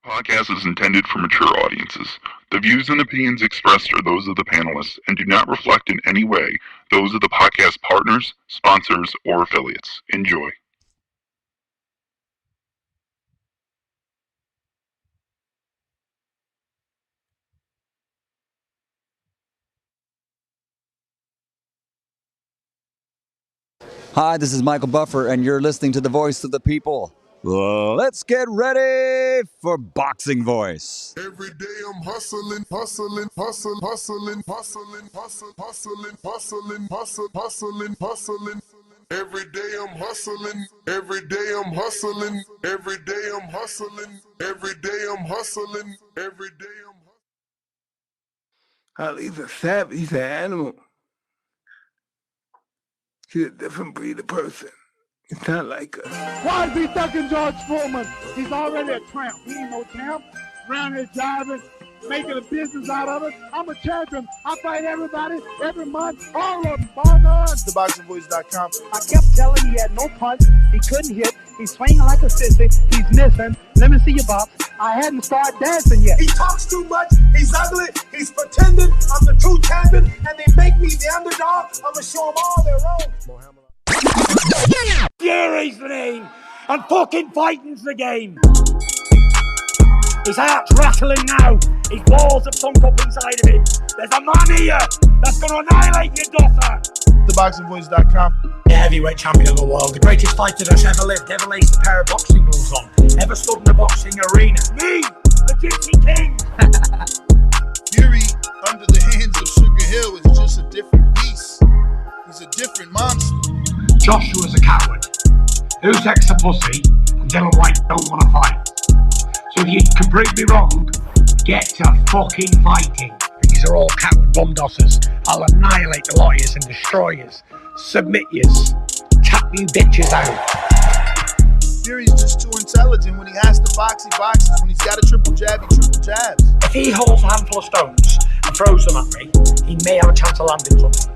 Podcast is intended for mature audiences. The views and opinions expressed are those of the panelists and do not reflect in any way those of the podcast partners, sponsors, or affiliates. Enjoy. Hi, this is Michael Buffer, and you're listening to the Voice of the People. Let's get ready for Boxing Voice. Every day I'm hustling, hustling, hustling, hustling, hustling, hustling, hustling, hustling, hustling, hustling, hustling. Every day I'm hustling, every day I'm hustling, every day I'm hustling, every day I'm hustling, every day I'm hustling. He's a savage, he's an animal. He's a different breed of person. It's not like us. Why is he ducking George Foreman? He's already a tramp. He ain't no tramp. Around here driving, making a business out of it. I'm a champion. I fight everybody, every month, all of them. TheBoxingVoice.com. I kept telling him he had no punch. He couldn't hit. He's swinging like a sissy. He's missing. Let me see your box. I hadn't started dancing yet. He talks too much. He's ugly. He's pretending. I'm the true champion, and they make me the underdog. I'm gonna show them all they're wrong. Fury's the name, and fucking fighting's the game. His heart's rattling now. His balls have sunk up inside of him. There's a man here that's going to annihilate your daughter. TheBoxingVoice.com. The heavyweight champion of the world, the greatest fighter that's ever lived, ever laced a pair of boxing gloves on, ever stood in a boxing arena. Me, the Gypsy King. Fury, under the hands of Sugar Hill, is just a different beast. He's a different monster. Joshua's a coward. Usyk's a pussy, and Dylan White don't want to fight. So if you can prove me wrong, get to fucking fighting. These are all coward bum dossers. I'll annihilate the lawyers and destroy yous. Submit yous. Tap you bitches out. Fury's just too intelligent. When he has to box, he boxes. When he's got a triple jab, he triple jabs. If he holds a handful of stones and throws them at me, he may have a chance of landing something.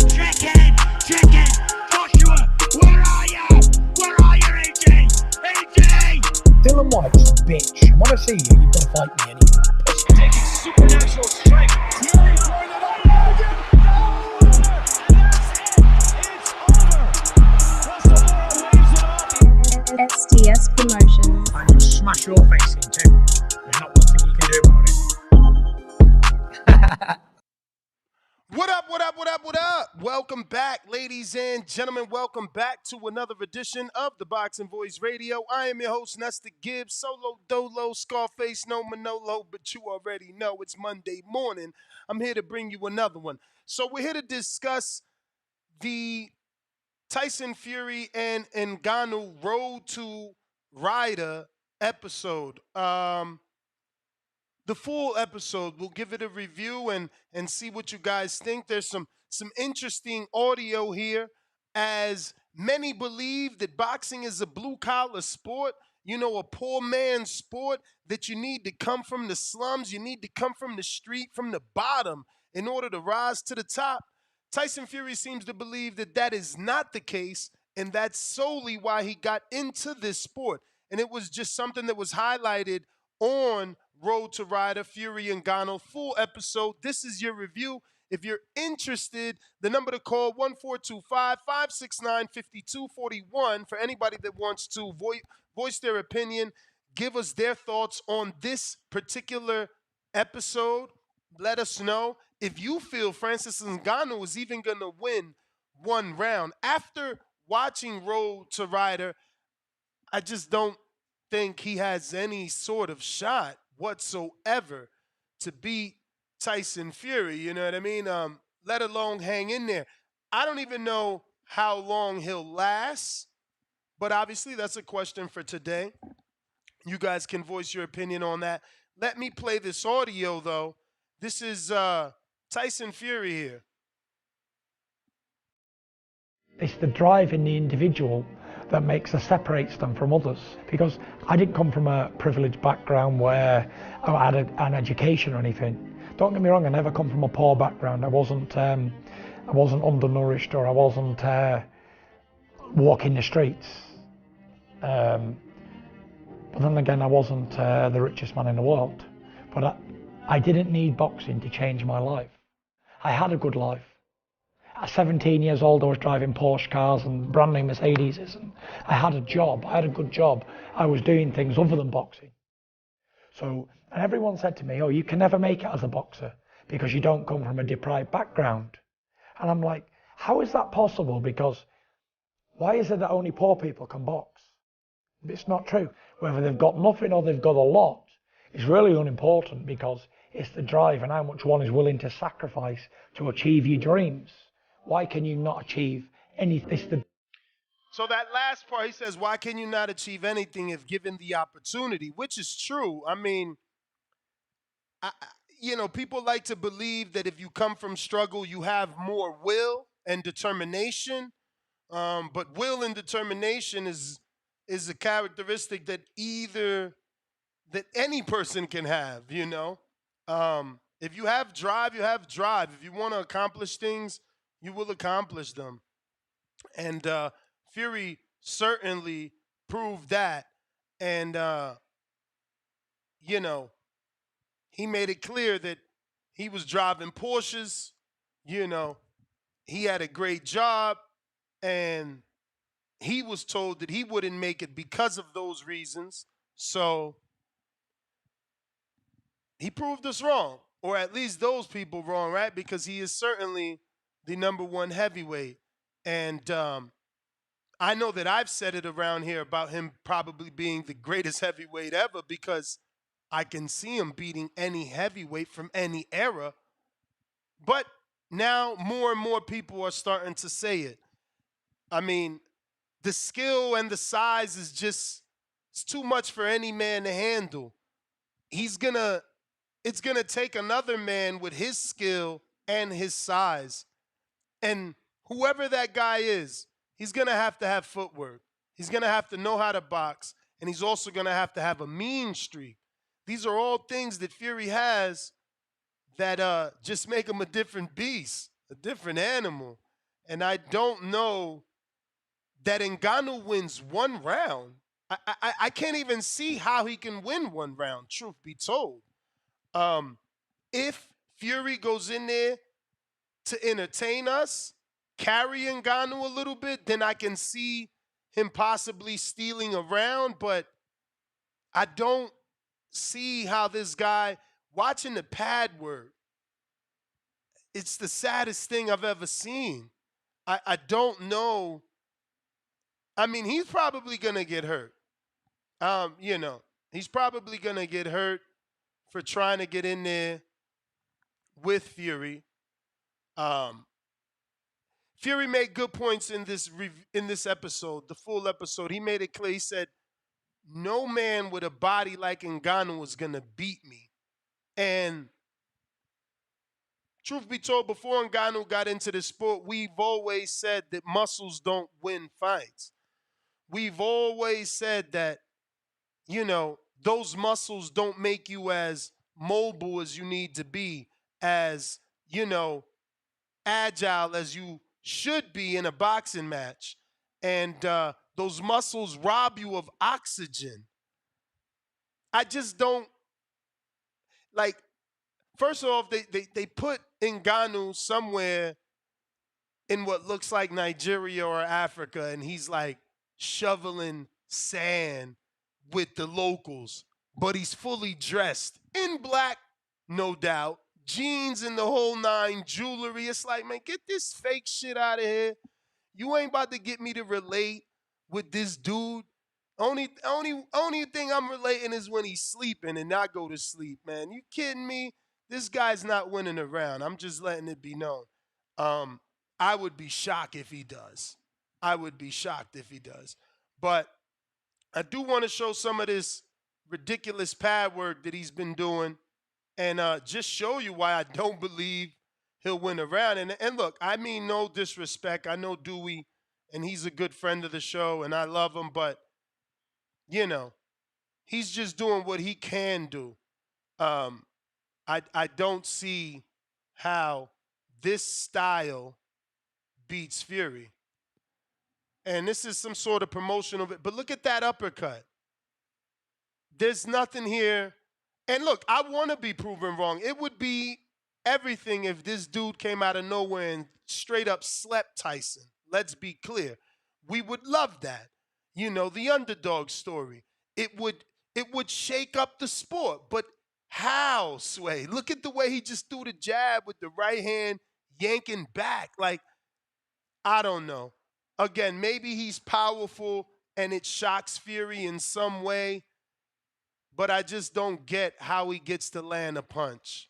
Chicken! Chicken! Joshua! Where are you? Where are you, AJ? AJ! Dylan White's a bitch. I want to see you. You've got to fight me anyway. Taking supernatural strength. Fury throwing it up. STS Promotions. I'm going to smash your face in too. There's not one thing you can do about it. What up, what up, what up, what up? Welcome back, ladies and gentlemen. Welcome back to another edition of the Boxing Voice Radio. I am your host, Nestor Gibbs, solo dolo, Scarface, no Manolo, but you already know it's Monday morning. I'm here to bring you another one. So we're here to discuss the Tyson Fury and Ngannou Road to Riyadh episode. The full episode, we'll give it a review and see what you guys think. There's some interesting audio here, as many believe that boxing is a blue-collar sport, you know, a poor man's sport, that you need to come from the slums, you need to come from the street, from the bottom, in order to rise to the top. Tyson Fury seems to believe that that is not the case, and that's solely why he got into this sport. And it was just something that was highlighted on Road to Riyadh, Fury and Ngannou, full episode. This is your review. If you're interested, the number to call, 1-425-569-5241, for anybody that wants to voice their opinion, give us their thoughts on this particular episode. Let us know if you feel Francis Ngannou is even going to win one round. After watching Road to Riyadh, I just don't think he has any sort of shot whatsoever to beat Tyson Fury, you know what I mean? Let alone hang in there. I don't even know how long he'll last, but obviously that's a question for today. You guys can voice your opinion on that. Let me play this audio, though. This is Tyson Fury here. It's the drive in the individual that separates them from others. Because I didn't come from a privileged background where I had an education or anything. Don't get me wrong, I never come from a poor background. I wasn't undernourished, or I wasn't walking the streets. But then again, I wasn't the richest man in the world. But I didn't need boxing to change my life. I had a good life. At 17 years old, I was driving Porsche cars and brand new Mercedes. And I had a job. I had a good job. I was doing things other than boxing. So, and everyone said to me, oh, you can never make it as a boxer because you don't come from a deprived background. And I'm like, how is that possible? Because why is it that only poor people can box? It's not true. Whether they've got nothing or they've got a lot is really unimportant, because it's the drive and how much one is willing to sacrifice to achieve your dreams. Why can you not achieve anything? So that last part, he says, why can you not achieve anything if given the opportunity? Which is true. I mean, people like to believe that if you come from struggle, you have more will and determination. But will and determination is a characteristic that any person can have, If you have drive, you have drive. If you want to accomplish things, you will accomplish them. And Fury certainly proved that. And, he made it clear that he was driving Porsches, he had a great job, and he was told that he wouldn't make it because of those reasons. So he proved us wrong, or at least those people wrong, right? Because he is certainly the number one heavyweight. And I know that I've said it around here about him probably being the greatest heavyweight ever, because I can see him beating any heavyweight from any era. But now more and more people are starting to say it. I mean, the skill and the size is just, it's too much for any man to handle. It's going to take another man with his skill and his size. And whoever that guy is, he's going to have footwork. He's going to have to know how to box. And he's also going to have a mean streak. These are all things that Fury has that just make him a different beast, a different animal. And I don't know that Ngannou wins one round. I can't even see how he can win one round, truth be told. If Fury goes in there to entertain us, carry Ngannou a little bit, then I can see him possibly stealing a round. But I don't see how this guy, watching the pad work, it's the saddest thing I've ever seen. I don't know. I mean, he's probably going to get hurt. He's probably going to get hurt for trying to get in there with Fury. Fury made good points in this episode, the full episode. He made it clear. He said, no man with a body like Ngannou is going to beat me. And truth be told, before Ngannou got into the sport, we've always said that muscles don't win fights. We've always said that, those muscles don't make you as mobile as you need to be, as, agile as you should be in a boxing match. And those muscles rob you of oxygen. I just don't, like, first off, they put Ngannou somewhere in what looks like Nigeria or Africa, and he's like shoveling sand with the locals, but he's fully dressed in black, no doubt, jeans and the whole nine, jewelry. It's like, man, get this fake shit out of here. You ain't about to get me to relate with this dude. Only thing I'm relating is when he's sleeping and I go to sleep, man. You kidding me? This guy's not winning a round. I'm just letting it be known. I would be shocked if he does. But I do want to show some of this ridiculous pad work that he's been doing, and just show you why I don't believe he'll win a round. And look, I mean no disrespect. I know Dewey, and he's a good friend of the show, and I love him, but, he's just doing what he can do. I don't see how this style beats Fury. And this is some sort of promotion of it. But look at that uppercut. There's nothing here. And look, I want to be proven wrong. It would be everything if this dude came out of nowhere and straight up slept Tyson. Let's be clear. We would love that. You know, the underdog story. It would shake up the sport. But how, Sway? Look at the way he just threw the jab with the right hand yanking back. Like, I don't know. Again, maybe he's powerful and it shocks Fury in some way, but I just don't get how he gets to land a punch.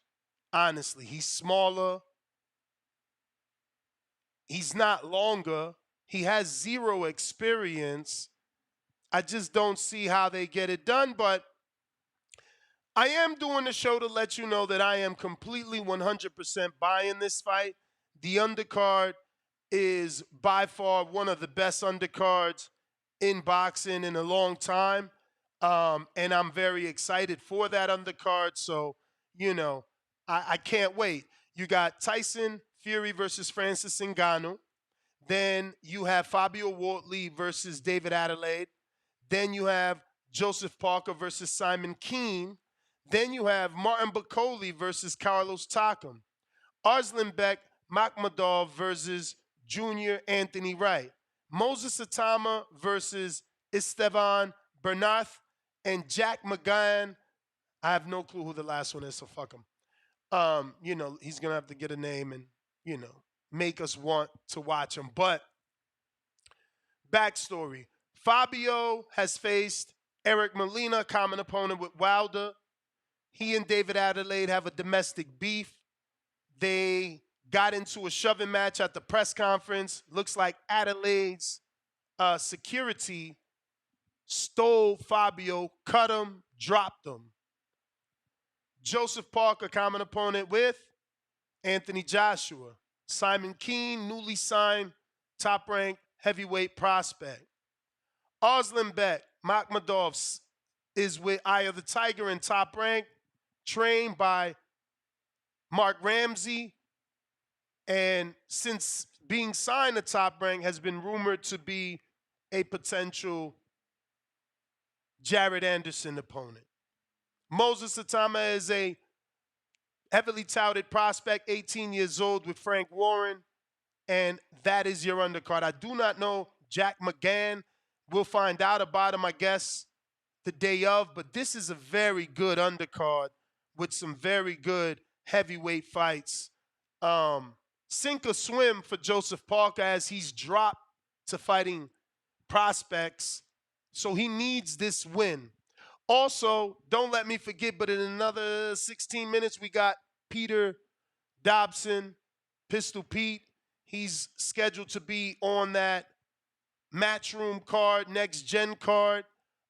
Honestly, he's smaller. He's not longer. He has zero experience. I just don't see how they get it done, but I am doing the show to let you know that I am completely 100% buying this fight. The undercard is by far one of the best undercards in boxing in a long time. And I'm very excited for that undercard. So, you know, I can't wait. You got Tyson Fury versus Francis Ngannou. Then you have Fabio Wortley versus David Adelaide. Then you have Joseph Parker versus Simon Keane. Then you have Martin Bakole versus Carlos Takam. Arslanbek Makhmadov versus Junior Anthony Wright. Moses Atama versus Esteban Bernarth. And Jack McGann. I have no clue who the last one is, so fuck him. You know, he's going to have to get a name and, you know, make us want to watch him. But backstory. Fabio has faced Eric Molina, common opponent with Wilder. He and David Adelaide have a domestic beef. They got into a shoving match at the press conference. Looks like Adelaide's security stole Fabio, cut him, dropped him. Joseph Parker, common opponent with Anthony Joshua. Simon Keane, newly signed, top-ranked heavyweight prospect. Arslanbek Makhmadov is with Eye of the Tiger in top rank, trained by Mark Ramsey, and since being signed to top rank has been rumored to be a potential Jared Anderson opponent. Moses Atama is a heavily touted prospect, 18 years old with Frank Warren, and that is your undercard. I do not know Jack McGann. We'll find out about him, I guess, the day of, but this is a very good undercard with some very good heavyweight fights. Sink or swim for Joseph Parker as he's dropped to fighting prospects, so he needs this win. Also, don't let me forget, but in another 16 minutes, we got Peter Dobson, Pistol Pete. He's scheduled to be on that Matchroom card, next gen card.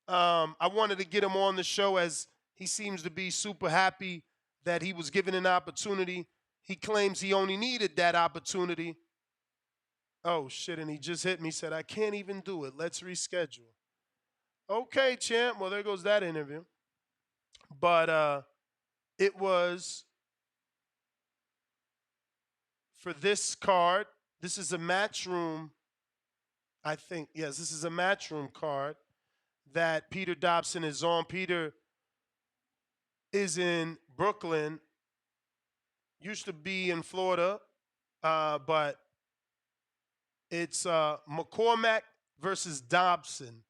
I wanted to get him on the show as he seems to be super happy that he was given an opportunity. He claims he only needed that opportunity. Oh, shit, and he just hit me, said, I can't even do it. Let's reschedule. Okay, champ. Well, there goes that interview. But it was for this card. This is a Matchroom, I think. Yes, this is a Matchroom card that Peter Dobson is on. Peter is in Brooklyn. Used to be in Florida, but it's McCormack versus Dobson.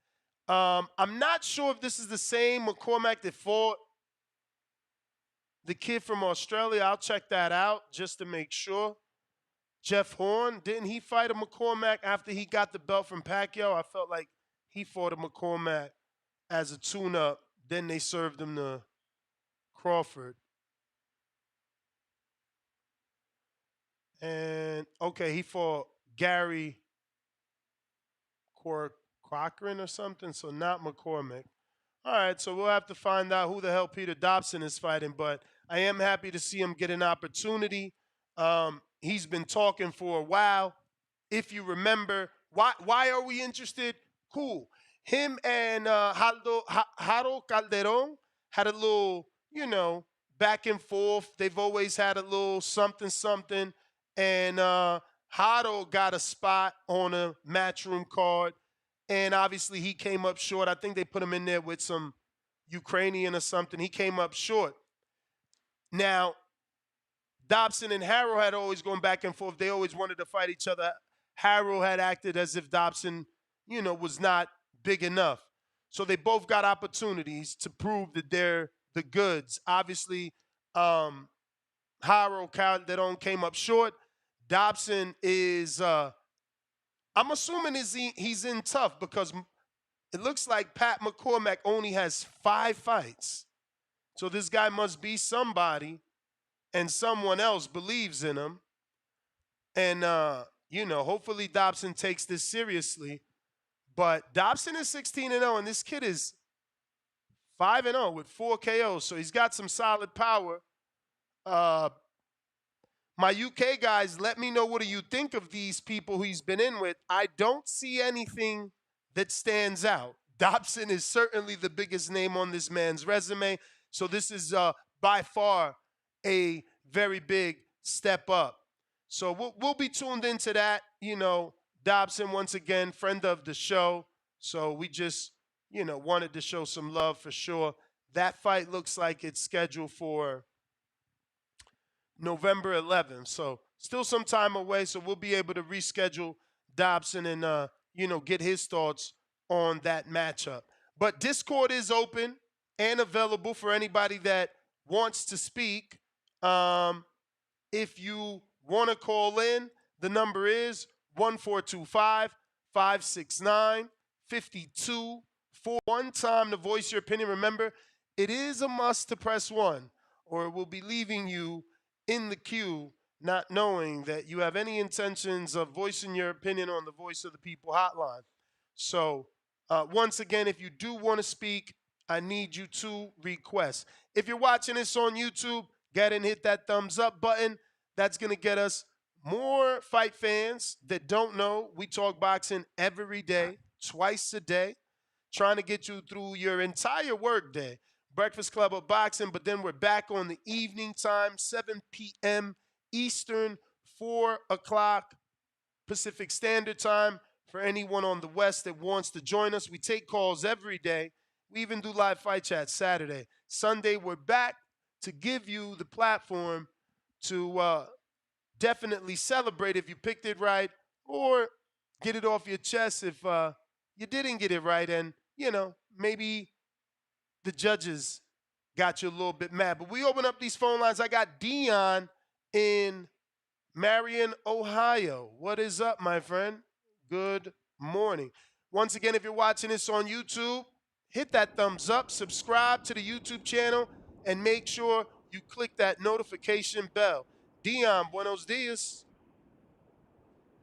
I'm not sure if this is the same McCormack that fought the kid from Australia. I'll check that out just to make sure. Jeff Horn, didn't he fight a McCormack after he got the belt from Pacquiao? I felt like he fought a McCormack as a tune-up. Then they served him to Crawford. And, okay, he fought Gary Cochran or something, so not McCormack. All right, so we'll have to find out who the hell Peter Dobson is fighting, but I am happy to see him get an opportunity. He's been talking for a while. If you remember, why are we interested? Cool. Him and Harold Calderon had a little, back and forth. They've always had a little something. And Harold got a spot on a Matchroom card. And obviously he came up short. I think they put him in there with some Ukrainian or something. He came up short. Now, Dobson and Harrell had always gone back and forth. They always wanted to fight each other. Harrell had acted as if Dobson, was not big enough. So they both got opportunities to prove that they're the goods. Obviously, Harrell Calderon came up short. Dobson is, I'm assuming he's in tough because it looks like Pat McCormack only has 5 fights. So this guy must be somebody, and someone else believes in him. And, hopefully Dobson takes this seriously. But Dobson is 16-0, and this kid is 5-0 with 4 KOs. So he's got some solid power. My UK guys, let me know, what do you think of these people he's been in with? I don't see anything that stands out. Dobson is certainly the biggest name on this man's resume. So this is by far a very big step up. So we'll be tuned into that. Dobson, once again, friend of the show. So we just, wanted to show some love for sure. That fight looks like it's scheduled for November 11th. So still some time away. So we'll be able to reschedule Dobson and, get his thoughts on that matchup. But Discord is open and available for anybody that wants to speak. If you want to call in, the number is 1425-569-5241. One time to voice your opinion. Remember, it is a must to press 1, or it will be leaving you in the queue, not knowing that you have any intentions of voicing your opinion on the Voice of the People hotline. So, once again, if you do want to speak, I need you to request. If you're watching this on YouTube, get and hit that thumbs up button. That's going to get us more fight fans that don't know. We talk boxing every day, twice a day, trying to get you through your entire work day. Breakfast Club of Boxing, but then we're back on the evening time, 7 p.m. Eastern, 4 o'clock Pacific Standard Time. For anyone on the West that wants to join us, we take calls every day. We even do live fight chats Saturday. Sunday, we're back to give you the platform to definitely celebrate if you picked it right, or get it off your chest if you didn't get it right, and, maybe the judges got you a little bit mad. But we open up these phone lines. I got Dion in Marion, Ohio. What is up, my friend? Good morning. Once again, if you're watching this on YouTube, hit that thumbs up, subscribe to the YouTube channel, and make sure you click that notification bell. Dion, buenos dias.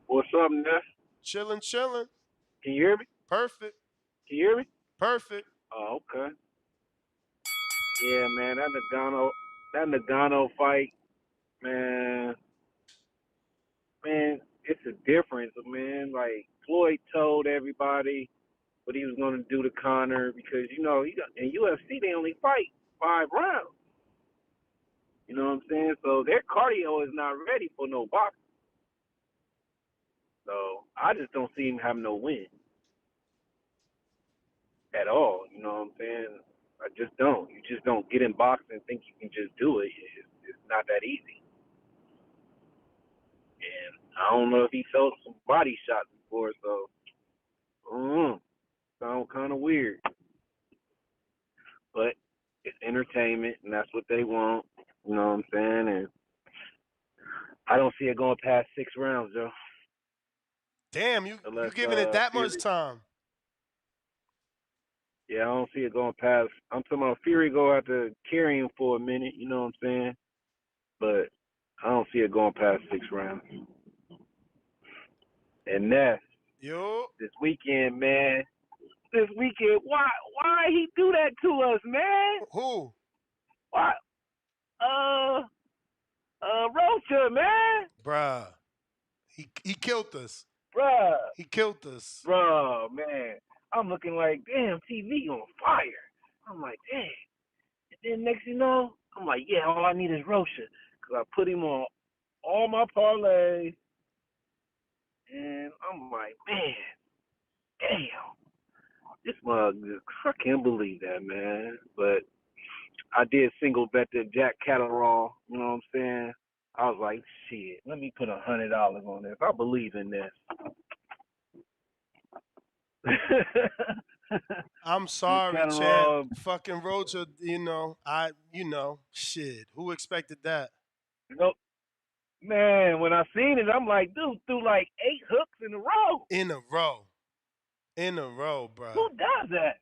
What's up, Ness? Chillin'. Can you hear me? Perfect. Can you hear me? Perfect. Oh, okay. Yeah, man, that Ngannou fight, man, it's a difference, man. Like, Floyd told everybody what he was going to do to Conor because, in UFC, they only fight 5 rounds. You know what I'm saying? So their cardio is not ready for no boxing. So I just don't see him having no win at all. You know what I'm saying? I just don't. You just don't get in boxing and think you can just do it. It's not that easy. And I don't know if he felt some body shots before, so sound kind of weird. But it's entertainment, and that's what they want. You know what I'm saying? And I don't see it going past 6 rounds, Joe. Damn, you giving it that Fury. much time. Yeah, I don't see it going past. I'm talking about Fury go have to carry him for a minute, you know what I'm saying? But I don't see it going past 6 rounds. And Ness, this weekend, man. This weekend, why he do that to us, man? Who? Why? Rocha, man. Bruh. He killed us. Bruh. He killed us. Bruh, man. I'm looking like, damn, TV on fire. I'm like, dang. And then next thing you know, I'm like, yeah, all I need is Rocha. Because I put him on all my parlays. And I'm like, man, damn. This mug, I can't believe that, man. But I did single bet the Jack Catterall. You know what I'm saying? I was like, shit, let me put $100 on this. I believe in this. I'm sorry, champ. Fucking Roach, shit. Who expected that? You know, man, when I seen it, I'm like, dude, threw like 8 hooks in a row. In a row, bro. Who does that?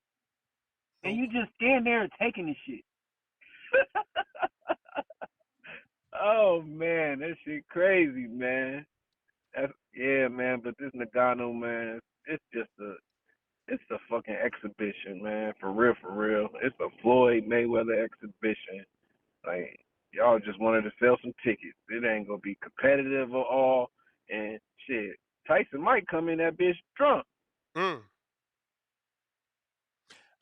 And you just stand there and taking the shit. Oh man, that shit crazy, man. Yeah, man. But this Ngannou, man, it's a fucking exhibition, man. For real, for real. It's a Floyd Mayweather exhibition. Like y'all just wanted to sell some tickets. It ain't gonna be competitive at all. And shit, Tyson might come in that bitch drunk.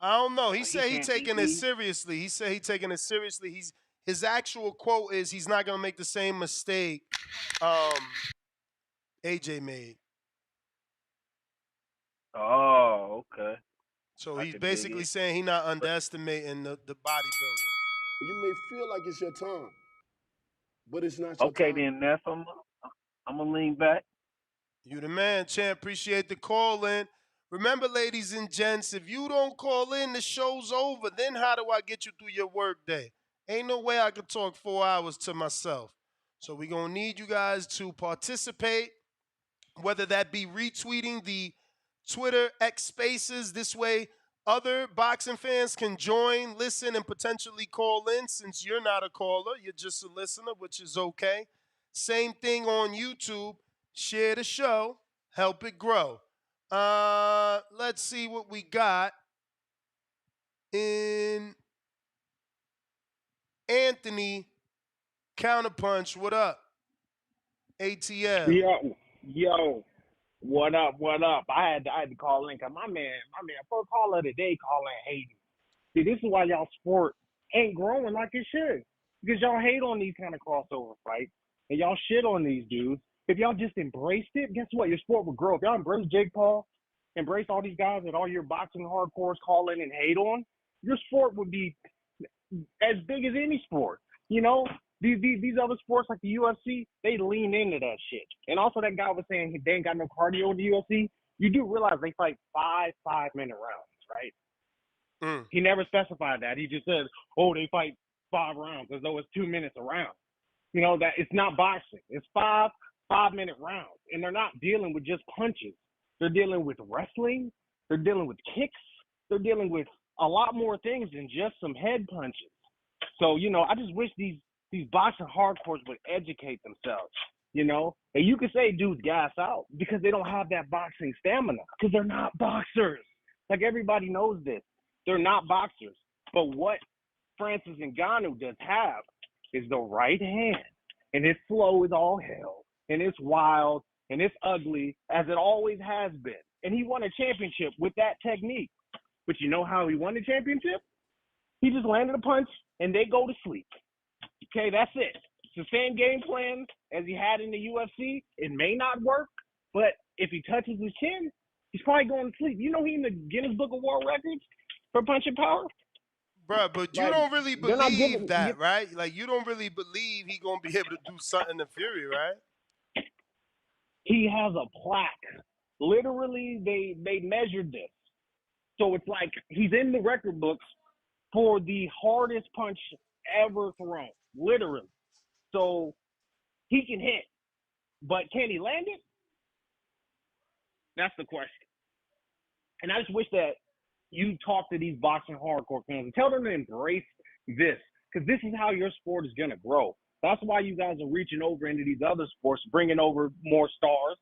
I don't know. He said he taking it seriously. His actual quote is he's not gonna make the same mistake AJ made. Oh, okay. So he's basically saying he's not underestimating the bodybuilder. You may feel like it's your time, but it's not your Okay, time. then that's I'm gonna lean back. You the man, champ. Appreciate the call in. Remember, ladies and gents, if you don't call in, the show's over. Then how do I get you through your work day? Ain't no way I could talk 4 hours to myself. So we're going to need you guys to participate, whether that be retweeting the Twitter X Spaces. This way, other boxing fans can join, listen, and potentially call in. Since you're not a caller, you're just a listener, which is okay. Same thing on YouTube. Share the show, help it grow. Let's see what we got in Anthony Counterpunch. What up? ATL. Yo, what up? What up? I had to call in because my man, first caller of the day calling hating. See, this is why y'all sport ain't growing like it should. Because y'all hate on these kind of crossover fights and y'all shit on these dudes. If y'all just embraced it, guess what? Your sport would grow. If y'all embrace Jake Paul, embrace all these guys that all your boxing hardcores call in and hate on, your sport would be as big as any sport. You know, these other sports like the UFC, they lean into that shit. And also that guy was saying they ain't got no cardio in the UFC. You do realize they fight 5-minute rounds, right? He never specified that. He just said, oh, they fight 5 rounds as though it's 2 minutes a round. You know, that it's not boxing. It's 5-minute rounds. And they're not dealing with just punches. They're dealing with wrestling. They're dealing with kicks. They're dealing with a lot more things than just some head punches. So, you know, I just wish these boxing hardcores would educate themselves, you know? And you could say dudes gas out because they don't have that boxing stamina because they're not boxers. Like, everybody knows this. They're not boxers. But what Francis Ngannou does have is the right hand. And his flow is all hell. And it's wild. And it's ugly, as it always has been. And he won a championship with that technique. But you know how he won the championship? He just landed a punch, and they go to sleep. Okay, that's it. It's the same game plan as he had in the UFC. It may not work, but if he touches his chin, he's probably going to sleep. You know he's in the Guinness Book of World Records for punching power? Bruh, but you don't really believe that, right? Like, you don't really believe he's going to be able to do something to Fury, right? He has a plaque. Literally, they measured this. So it's like he's in the record books for the hardest punch ever thrown, literally. So he can hit, but can he land it? That's the question. And I just wish that you talk to these boxing hardcore fans and tell them to embrace this, because this is how your sport is going to grow. That's why you guys are reaching over into these other sports, bringing over more stars,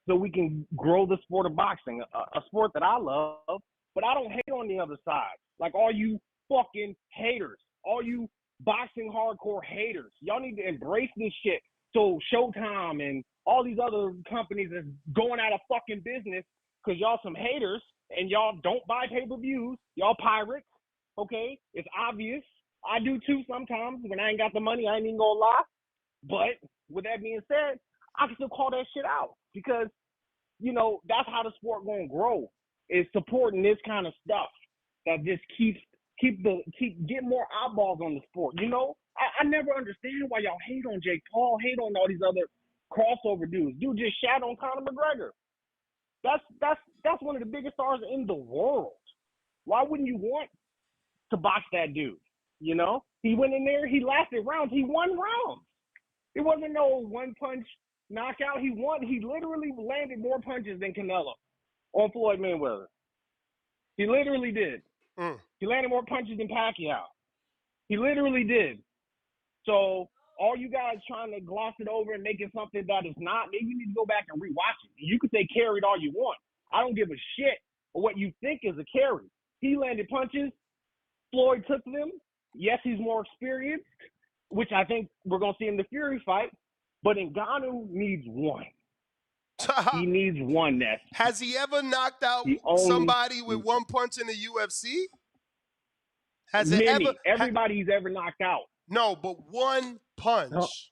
so we can grow the sport of boxing, a sport that I love, but I don't hate on the other side. Like all you fucking haters, all you boxing hardcore haters, y'all need to embrace this shit. So Showtime and all these other companies are going out of fucking business because y'all some haters and y'all don't buy pay-per-views. Y'all pirates, okay? It's obvious. I do too sometimes. When I ain't got the money, I ain't even gonna lie. But with that being said, I can still call that shit out because, you know, that's how the sport gonna grow. is supporting this kind of stuff that just keep get more eyeballs on the sport. You know, I never understand why y'all hate on Jake Paul, hate on all these other crossover dudes. Dude just shat on Conor McGregor. That's one of the biggest stars in the world. Why wouldn't you want to box that dude? You know, he went in there, he lasted rounds, he won rounds. It wasn't no one punch knockout. He won. He literally landed more punches than Canelo on Floyd Mayweather. He literally did. He landed more punches than Pacquiao. He literally did. So all you guys trying to gloss it over and make it something that is not, maybe you need to go back and rewatch it. You can say carried all you want. I don't give a shit what you think is a carry. He landed punches. Floyd took them. Yes, he's more experienced, which I think we're going to see in the Fury fight. But Ngannou needs one. He needs one, Ness. Has he ever knocked out somebody with one punch in the UFC? Has it ever? Everybody he's ever knocked out. No, but one punch.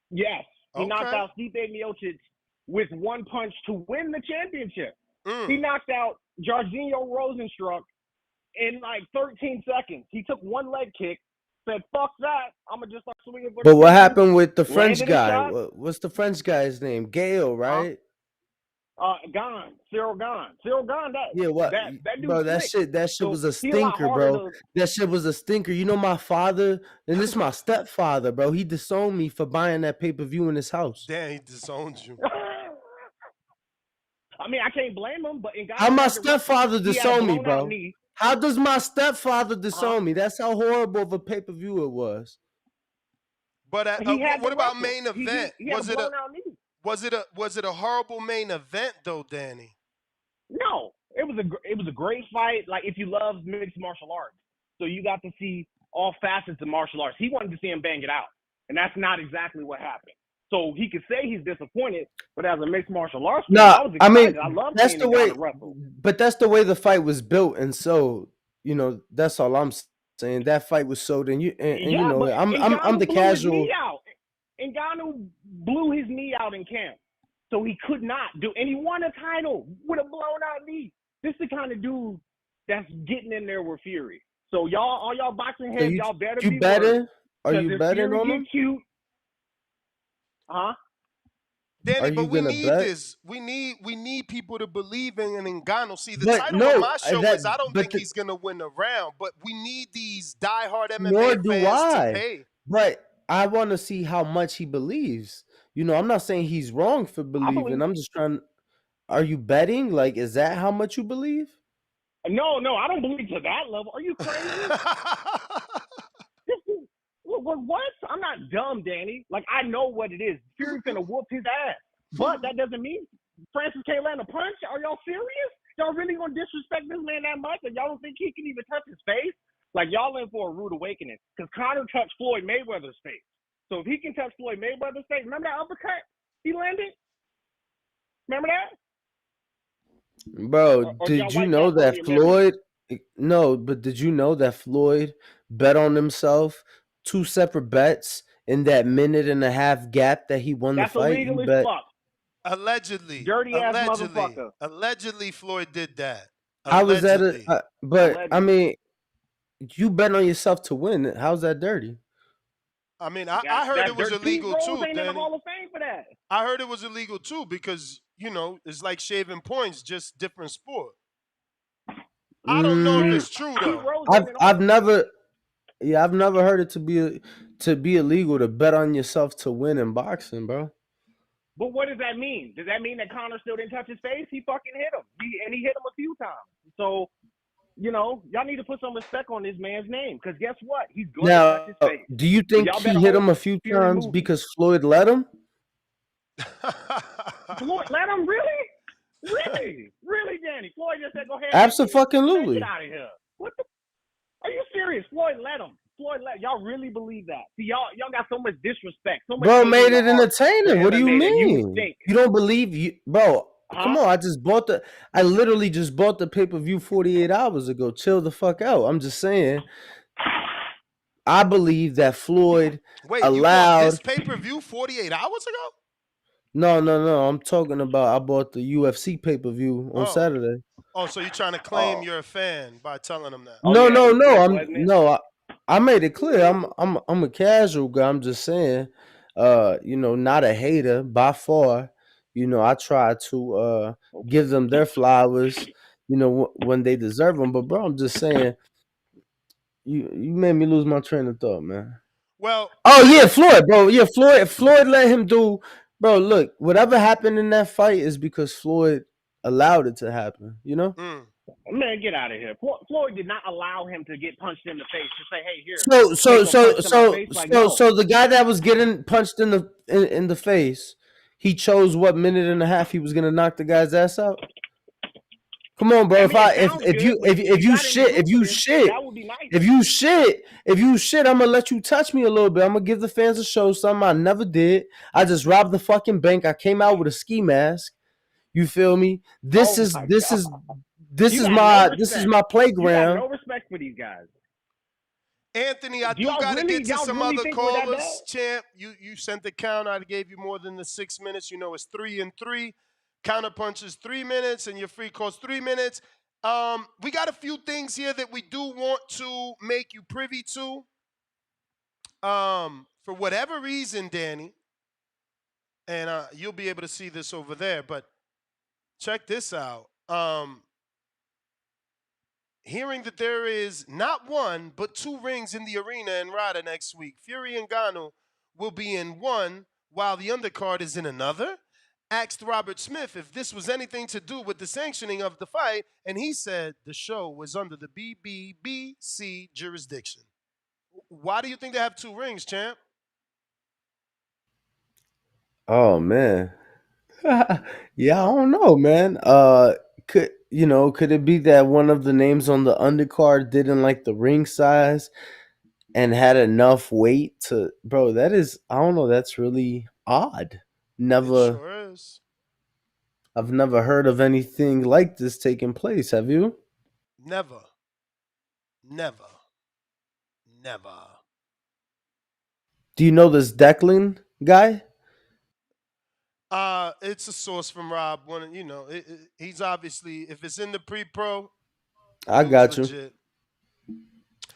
Yes. He knocked out Stipe Miocic with one punch to win the championship. He knocked out Jairzinho Rosenstruck in like 13 seconds. He took one leg kick, said, fuck that, I'm going to just start swinging. But what happened with the French guy? What's the French guy's name? Gale, right? Gone. Cyril Gone. Cyril Gone, that dude bro, that shit was a stinker, bro. That shit was a stinker. You know my father, and this is my stepfather, bro. He disowned me for buying that pay-per-view in his house. Damn, he disowned you. I mean, I can't blame him, but how my stepfather disowned me, bro? How does my stepfather disown me? That's how horrible of a pay-per-view it was. But what about main event? Was it a horrible main event though, Danny? No, it was a great fight. Like if you love mixed martial arts, so you got to see all facets of martial arts. He wanted to see him bang it out, and that's not exactly what happened. So he could say he's disappointed, but as a mixed martial arts, I mean, I love that's the way. But that's the way the fight was built, and so you know that's all I'm saying. That fight was sold, and you know I'm the casual. Ngannou blew his knee out in camp, so he could not do, and he won a title with a blown out knee. This is the kind of dude that's getting in there with Fury. So all y'all boxing heads, y'all better be better. Are you better on him? Cute. Huh? Danny, but we need this. We need people to believe in Ngannou. See, the title of my show is I don't think he's gonna win the round, but we need these diehard MMA fans to pay. But I want to see how much he believes. You know, I'm not saying he's wrong for believing. I'm just trying. Are you betting? Like, is that how much you believe? No, I don't believe to that level. Are you crazy? What? I'm not dumb, Danny. Like, I know what it is. Fury's gonna whoop his ass. But that doesn't mean Francis can't land a punch. Are y'all serious? Y'all really gonna disrespect this man that much? And y'all don't think he can even touch his face? Like, y'all in for a rude awakening. Because Conor touched Floyd Mayweather's face. So if he can touch Floyd Mayweather's face, remember that uppercut he landed? Remember that? Bro, did you know that Floyd... No, but did you know that Floyd bet on himself 2 separate bets in that minute and a half gap that he won the fight? Illegal as fuck. Allegedly. Dirty ass motherfucker. Allegedly, Floyd did that. I was at a... but, I mean, you bet on yourself to win. How's that dirty? I mean, I heard it was illegal too. Ain't in the Hall of Fame for that. I heard it was illegal too because, you know, it's like shaving points, just different sport. I don't know if it's true though. I've never heard it to be illegal to bet on yourself to win in boxing, bro. But what does that mean? Does that mean that Conor still didn't touch his face? He fucking hit him. He hit him a few times. So, you know, y'all need to put some respect on this man's name because guess what? He's going to touch his face. Do you think he hit him a few times because Floyd let him? Floyd let him? Really? Really, Danny? Floyd just said, go ahead. Absolutely. Get out of here. What the? Are you serious? Floyd let him. Y'all really believe that? See, y'all got so much disrespect. So much bro made it entertaining. What do you mean? You don't believe bro? Come on, I literally just bought the pay-per-view 48 hours ago. Chill the fuck out. I'm just saying. I believe that Floyd allowed... you bought this pay-per-view 48 hours ago? No. I'm talking about I bought the UFC pay-per-view on Saturday. Oh, so you're trying to claim you're a fan by telling them that? No, no, no. I made it clear. I'm a casual guy. I'm just saying, not a hater by far. I try to give them their flowers, when they deserve them. But bro, I'm just saying, you made me lose my train of thought, man. Well, oh yeah, Floyd, bro. Yeah, Floyd let him do, bro. Look, whatever happened in that fight is because Floyd allowed it to happen. Man, get out of here. Floyd did not allow him to get punched in the face to say, "Hey, here." So the guy that was getting punched in the face, he chose what minute and a half he was gonna knock the guy's ass out. Come on, bro. If you shit, I'm gonna let you touch me a little bit. I'm gonna give the fans a show. Something I never did. I just robbed the fucking bank. I came out with a ski mask. You feel me? This is my playground. You got no respect for these guys. Anthony, I do got to get to some other callers. Champ, you sent the count. I gave you more than the 6 minutes. It's 3 and 3. Counter punches 3 minutes, and your free calls 3 minutes. We got a few things here that we do want to make you privy to. For whatever reason, Danny, and you'll be able to see this over there, but check this out. Hearing that there is not one, but 2 rings in the arena in Riyadh next week. Fury and Ngannou will be in one, while the undercard is in another. Asked Robert Smith if this was anything to do with the sanctioning of the fight, and he said the show was under the BBBC jurisdiction. Why do you think they have 2 rings, champ? Oh man. Yeah, I don't know, man. Could it be that one of the names on the undercard didn't like the ring size and had enough weight to, bro? That is, I don't know. That's really odd. Never. It sure is. I've never heard of anything like this taking place. Have you? Never. Do you know this Declan guy? It's a source from Rob. He's obviously, if it's in the pre-pro, I got you. Legit.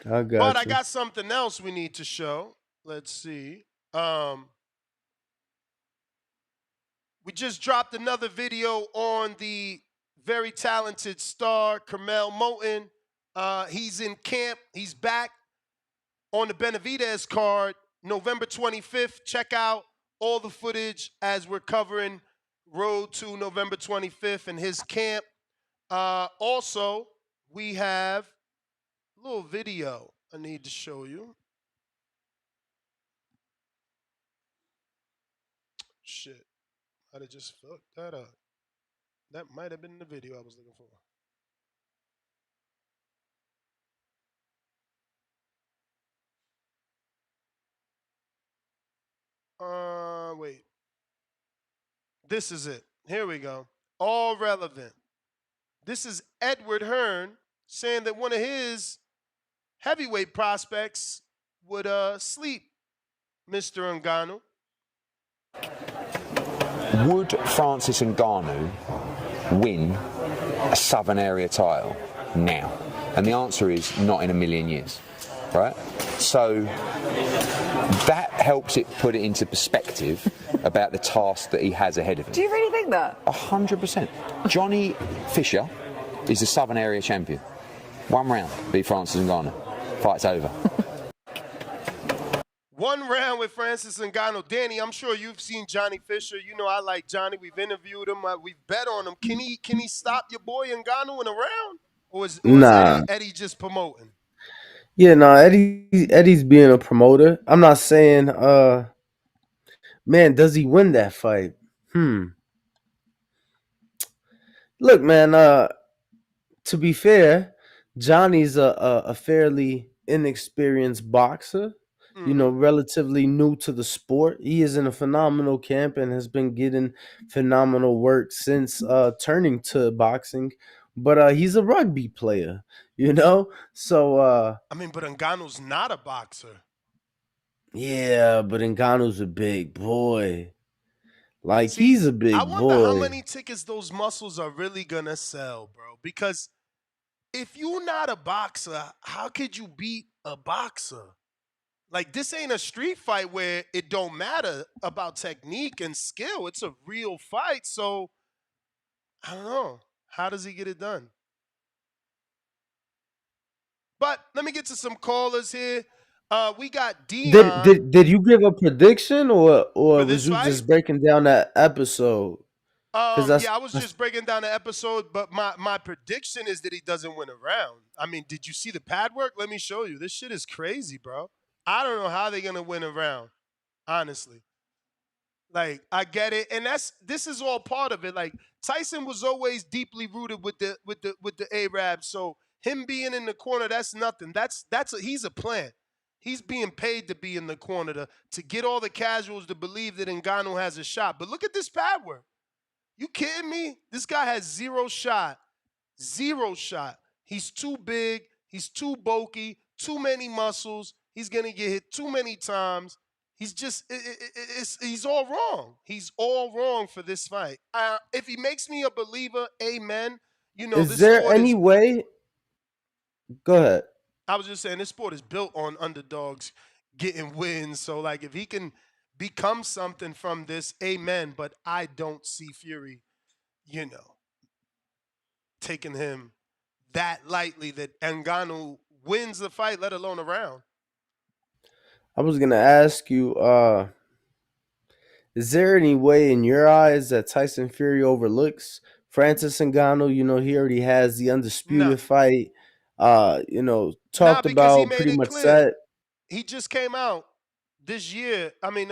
But I got something else we need to show. Let's see. We just dropped another video on the very talented star, Carmel Moten. He's in camp. He's back on the Benavidez card, November 25th. Check out all the footage as we're covering Road to November 25th and his camp. Also, we have a little video I need to show you. Shit. I'd have just fucked that up. That might have been the video I was looking for. Wait. This is it. Here we go. All relevant. This is Edward Hearn saying that one of his heavyweight prospects would sleep Mr. Ngannou. Would Francis Ngannou win a Southern Area title now? And the answer is not in a million years, right? So that helps it put it into perspective about the task that he has ahead of him. Do you really think that? 100%. Johnny Fisher is the Southern Area champion. 1 round, beat Francis Ngannou. Fight's over. 1 round with Francis Ngannou. Danny, I'm sure you've seen Johnny Fisher. You know I like Johnny. We've interviewed him. We've bet on him. Can he stop your boy Ngannou in a round? Or is Eddie just promoting? Yeah, no, Eddie's being a promoter. I'm not saying, man, does he win that fight? Look, man, to be fair, Johnny's a fairly inexperienced boxer, relatively new to the sport. He is in a phenomenal camp and has been getting phenomenal work since turning to boxing. But he's a rugby player, so but Ngannou's not a boxer. Yeah, but Ngannou's a big boy. Like See, he's a I big wonder how boy. many tickets those muscles are really gonna sell, bro. Because if you're not a boxer, how could you beat a boxer? Like this ain't a street fight where it don't matter about technique and skill. It's a real fight. So I don't know. How does he get it done? But let me get to some callers here. We got Did Dion did did you give a prediction or for was this you fight. just breaking down that episode? Because Yeah, I was that's just breaking down the episode, but my prediction is that he doesn't win a round. I mean, did you see the pad work? Let me show you. This shit is crazy, bro. I don't know how they're gonna win a round, honestly. Like, I get it, and this is all part of it. Like, Tyson was always deeply rooted with the Arabs, so him being in the corner, that's nothing. He's a plant. He's being paid to be in the corner to get all the casuals to believe that Ngannou has a shot. But look at this pad work. You kidding me? This guy has zero shot. Zero shot. He's too big. He's too bulky. Too many muscles. He's gonna get hit too many times. He's just he's all wrong. He's all wrong for this fight. If he makes me a believer, amen. You know, is this there sport any is. way? Go ahead. I was just saying this sport is built on underdogs getting wins. So like, if he can become something from this, amen. But I don't see Fury, you know, taking him that lightly that Ngannou wins the fight, let alone a round. I was gonna ask you, is there any way in your eyes that Tyson Fury overlooks Francis Ngannou? You know, he already has the Nah, undisputed fight. nah, Talked because he about made pretty it much clear. set. He just came out this year. I mean,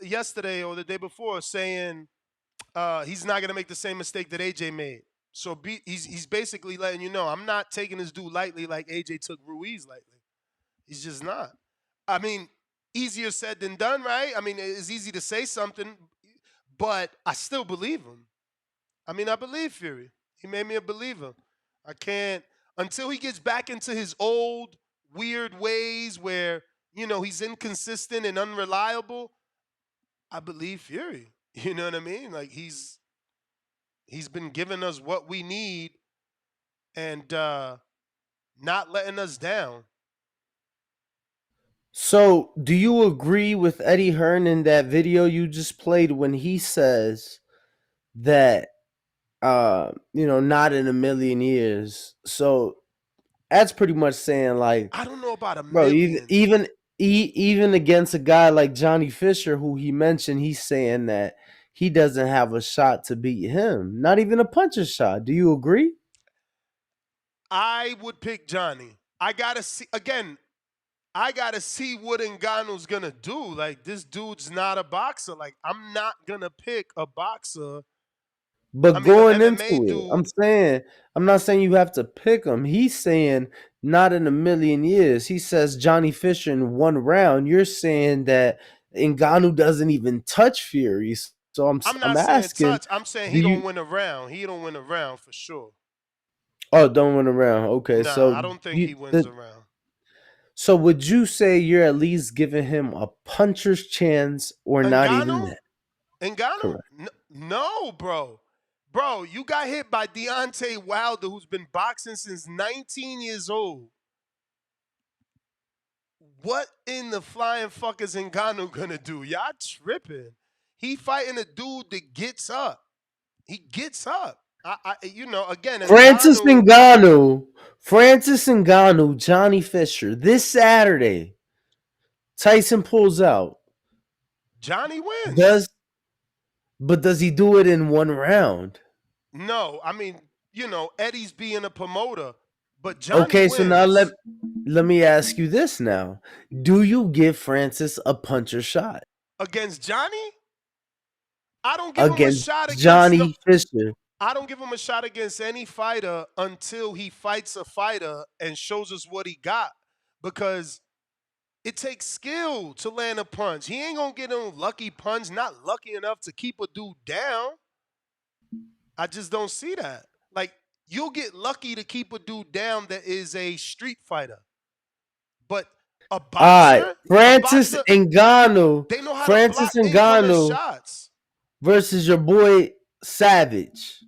yesterday or the day before, saying he's not gonna make the same mistake that AJ made. So he's basically letting you know, I'm not taking this dude lightly like AJ took Ruiz lightly. He's just not. I mean, easier said than done, right? I mean, it's easy to say something, but I still believe him. I mean, I believe Fury. He made me a believer. I can't until he gets back into his old weird ways where, you know, he's inconsistent and unreliable. I believe Fury. You know what I mean? Like he's been giving us what we need and not letting us down. So, do you agree with Eddie Hearn in that video you just played when he says that not in a million years? So that's pretty much saying like, I don't know about a bro, even million. even even against a guy like Johnny Fisher, who he mentioned, he's saying that he doesn't have a shot to beat him, not even a puncher's shot. Do you agree? I would pick Johnny. I gotta see again. I gotta see what Ngannou's gonna do. Like this dude's not a boxer. Like I'm not gonna pick a boxer. I But mean, an going MMA into it, dude. I'm not saying you have to pick him. He's saying not in a million years. He says Johnny Fisher in one round. You're saying that Ngannou doesn't even touch Fury. So I'm I'm not saying asking, touch. I'm saying do he don't you? win a round. He don't win a round for sure. Oh, don't win around. Okay, Nah, so I don't think he wins a round. so would you say you're at least giving him a puncher's chance or not even Ngannou? that? Ngannou? Correct. No, bro. Bro, you got hit by Deontay Wilder, who's been boxing since 19 years old. What in the flying fuck is Ngannou gonna do? Y'all tripping. He fighting a dude that gets up. He gets up. Again, Ngannou. Francis Ngannou, Johnny Fisher. This Saturday, Tyson pulls out. Johnny wins. Does he do it in one round? No, I mean, Eddie's being a promoter, but Johnny Okay, so now wins. let me ask you this now. Do you give Francis a puncher shot? Against Johnny? I don't give him a Against shot against no. Johnny Fisher. I don't give him a shot against any fighter until he fights a fighter and shows us what he got. Because it takes skill to land a punch. He ain't gonna get no lucky punch, not lucky enough to keep a dude down. I just don't see that. Like, you'll get lucky to keep a dude down that is a street fighter. But a All right, boxer, Francis Ngannou. they know how to Francis block incoming Ngannou. shots. versus your boy Savage.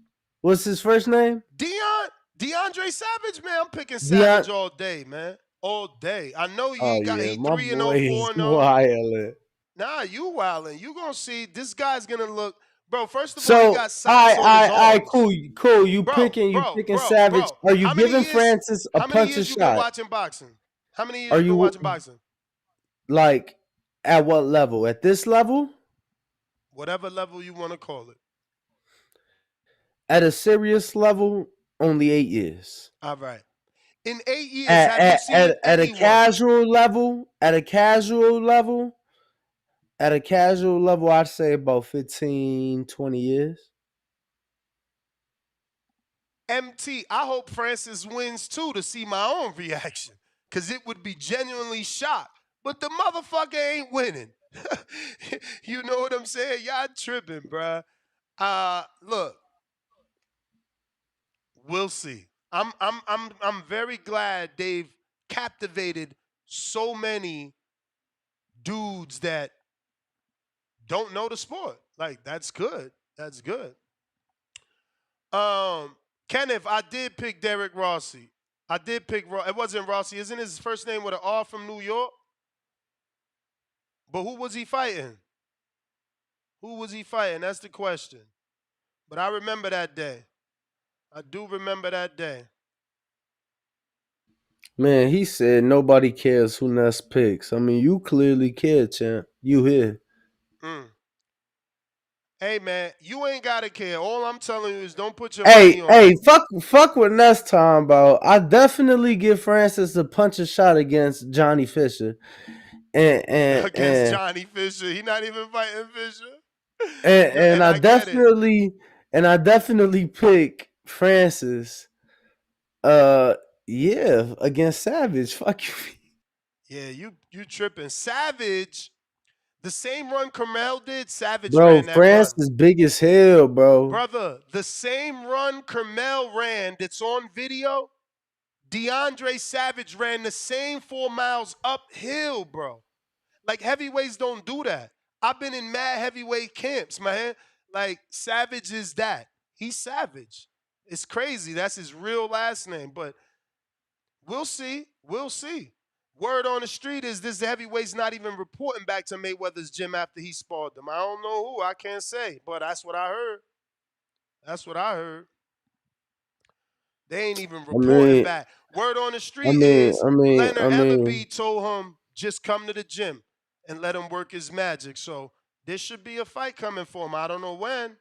What's his first name? DeAndre Savage, man. I'm picking Savage all day, man. All day. I know Oh he yeah, my 3-0, boy is 4-0. wild. Nah, you wildin'. You gonna see this guy's gonna look, bro. First of all, he So got socks on his arms. cool. You Bro, picking bro. Savage. Are you How many giving years? Francis a How many punch and years you been shot? watching boxing? How many years Are you been you watching boxing? like at what level? At this level? Whatever level you want to call it. At a serious level, only 8 years. All right. In 8 years, have you seen At a anyone? casual level, I'd say about 15, 20 years. MT, I hope Francis wins too to see my own reaction, because it would be genuinely shocked. But the motherfucker ain't winning. You know what I'm saying? Y'all tripping, bruh. Look, we'll see. I'm very glad they've captivated so many dudes that don't know the sport. Like, that's good. That's good. Kenneth, I did pick Derek Rossi. I did pick. It wasn't Rossi. Isn't his first name with an R from New York? But who was he fighting? Who was he fighting? That's the question. But I remember that day. I do remember that day. Man, he said nobody cares who Ness picks. I mean, you clearly care, champ. You here. Hey, man, you ain't got to care. All I'm telling you is don't put your money on Hey, fuck what Ness talking about. I definitely give Francis a punch and shot against Johnny Fisher. Against Johnny Fisher. He not even fighting Fisher. And I definitely pick Francis. Yeah, against Savage. Fuck you. Yeah, you tripping. Savage, the same run Kermel did, Savage Bro, ran that Francis run. is big as hell, bro. Brother, the same run Kermel ran that's on video, DeAndre Savage ran the same 4 miles uphill, bro. Like, heavyweights don't do that. I've been in mad heavyweight camps, man. Like, Savage is that. He's Savage. It's crazy. That's his real last name. But we'll see. We'll see. Word on the street is this heavyweight's not even reporting back to Mayweather's gym after he sparred them. I don't know who. I can't say. But that's what I heard. That's what I heard. They ain't even reporting back. Word on the street is Leonard Ellerbe told him, just come to the gym and let him work his magic. So there should be a fight coming for him. I don't know when.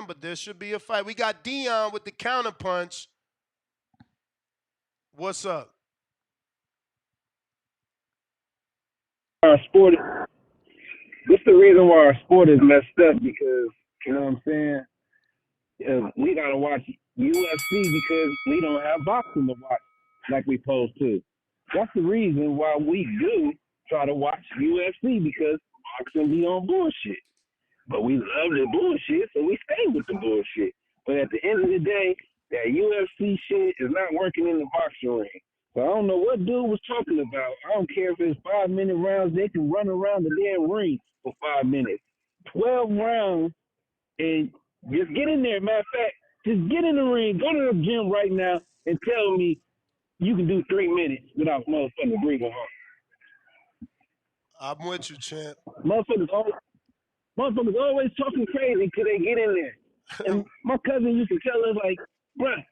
But there should be a fight. We got Dion with the counterpunch. What's up? Our sport, this the reason why our sport is messed up, because, you know what I'm saying? We got to watch UFC because we don't have boxing to watch like we supposed to. That's the reason why we do try to watch UFC, because boxing be on bullshit. But we love the bullshit, so we stay with the bullshit. But at the end of the day, that UFC shit is not working in the boxing ring. So I don't know what dude was talking about. I don't care if it's 5-minute rounds. They can run around the damn ring for 5 minutes. 12 rounds, and just get in there. Matter of fact, just get in the ring. Go to the gym right now and tell me you can do 3 minutes without motherfucking breathing hard. I'm with you, champ. Motherfuckers always talking crazy till they get in there. And my cousin used to tell us, like, bruh,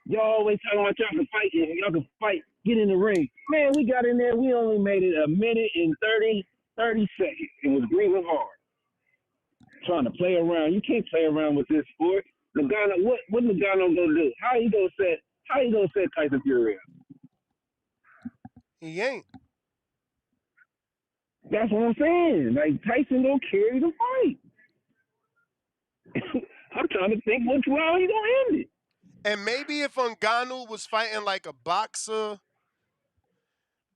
y'all always talking about y'all can fight. Y'all can fight. Get in the ring. Man, we got in there. We only made it 1 minute and 30 seconds and was breathing hard. Trying to play around. You can't play around with this sport. Ngannou, what Ngannou gonna do? How he gonna set Tyson Fury up? He ain't. That's what I'm saying. Like, Tyson gonna carry the fight. I'm trying to think which round he gonna end it. And maybe if Ngannou was fighting like a boxer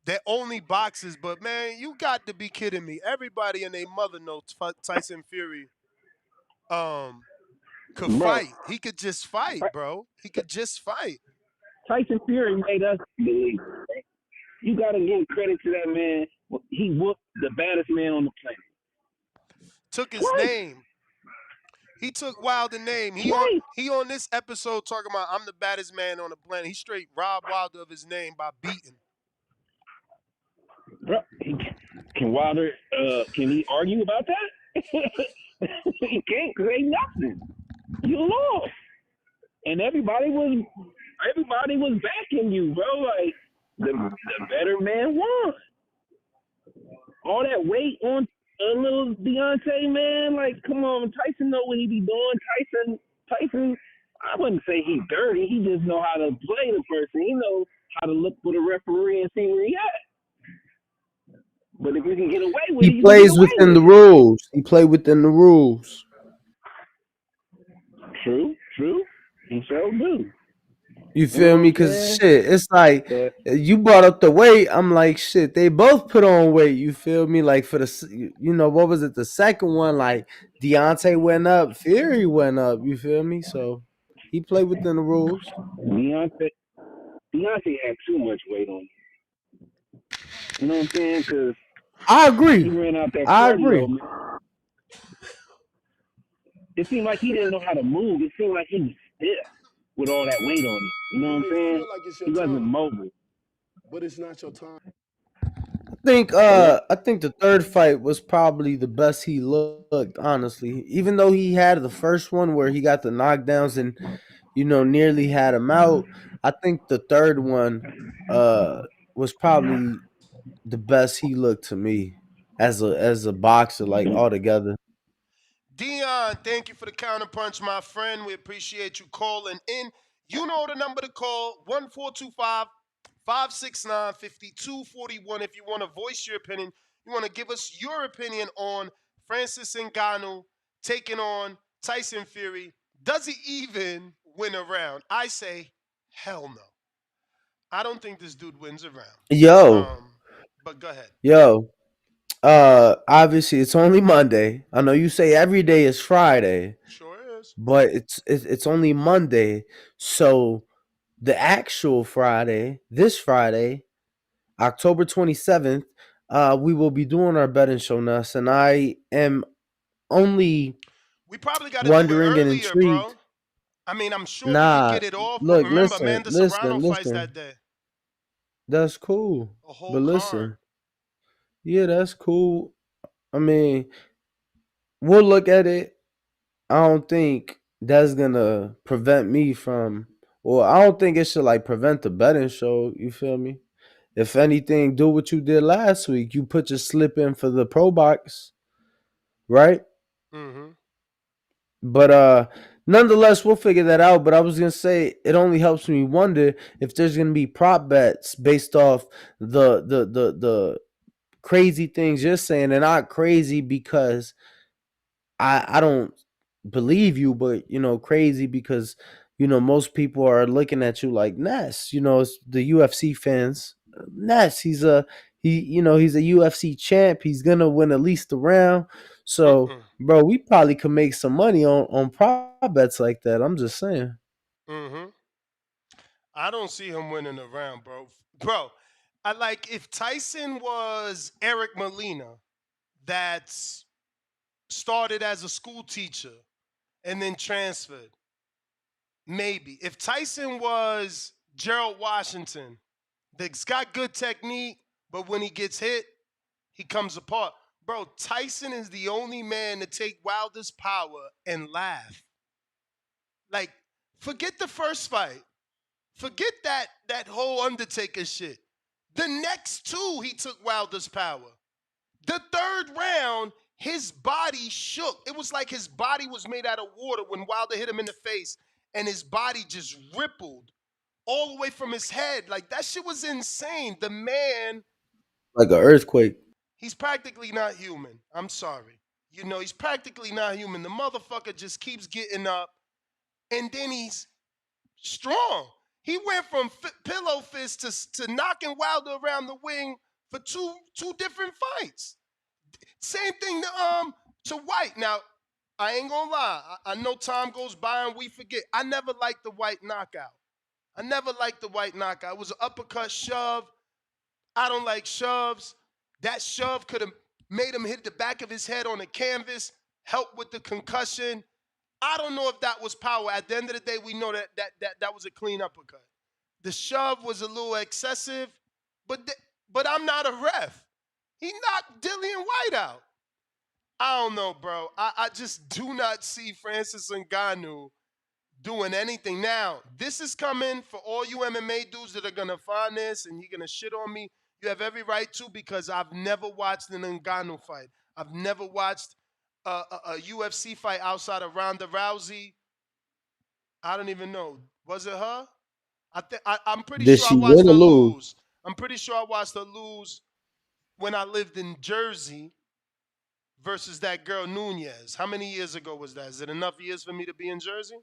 that only boxes, but man, you got to be kidding me. Everybody and their mother knows Tyson Fury could fight. He could just fight, bro. He could just fight. Tyson Fury made us believe. You got to give credit to that man. He whooped the baddest man on the planet. Took his name. He took Wilder name. He on this episode talking about I'm the baddest man on the planet. He straight robbed Wilder of his name by beating. Bro, can Wilder? Can he argue about that? He can't say nothing. You lost, and everybody was backing you, bro. Like the better man won. All that weight on a little Deontay, man. Like, come on, Tyson know what he be doing. Tyson. I wouldn't say he's dirty. He just know how to play the person. He knows how to look for the referee and see where he at. But if you can get away with it, he plays within the rules. He play within the rules. True. He sure do. You feel me? Because shit, it's like you brought up the weight. I'm like, shit, they both put on weight. You feel me? Like for the, what was it? The second one, like Deontay went up, Fury went up. You feel me? So he played within the rules. Deontay had too much weight on him. You know what I'm saying? Because I agree. He ran out that I cardio, agree. man. It seemed like he didn't know how to move. It seemed like he was stiff with all that weight on him. You know what I'm saying? He wasn't mobile. But it's not your time. I think the third fight was probably the best he looked, honestly. Even though he had the first one where he got the knockdowns and nearly had him out, I think the third one was probably the best he looked to me as a boxer, like altogether. Dion, thank you for the counterpunch, my friend. We appreciate you calling in. You know the number to call, 1-425-569-5241. If you want to voice your opinion, you want to give us your opinion on Francis Ngannou taking on Tyson Fury. Does he even win a round? I say, hell no. I don't think this dude wins a round. But go ahead. Obviously it's only Monday. I know you say every day is Friday. Sure is. But it's only Monday. So the actual Friday, this Friday, October 27th, we will be doing our betting show, Nuss, and I am only we probably got to do it earlier, and intrigued. Bro. I mean, I'm sure we can get it off. Look, but remember, Amanda Serrano fights that day. That's cool. A whole but listen, card. Yeah, that's cool. I mean, we'll look at it. I don't think that's gonna prevent me from, or I don't think it should like prevent the betting show. You feel me? If anything, do what you did last week. You put your slip in for the pro box, right? Mm-hmm. But nonetheless, we'll figure that out. But I was gonna say it only helps me wonder if there's gonna be prop bets based off the crazy things you're saying. They're not crazy because I don't believe you, but crazy because most people are looking at you like Ness. It's the UFC fans. Ness, he's a UFC champ. He's gonna win at least a round. So, bro, we probably could make some money on prop bets like that. I'm just saying. Mm-hmm. I don't see him winning a round, bro. Bro, I like if Tyson was Eric Molina, that's started as a school teacher and then transferred. Maybe. If Tyson was Gerald Washington, that's got good technique, but when he gets hit, he comes apart. Bro, Tyson is the only man to take Wilder's power and laugh. Like, forget the first fight. Forget that whole Undertaker shit. The next two, he took Wilder's power. The third round, his body shook. It was like his body was made out of water when Wilder hit him in the face, and his body just rippled all the way from his head. Like, that shit was insane. The man... like an earthquake. He's practically not human. I'm sorry. He's practically not human. The motherfucker just keeps getting up, and then he's strong. He went from pillow fist to knocking Wilder around the wing for two different fights. Same thing to White. Now, I ain't gonna lie. I know time goes by and we forget. I never liked the White knockout. It was an uppercut shove. I don't like shoves. That shove could have made him hit the back of his head on the canvas, help with the concussion. I don't know if that was power. At the end of the day, we know that was a clean uppercut. The shove was a little excessive, but I'm not a ref. He knocked Dillian White out. I don't know, bro. I just do not see Francis Ngannou doing anything. Now, this is coming for all you MMA dudes that are going to find this and you're going to shit on me. You have every right to, because I've never watched an Ngannou fight. I've never watched a UFC fight outside of Ronda Rousey. I don't even know. Was it her? I'm pretty Did sure I she watched win her or lose? lose. I'm pretty sure I watched her lose when I lived in Jersey versus that girl Nunez. How many years ago was that? Is it enough years for me to be in Jersey?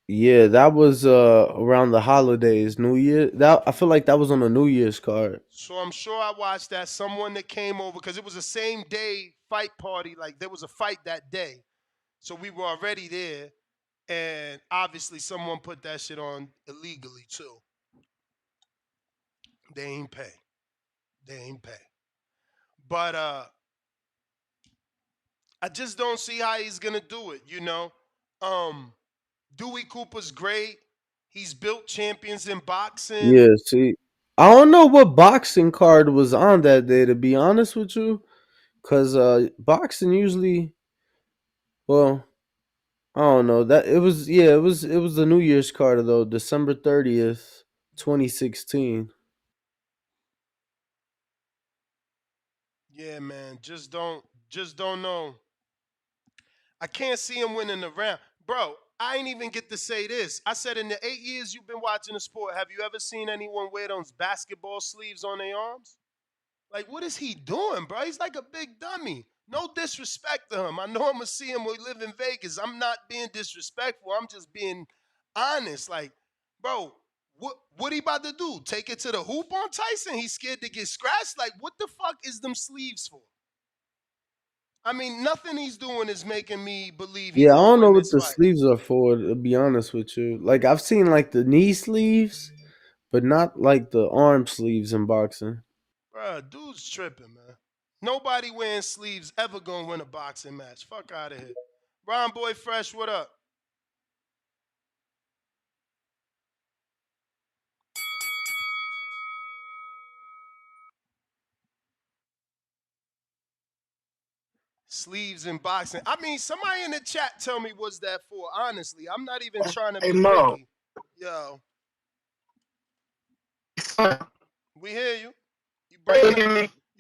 Yeah, that was around the holidays, New Year. That I feel like that was on a New Year's card. So I'm sure I watched that. Someone that came over, because it was the same day fight party. Like, there was a fight that day. So we were already there. And obviously someone put that shit on illegally too. They ain't pay. But I just don't see how he's gonna do it, you know. Dewey Cooper's great. He's built champions in boxing. Yeah, see, I don't know what boxing card was on that day, to be honest with you, because boxing usually, well, I don't know that it was. Yeah, it was the New Year's card though, December 30th, 2016. Yeah, man. Just don't know. I can't see him winning the round. Bro, I ain't even get to say this. I said, in the 8 years you've been watching the sport, have you ever seen anyone wear those basketball sleeves on their arms? Like, what is he doing, bro? He's like a big dummy. No disrespect to him. I know I'm going to see him. We live in Vegas. I'm not being disrespectful. I'm just being honest. Like, bro, what he about to do? Take it to the hoop on Tyson? He's scared to get scratched? Like, what the fuck is them sleeves for? I mean, nothing he's doing is making me believe he Yeah, I gonna don't know win what this the fight. sleeves are for, to be honest with you. Like I've seen like the knee sleeves, but not like the arm sleeves in boxing. Bruh, dude's tripping, man. Nobody wearing sleeves ever gonna win a boxing match. Fuck out of here. Ron Boy Fresh, what up? Sleeves in boxing. I mean, somebody in the chat tell me what's that for. Honestly, I'm not even trying to Hey, be Mo. picky. Yo, we hear you. You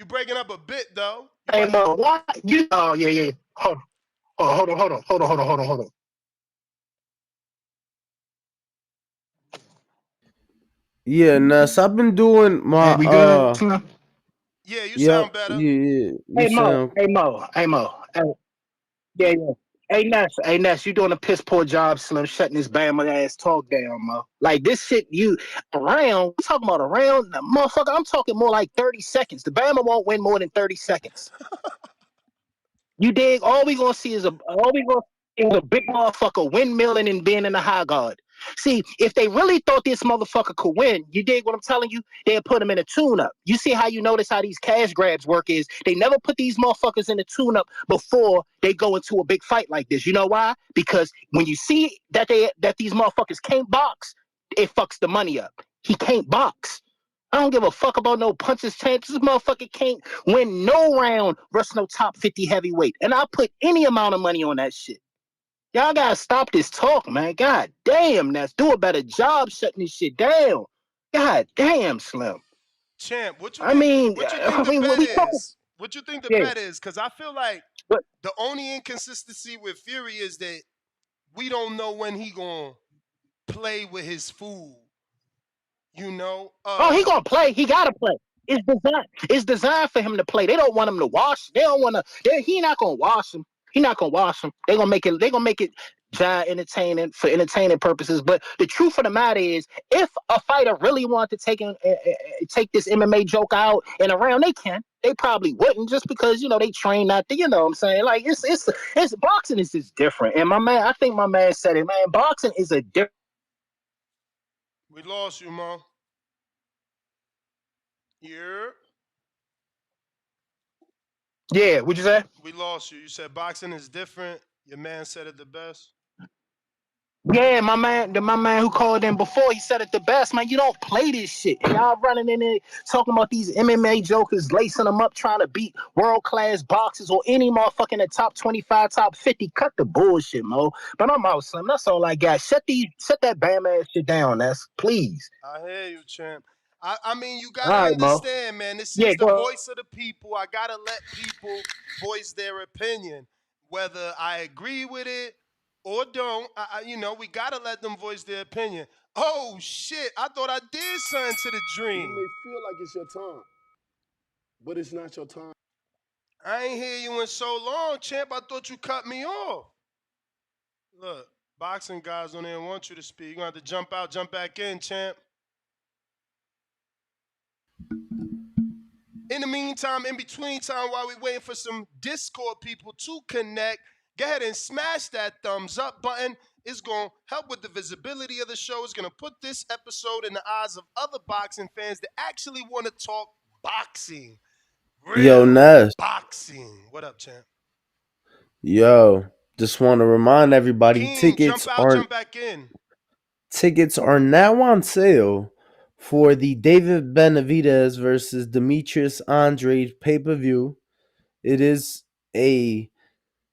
breaking up a bit though. Hey, Mo. Why? Oh, yeah. Hold on. Yeah, Ness, I've been doing Hey, my we good? Yeah, you Yep, sound better. yeah, you Hey, Mo. sound. Hey, Mo. Hey, yeah. Hey, Ness, you doing a piss poor job, Slim, shutting this Bama ass talk down, Mo. Like, this shit, you around, we talking about around, motherfucker, I'm talking more like 30 seconds. The Bama won't win more than 30 seconds. You dig? All we gonna see is a big motherfucker windmilling and being in the high guard. See, if they really thought this motherfucker could win, you dig what I'm telling you? They'd put him in a tune-up. You see how you notice how these cash grabs work is they never put these motherfuckers in a tune-up before they go into a big fight like this. You know why? Because when you see that these motherfuckers can't box, it fucks the money up. He can't box. I don't give a fuck about no punches chance. This motherfucker can't win no round versus no top 50 heavyweight. And I put any amount of money on that shit. Y'all gotta stop this talk, man. God damn, Ness. Do a better job shutting this shit down. God damn, Slim. Champ, what you I think? mean, What you think the bet we talking. is? What you think the Yeah. bet is? Because I feel like But, the only inconsistency with Fury is that we don't know when he gonna play with his food. You know? oh, he gonna play. He gotta play. It's designed for him to play. They don't want him to wash. They don't want to. He not gonna wash him. He not gonna wash him. They gonna make it. They gonna make it entertaining for entertaining purposes. But the truth of the matter is, if a fighter really wanted to take this MMA joke out in a round, they can. They probably wouldn't, just because they train not to. You know what I'm saying? Like it's boxing is just different. And I think my man said it. Man, boxing is a different. We lost you, Mo. Yeah. Yeah, what'd you say? We lost you. You said boxing is different. Your man said it the best. Yeah, my man who called in before, he said it the best, man. You don't play this shit. And y'all running in there talking about these MMA jokers, lacing them up, trying to beat world-class boxers or any motherfucking in the top 25, top 50. Cut the bullshit, Mo. But I'm out, Slim. That's all I got. Shut that bam ass shit down, that's please. I hear you, champ. I mean, you All gotta right, Mo. understand, man. This Yeah, is the go. voice of the people. I gotta let people voice their opinion, whether I agree with it or don't. We gotta let them voice their opinion. Oh shit! I thought I did something to the dream. You may feel like it's your time, but it's not your time. I ain't hear you in so long, champ. I thought you cut me off. Look, boxing guys don't even want you to speak. You're gonna have to jump out, jump back in, champ. In the meantime, in between time, while we're waiting for some Discord people to connect, go ahead and smash that thumbs up button. It's going to help with the visibility of the show. It's going to put this episode in the eyes of other boxing fans that actually want to talk boxing. Yo, Real Ness. boxing. What up, champ? Yo, just want to remind everybody King, jump out, jump back in. Tickets are now on sale for the David Benavidez versus Demetrius Andrade pay-per-view. It is a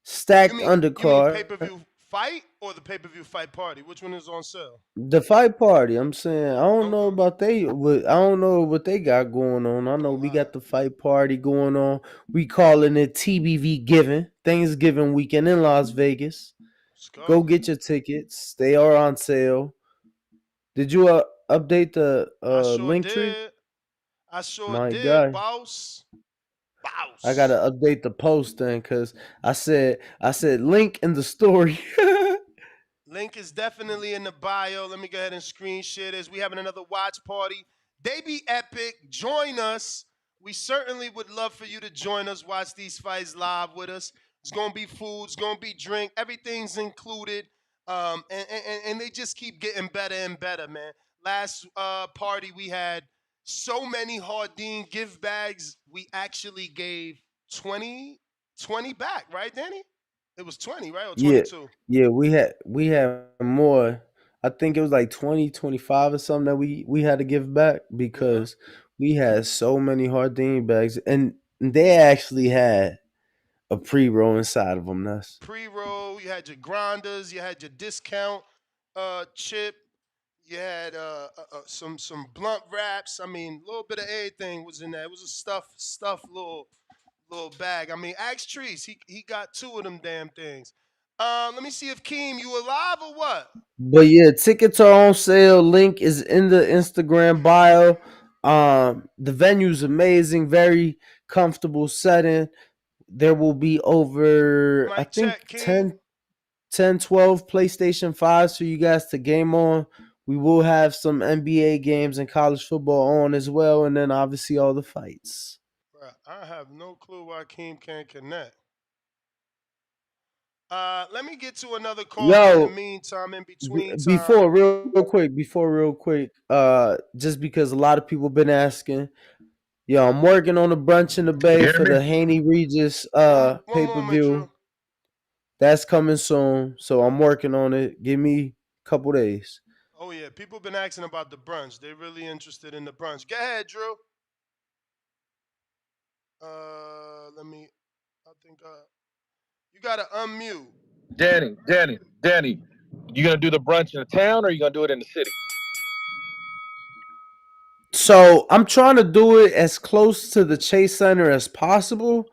stacked You mean undercard. pay-per-view fight or the pay-per-view fight party? Which one is on sale? The fight party. I'm saying I don't know about I don't know what they got going on. I know we got the fight party going on. We calling it TBV Giving, Thanksgiving weekend in Las Vegas. Go get your tickets. They are on sale. Did you update the link tree? I sure My did, God. boss. I gotta update the post then, cause I said link in the story. Link is definitely in the bio. Let me go ahead and screen share this. We having another watch party. They be epic. Join us. We certainly would love for you to join us. Watch these fights live with us. It's gonna be food. It's gonna be drink. Everything's included. And they just keep getting better and better, man. Last party we had so many Hardin gift bags. We actually gave 20 back, right, Danny? It was 20, right? Or 22? Yeah, we had more. I think it was like 20, 25 or something that we had to give back because we had so many Hardin bags, and they actually had a pre-roll inside of them. That's Pre-roll, you had your grinders, you had your discount chip, you had some blunt wraps. I mean, a little bit of everything was in there. It was a stuff little bag. I mean, ask Trees, he got 2 of them damn things. Let me see if Keem, you alive or what? But yeah, tickets are on sale. Link is in the Instagram bio. The venue's amazing, very comfortable setting. There will be over I think 10, 12 PlayStation 5s for you guys to game on. We will have some NBA games and college football on as well, and then obviously all the fights. Bruh, I have no clue why Keem can't connect. Let me get to another caller in the meantime, in between time. Before real quick, just because a lot of people been asking, yo, I'm working on a brunch in the Bay for the Haney Regis pay-per-view. That's coming soon, so I'm working on it. Give me a couple days. Oh yeah, people been asking about the brunch. They're really interested in the brunch. Go ahead, Drew. I think you gotta unmute. Danny, you gonna do the brunch in the town or you gonna do it in the city? So I'm trying to do it as close to the Chase Center as possible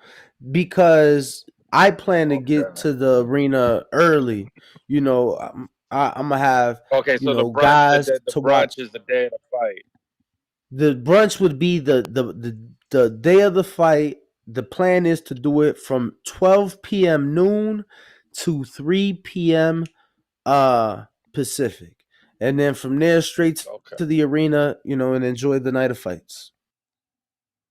because I plan to get to the arena early. You know, I'm gonna have guys the to brunch watch. is the day of the fight. The brunch would be the day of the fight. The plan is to do it from 12 p.m. noon to 3 p.m. Pacific, and then from there straight to the arena. And enjoy the night of fights.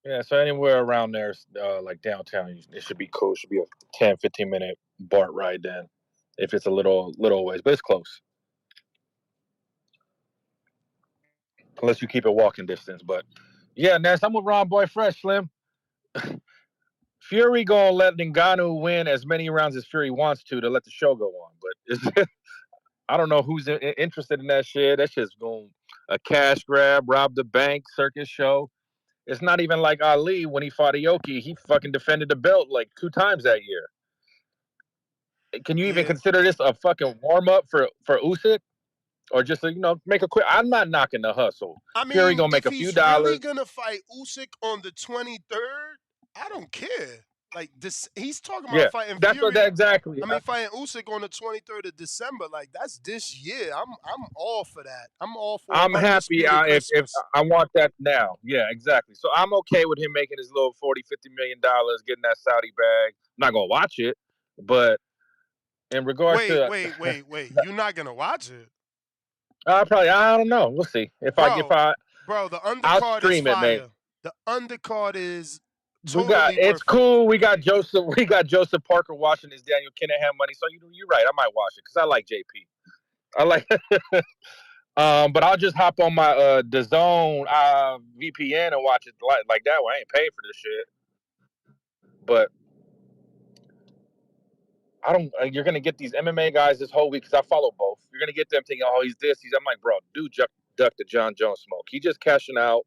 Yeah, so anywhere around there, like downtown, it should be cool. It should be a 10, 15-minute BART ride then, if it's a little ways, but it's close. Unless you keep it walking distance, but yeah, Ness, I'm with Ron Boy Fresh, Slim. Fury gonna let Ngannou win as many rounds as Fury wants to let the show go on. But I don't know who's interested in that shit. That's just going a cash grab, rob the bank, circus show. It's not even like Ali when he fought Aoki. He fucking defended the belt like 2 times that year. Can you even consider this a fucking warm up for Usyk? Or just make a quick. I'm not knocking the hustle. I mean, Fury gonna make if a few he's dollars. really gonna fight Usyk on the 23rd, I don't care. Like this, he's talking about fighting that's Fury. What exactly. I mean, fighting Usyk on the 23rd of December. Like that's this year. I'm all for that. I'm all for. I'm happy if I want that now. Yeah, exactly. So I'm okay with him making his little $40-50 million, getting that Saudi bag. I'm not gonna watch it, but in regards to wait. You're not gonna watch it? I don't know. We'll see. If I the undercard is fire. Mate. The undercard is it's cool. We got Joseph Parker watching his Daniel Kinahan money. So you're right. I might watch it because I like JP. I like but I'll just hop on my DAZN VPN and watch it like that way. I ain't paid for this shit. But I don't. You're gonna get these MMA guys this whole week because I follow both. You're gonna get them thinking, oh, he's this. I'm like, bro, dude, duck the John Jones smoke. He just cashing out,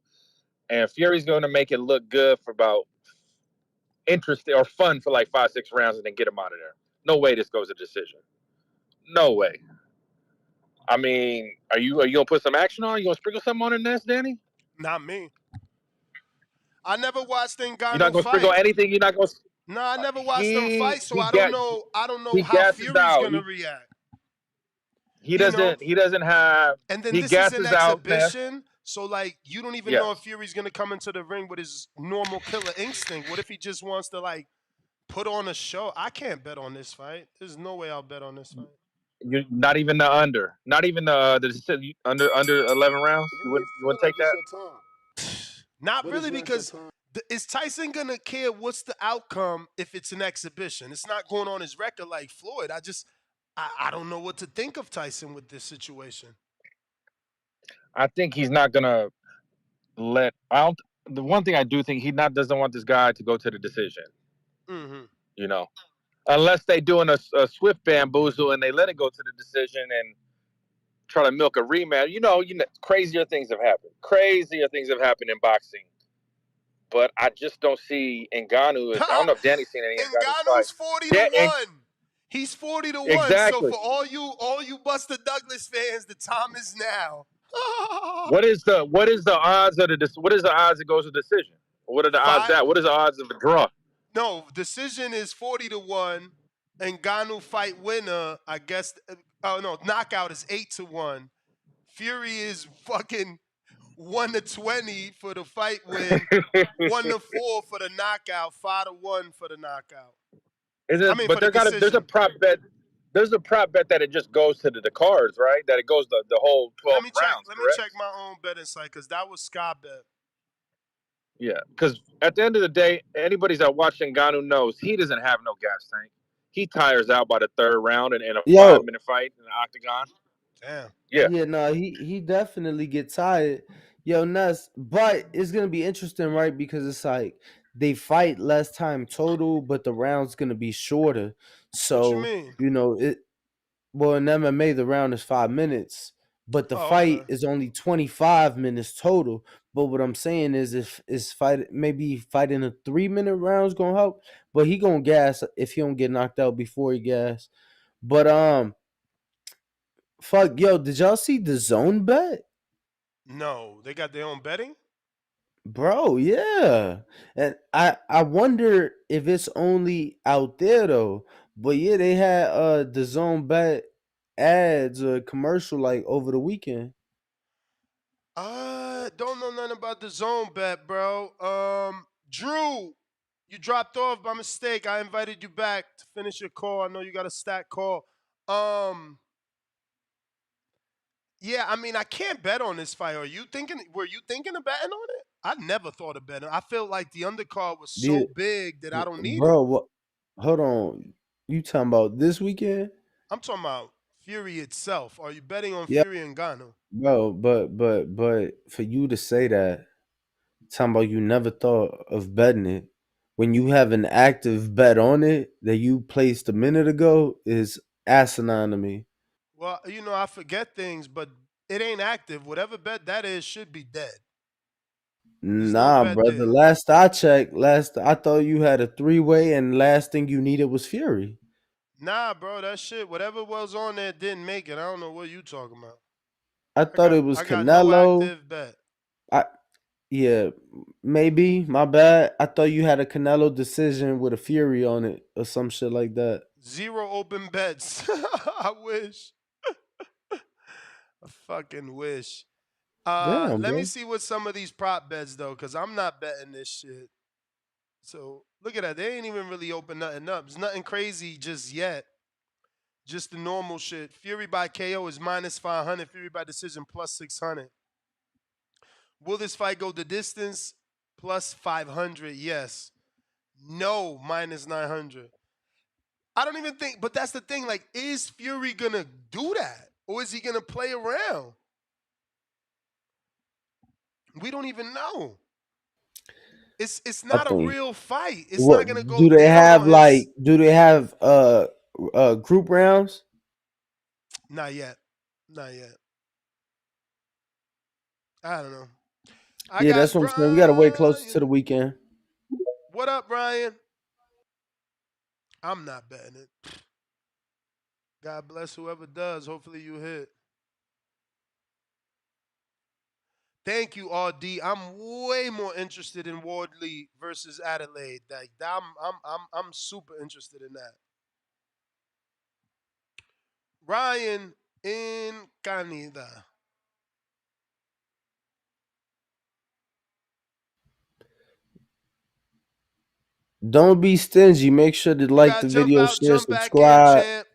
and Fury's gonna make it look good for about interesting or fun for like 5-6 rounds, and then get him out of there. No way this goes to decision. No way. I mean, are you gonna put some action on? You gonna sprinkle something on in this, Danny? Not me. I never watched Ngannou fight. You're not gonna sprinkle anything. You're not gonna. No, I never watched him fight, so I don't know. I don't know how Fury's gonna react. He doesn't have. And then this is an exhibition, so like you don't even know if Fury's gonna come into the ring with his normal killer instinct. What if he just wants to like put on a show? I can't bet on this fight. There's no way I'll bet on this fight. You're not even the under. Not even the under 11 rounds. You wouldn't take that. Not really, because is Tyson gonna care what's the outcome if it's an exhibition? It's not going on his record like Floyd. I don't know what to think of Tyson with this situation. I think he's not gonna let. The one thing I do think doesn't want this guy to go to the decision. Mm-hmm. Unless they doing a swift bamboozle and they let it go to the decision and try to milk a rematch. Crazier things have happened. Crazier things have happened in boxing. But I just don't see Ngannou. I don't know if Danny's seen any Ngannou's 40-1. He's 40-1. Exactly. So for all you Buster Douglas fans, the time is now. What is the odds of what is the odds it goes to decision? What are the odds that? What is the odds of a draw? No, decision is 40-1. Ngannou fight winner, I guess. Oh no, knockout is 8-1. Fury is fucking 1-20 for the fight win, 1-4 for the knockout, 5-1 for the knockout. There's a prop bet. There's a prop bet that it just goes to the cards, right? That it goes the whole 12 rounds. Let me check my own betting site because that was Sky Bet. Yeah, because at the end of the day, anybody that watching Ngannou knows he doesn't have no gas tank. He tires out by the 3rd round in a 5-minute fight in the octagon. Damn. Yeah. Yeah, no, he definitely gets tired. Yo, Nuss, but it's gonna be interesting, right? Because it's like they fight less time total, but the round's gonna be shorter. So what you mean? In MMA the round is 5 minutes, but the fight is only 25 minutes total. But what I'm saying is if maybe fighting a 3-minute round is gonna help, but he gonna gas if he don't get knocked out before he gas. But fuck, yo, did y'all see the zone bet? No, they got their own betting? Bro, yeah. And I wonder if it's only out there though. But yeah, they had the zone bet ads or commercial like over the weekend. Don't know nothing about the zone bet, bro. Drew, you dropped off by mistake. I invited you back to finish your call. I know you got a stat call. Yeah, I mean, I can't bet on this fight. Were you thinking of betting on it? I never thought of betting. I felt like the undercard was so big that I don't need it. Bro, hold on. You talking about this weekend? I'm talking about Fury itself. Are you betting on Fury and Ngannou? Bro, but for you to say that, talking about you never thought of betting it, when you have an active bet on it that you placed a minute ago is asinine to me. Well, I forget things, but it ain't active. Whatever bet that is should be dead. There's no Nah, bet brother. there. Last I checked, I thought you had a 3-way, and last thing you needed was Fury. Nah, bro, that shit, whatever was on there didn't make it. I don't know what you talking about. I thought it was I got no Canelo. active bet. Yeah, maybe. My bad. I thought you had a Canelo decision with a Fury on it or some shit like that. 0 open bets. I wish. I fucking wish. Damn, Let me bro. see what some of these prop bets though, cause I'm not betting this shit. So look at that. They ain't even really opened nothing up. It's nothing crazy just yet. Just the normal shit. Fury by KO is -500. Fury by decision +600. Will this fight go the distance? +500. Yes. No. -900. I don't even think. But that's the thing. Like, is Fury gonna do that, or is he gonna play around? We don't even know. It's I not a think. real fight. It's What not gonna go do they down have on his. do they have group rounds? Not yet. Not yet. I don't know. I Yeah, that's got what I'm saying. We gotta wait closer to the Brian. weekend. What up, Brian? I'm not betting it. God bless whoever does. Hopefully you hit. Thank you, RD. I'm way more interested in Wardley versus Adelaide. Like I'm super interested in that. Ryan in Canada. Don't be stingy. Make sure to You like got the jump video, out, share, jump back in, subscribe, champ.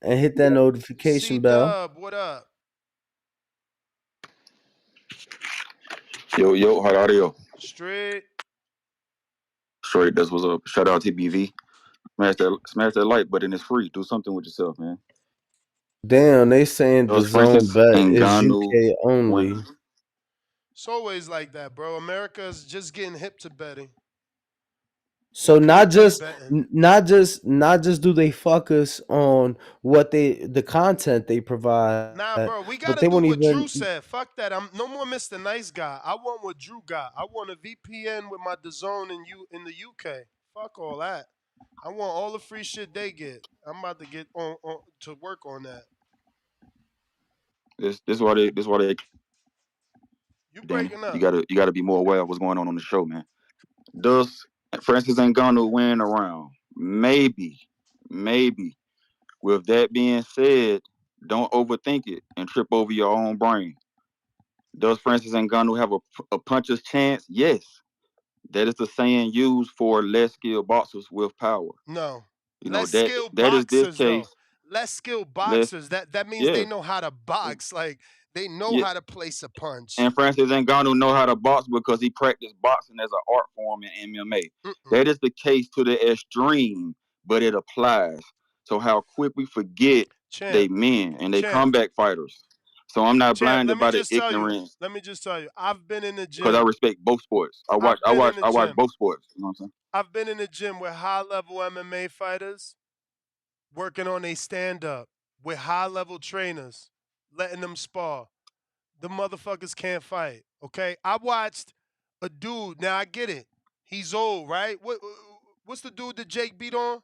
and hit that C notification bell. Dub, what up? Yo, how are you? Straight. Straight, that's what's up. Shout out TBV. Smash that like button. It's free. Do something with yourself, man. Damn, they saying the Does zone Francis bet is Ngannou UK only. win? It's always like that, bro. America's just getting hip to betting. So Pay betting. not just do they fuck us on the content they provide, Nah, bro, we but gotta they do won't what even. Drew said. Fuck that. I'm no more Mr. Nice Guy. I want what Drew got. I want a VPN with my DAZN in the UK. Fuck all that. I want all the free shit they get. I'm about to get on to work on that. This why they You Danny. breaking You up? gotta be more aware of what's going on the show, man. Does Francis Ngannou win a round? Maybe, maybe. With that being said, don't overthink it and trip over your own brain. Does Francis Ngannou have a puncher's chance? Yes. That is the saying used for less skilled boxers with power. No. You know Less that skilled that is this boxers case. though. Less skilled Less, boxers. That means yeah, they know how to box. Like they know yeah. how to place a punch. And Francis Ngannou know how to box because he practiced boxing as an art form in MMA. Mm-mm. That is the case to the extreme, but it applies. So how quick we forget they Champ. men and they Champ. comeback fighters. So I'm not Champ, let blinded me by the just tell you. ignorance Let me just tell you. I've been in the because I gym. respect both sports. I've been in the I watch gym. both sports. You know what I'm saying? I've been in the gym with high level MMA fighters working on a stand up with high level trainers, letting them spar. The motherfuckers can't fight. Okay, I watched a dude. Now I get it. He's old, right? What's the dude that Jake beat on?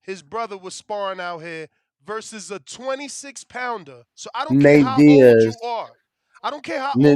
His brother was sparring out here versus a 26 pounder. So I don't care Nate how old you Diaz. are. I don't care how old you are.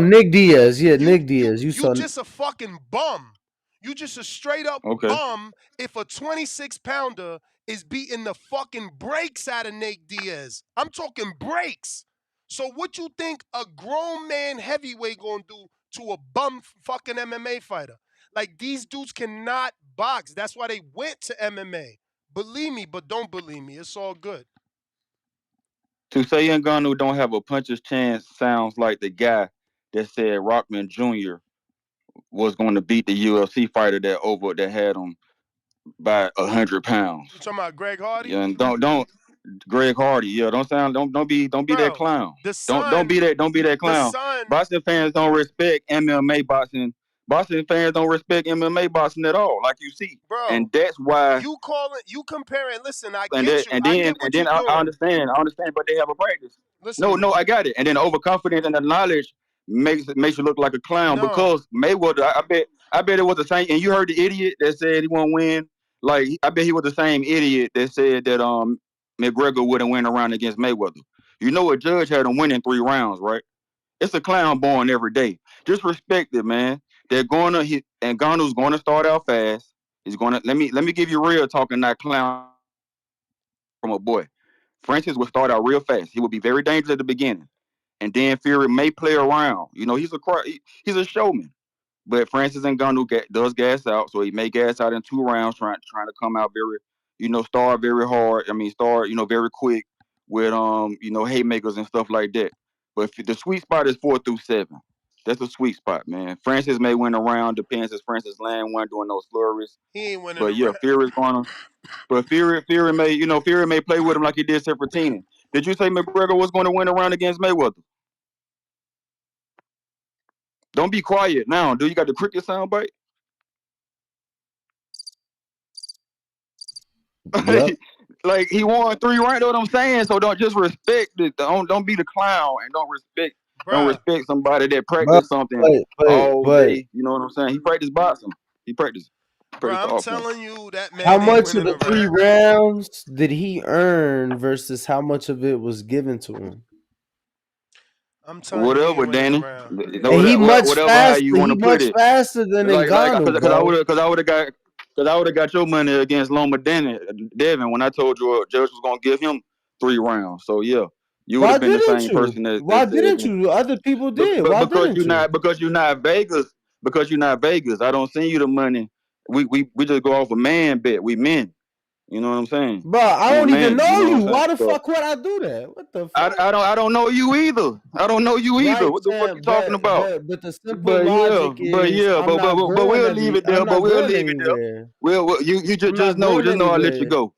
Nick Diaz. Yeah, You Nick you Diaz. You you saw just a fucking bum. You just a straight up Okay. bum if a 26 pounder is beating the fucking brakes out of Nate Diaz. I'm talking brakes. So what you think a grown man heavyweight gonna do to a bum fucking MMA fighter? Like these dudes cannot box. That's why they went to MMA. Believe me, but don't believe me. It's all good. To say Ngannou don't have a puncher's chance sounds like the guy that said Rockman Jr. was going to beat the UFC fighter that had him by 100 pounds. You talking about Greg Hardy? Yeah, and don't Greg Hardy. Yeah, don't be that clown. The Don't son, be that the clown. son. Boxing fans don't respect MMA boxing Boxing fans don't respect MMA boxing at all, like you see, and Bro, that's why. you comparing. Listen, I And get then you. and I then get and what then you're I doing. understand, but they have a practice. Listen, No, I got it. And then overconfidence and the knowledge makes you look like a clown no. because Mayweather. I bet it was the same. And you heard the idiot that said he won't win. Like I bet he was the same idiot that said that McGregor wouldn't win a round against Mayweather. You know, a judge had him winning 3 rounds, right? It's a clown born every day. Just respect it, man. They're and Ngannou's gonna start out fast. He's gonna let me give you real talking, not clown from a boy. Francis will start out real fast. He will be very dangerous at the beginning, and then Fury may play around. You know, he's a showman. But Francis Ngannou does gas out, so he may gas out in 2 rounds, trying to come out very, start very hard. I mean, start very quick with haymakers and stuff like that. But the sweet spot is 4 through 7. That's the sweet spot, man. Francis may win a round, depends if Francis land one doing those flurries. He ain't winning But the yeah, round. Fury's gonna. But Fury may play with him like he did Serpentine. Did you say McGregor was going to win a round against Mayweather? Don't be quiet now. Do you got the cricket sound bite? Yep. Like he won 3 rounds. Know what I'm saying? So don't just respect it. Don't be the clown and don't Bruh. respect somebody that But practiced something all but day. You know what I'm saying? He practiced boxing. He practiced Bro, the I'm offense. telling you that how man ain't much of winning the a 3 round. rounds did he earn versus how much of it was given to him? I'm telling you, he ain't Whatever, winning a Danny. round. And he much Whatever how faster. you want He to put much it. faster than Ngannou, Because bro. I would have got your money against Loma Devin when I told you a judge was gonna give him 3 rounds. So yeah, you would Why have been the didn't same you? person that Why said didn't that. you? Other people did. But Why didn't you? because you're not Vegas. Because you're not Vegas. I don't send you the money. We just go off a man bet. We men. You know what I'm saying? Bro, I We don't even men. You know know what I'm you. saying? Why the So fuck would I do that? What the fuck? I don't know you either. I don't know you either. Right, What the fuck you champ. talking about? But the simple logic But is yeah, I'm not but going we'll every. leave it there. I'm But not we'll going leave it there. anywhere. You I'm just not know going I'll let you anywhere. go.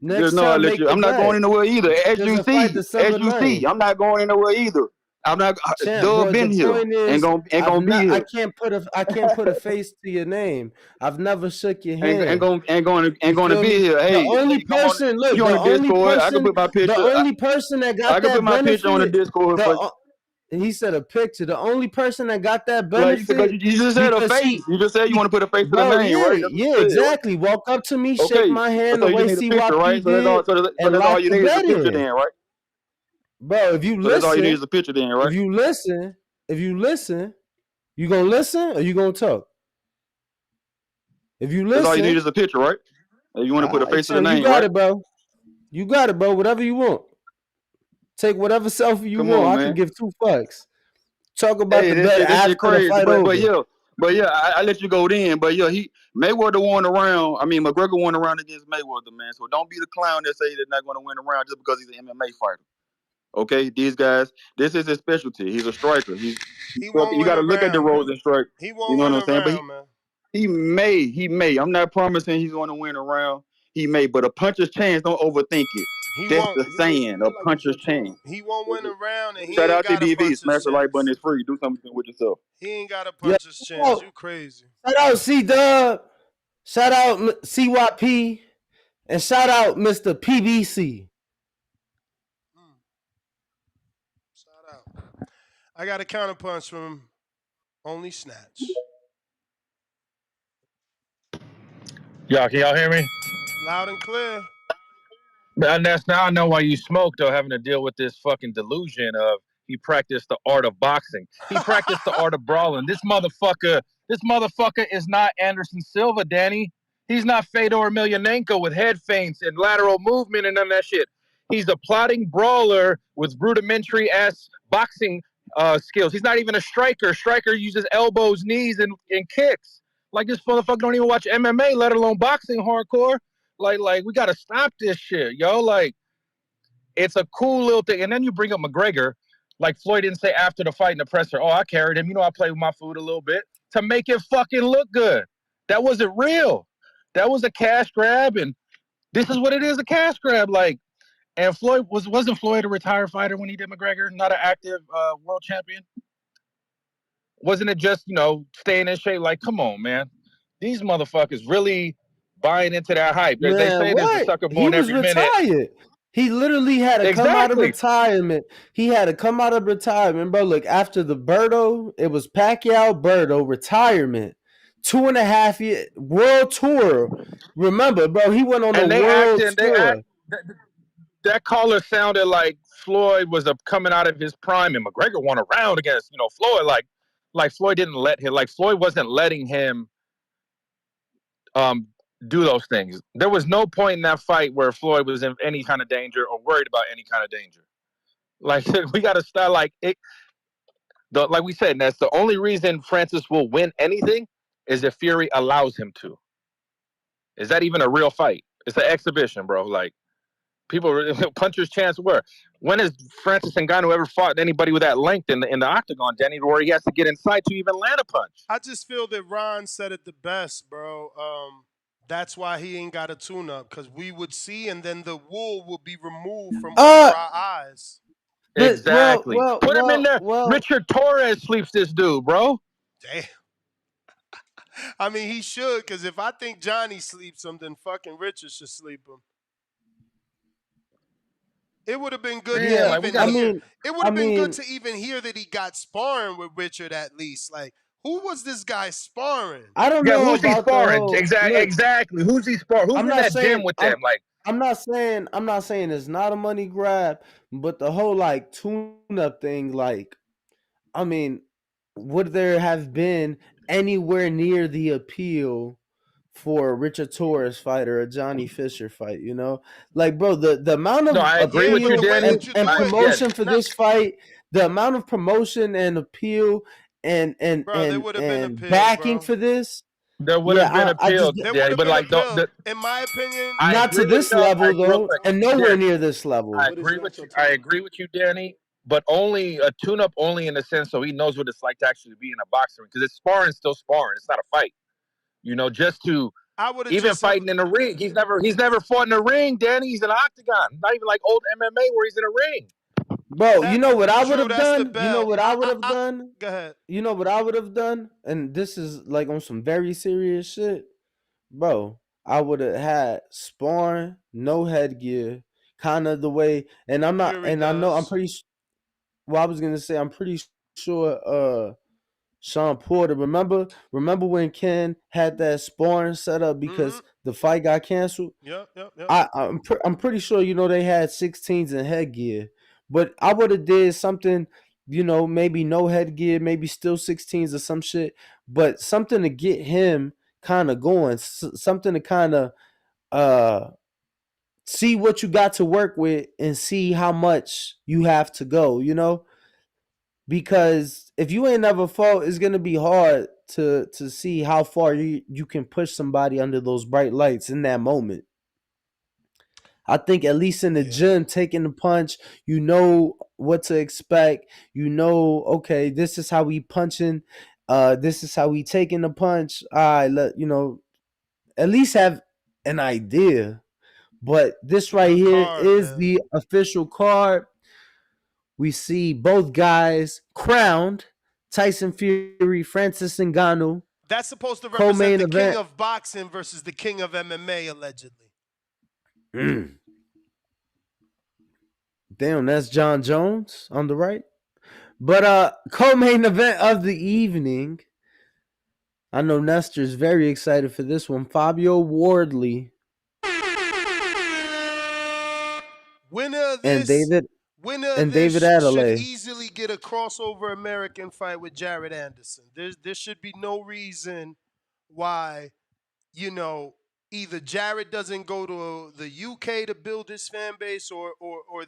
Just Next know I'll time, let make you. the I'm not going bet. anywhere either. There's a fight December 9th. I'm not going anywhere either. I'm not. Champ, Dub but the been here point and is, gonna be I here. can't put a face to your name. I've never shook your Ain't hand. You gonna feel be me? here. The Hey, only come on. person, look, You on the Discord? I can put my the picture. only person that I got can put that my picture on the benefit, Discord for you. he said a picture. The only person that got that Like because benefit you just said a because face. You just said you want to put a face to the bro, name, right? That's what you yeah, said, right? exactly. Walk up to me, shake Okay. my hand So the you just way need a picture, right? CYP So that's all. did, So and that's all lock you the need is a bet picture, in. then, right? Bro, if you So that's all you need listen, is a picture, then, right? if you listen, you gonna listen or you gonna talk? If you That's all you need listen, is a picture, right? If you want to put a face to the champ, you name, got right? it, bro. You got it, bro. Whatever you want. Take whatever selfie you Come want. on, I could man. give 2 fucks. Talk about Hey, the bet this shit after the crazy, fight but over. yeah, I let you go then, but yeah, Mayweather won around. I mean, McGregor won around against Mayweather, man. So don't be the clown that say they're not going to win around just because he's an MMA fighter. Okay, these guys, this is his specialty. He's a striker. He won't You win got to a look at the round, roles man. and strike. He You won't know what win I'm a saying? But round, man. he may. I'm not promising he's going to win a round. He may, but a puncher's chance. Don't overthink it. He That's won't. the saying. A puncher's chance. He won't win a round, and he Shout ain't out to got a DV. puncher's Smash the like button. chance. It's free. Do something with yourself. He ain't got a Yeah. puncher's chance. You crazy. Shout out C-Dub. Shout out CYP. And shout out Mr. PBC. Shout out. I got a counterpunch from Only Snatch. Y'all, can y'all hear me? Loud and clear. And that's now I know why you smoke though, having to deal with this fucking delusion of he practiced the art of boxing. He practiced the art of brawling. This motherfucker is not Anderson Silva, Danny. He's not Fedor Emelianenko with head feints and lateral movement and none of that shit. He's a plotting brawler with rudimentary ass boxing skills. He's not even a striker. Striker uses elbows, knees, and kicks. Like this motherfucker don't even watch MMA, let alone boxing hardcore. Like we gotta stop this shit, yo. Like, it's a cool little thing. And then you bring up McGregor, like Floyd didn't say after the fight in the presser, oh, I carried him. You know, I played with my food a little bit to make it fucking look good. That wasn't real. That was a cash grab, and this is what it is, a cash grab. Like, and Floyd wasn't Floyd a retired fighter when he did McGregor, not an active world champion? Wasn't it just, staying in shape? Like, come on, man. These motherfuckers really buying into that hype. They Man, say there's a what? sucker He born was every minute. retired. He literally had to come out of Exactly. retirement. He had to come out of retirement, bro. Look, after the Berto, it was Pacquiao, Berto, retirement. 2.5 year world tour. Remember, bro, he went on a And world tour. that caller sounded like Floyd was coming out of his prime, and McGregor won a round against, Floyd. Like Floyd didn't let him. Like Floyd wasn't letting him do those things. There was no point in that fight where Floyd was in any kind of danger or worried about any kind of danger. Like we got to start like it. Like we said, that's the only reason Francis will win anything is if Fury allows him to. Is that even a real fight? It's an exhibition, bro. Like people, puncher's chance where? When has Francis Ngannou ever fought anybody with that length in the octagon, Danny, where he has to get inside to even land a punch? I just feel that Ron said it the best, bro. That's why he ain't got a tune-up, because we would see, and then the wool will be removed from under our eyes. Exactly. Put him in there. Richard Torres sleeps this dude, bro. Damn. I mean, he should, because if I think Johnny sleeps him, then fucking Richard should sleep him. It would have been good to even hear. It would have been good to even hear that he got sparring with Richard at least. Like, who was this guy sparring? I don't know who's about he sparring? the whole, exactly. Who's he sparring? Who's in that gym with them? Like, I'm not saying it's not a money grab, but the whole like tune-up thing, like, I mean, would there have been anywhere near the appeal for a Richard Torres fight or a Johnny Fisher fight? Like, bro, the amount of I agree with you, Danny. and promotion for this fight, the amount of promotion and appeal and backing for this. There would have been appeal, Danny, but like, in my opinion, not to this level though, and nowhere near this level. I agree with you. I agree with you, Danny. But only a tune-up, only in the sense so he knows what it's like to actually be in a boxing ring. Because it's sparring, still sparring. It's not a fight. Just to even fighting in the ring. He's never fought in a ring, Danny. He's in an octagon. Not even like old MMA where he's in a ring. Bro, you know what I would have done? You know what I would have done? done? Go ahead. You know what I would have done? And this is like on some very serious shit. Bro, I would have had sparring, no headgear, kind of the way, and I'm not, and I know I'm pretty. Well, I was gonna say I'm pretty sure. Sean Porter, remember when Ken had that sparring set up because the fight got canceled? Yep. I'm pretty sure they had 16s in headgear, but I would have did something, maybe no headgear, maybe still 16s or some shit, but something to get him kind of going, something to kind of see what you got to work with and see how much you have to go, because if you ain't never fought, it's gonna be hard to see how far you can push somebody under those bright lights in that moment. I think at least in the gym, taking the punch, you know what to expect. Okay, this is how we punching. This is how we taking the punch. All right, at least have an idea. But this right here is the official card. We see both guys crowned. Tyson Fury, Francis Ngannou. That's supposed to represent the king of boxing versus the king of MMA, allegedly. Damn, that's John Jones on the right. But co-main event of the evening. I know Nestor's very excited for this one. Fabio Wardley. Winner of this. And David Adelaide should easily get a crossover American fight with Jared Anderson. There should be no reason why, either Jared doesn't go to the UK to build his fan base, or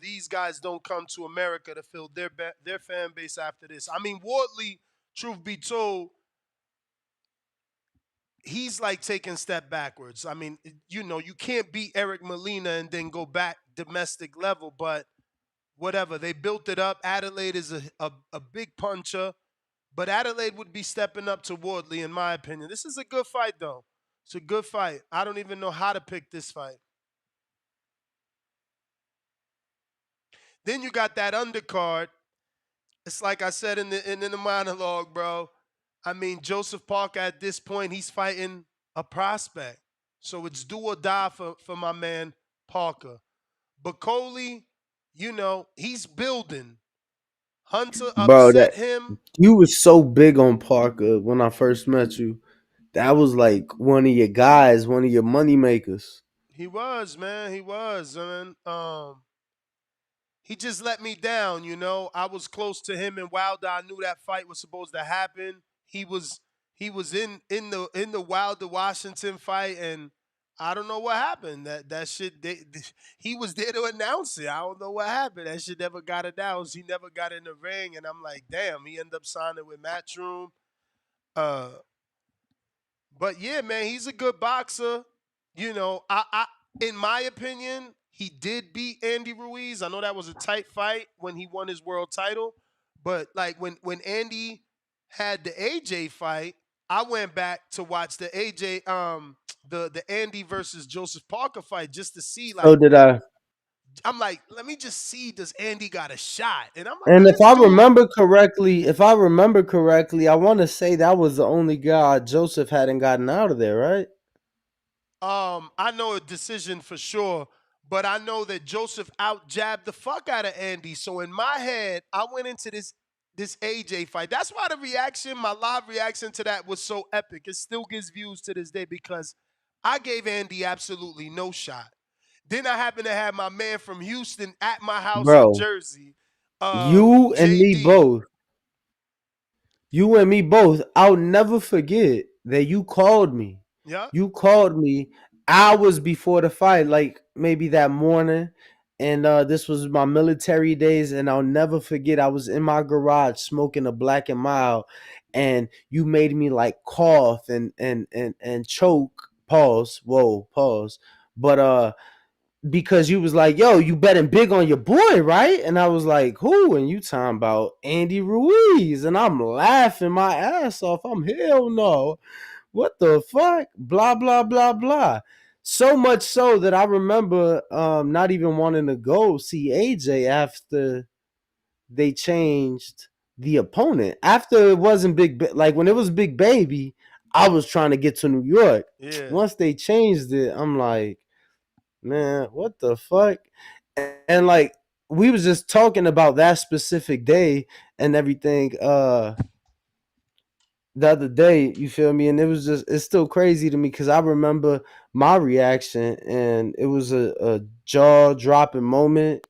these guys don't come to America to fill their fan base after this. I mean, Wardley, truth be told, he's like taking a step backwards. I mean, you can't beat Eric Molina and then go back domestic level, but whatever. They built it up. Adelaide is a big puncher, but Adelaide would be stepping up to Wardley, in my opinion. This is a good fight, though. It's a good fight. I don't even know how to pick this fight. Then you got that undercard. It's like I said in the monologue, bro. I mean, Joseph Parker at this point, he's fighting a prospect. So it's do or die for my man Parker. But Coley, he's building. Hunter Bro, that upset him. you was so big on Parker when I first met you. That was like one of your guys, one of your money makers. He was, man. He was. And he just let me down. I was close to him and Wilder. I knew that fight was supposed to happen. He was in the Wilder Washington fight, and I don't know what happened. That shit. He was there to announce it. I don't know what happened. That shit never got announced. He never got in the ring, and I'm like, damn. He ended up signing with Matchroom. Uh, but yeah, man, he's a good boxer. I in my opinion, he did beat Andy Ruiz. I know that was a tight fight when he won his world title, but like when Andy had the AJ fight, I went back to watch the AJ the Andy versus Joseph Parker fight just to see So like did I. I'm like, let me just see, does Andy got a shot? And I'm like, And this dude. if I remember correctly, I want to say that was the only guy Joseph hadn't gotten out of there, right? I know a decision for sure, but I know that Joseph out jabbed the fuck out of Andy. So in my head, I went into this AJ fight. That's why my live reaction to that was so epic. It still gets views to this day because I gave Andy absolutely no shot. Then I happened to have my man from Houston at my house in Bro, Jersey, you and me JD. both. You and me both. I'll never forget that you called me. Yeah. You called me hours before the fight, like maybe that morning. And this was my military days, and I'll never forget. I was in my garage smoking a Black and Mild, and you made me like cough and choke. Pause. Whoa. Pause. But because you was like, yo, you betting big on your boy, right? And I was like, who? And you talking about Andy Ruiz. And I'm laughing my ass off. I'm hell no. What the fuck? Blah, blah, blah, blah. So much so that I remember not even wanting to go see AJ after they changed the opponent. After it wasn't like when it was Big Baby, I was trying to get to New York. Yeah. Once they changed it, I'm like, man, what the fuck? And like we was just talking about that specific day and everything the other day, you feel me? And it's still crazy to me because I remember my reaction and it was a jaw dropping moment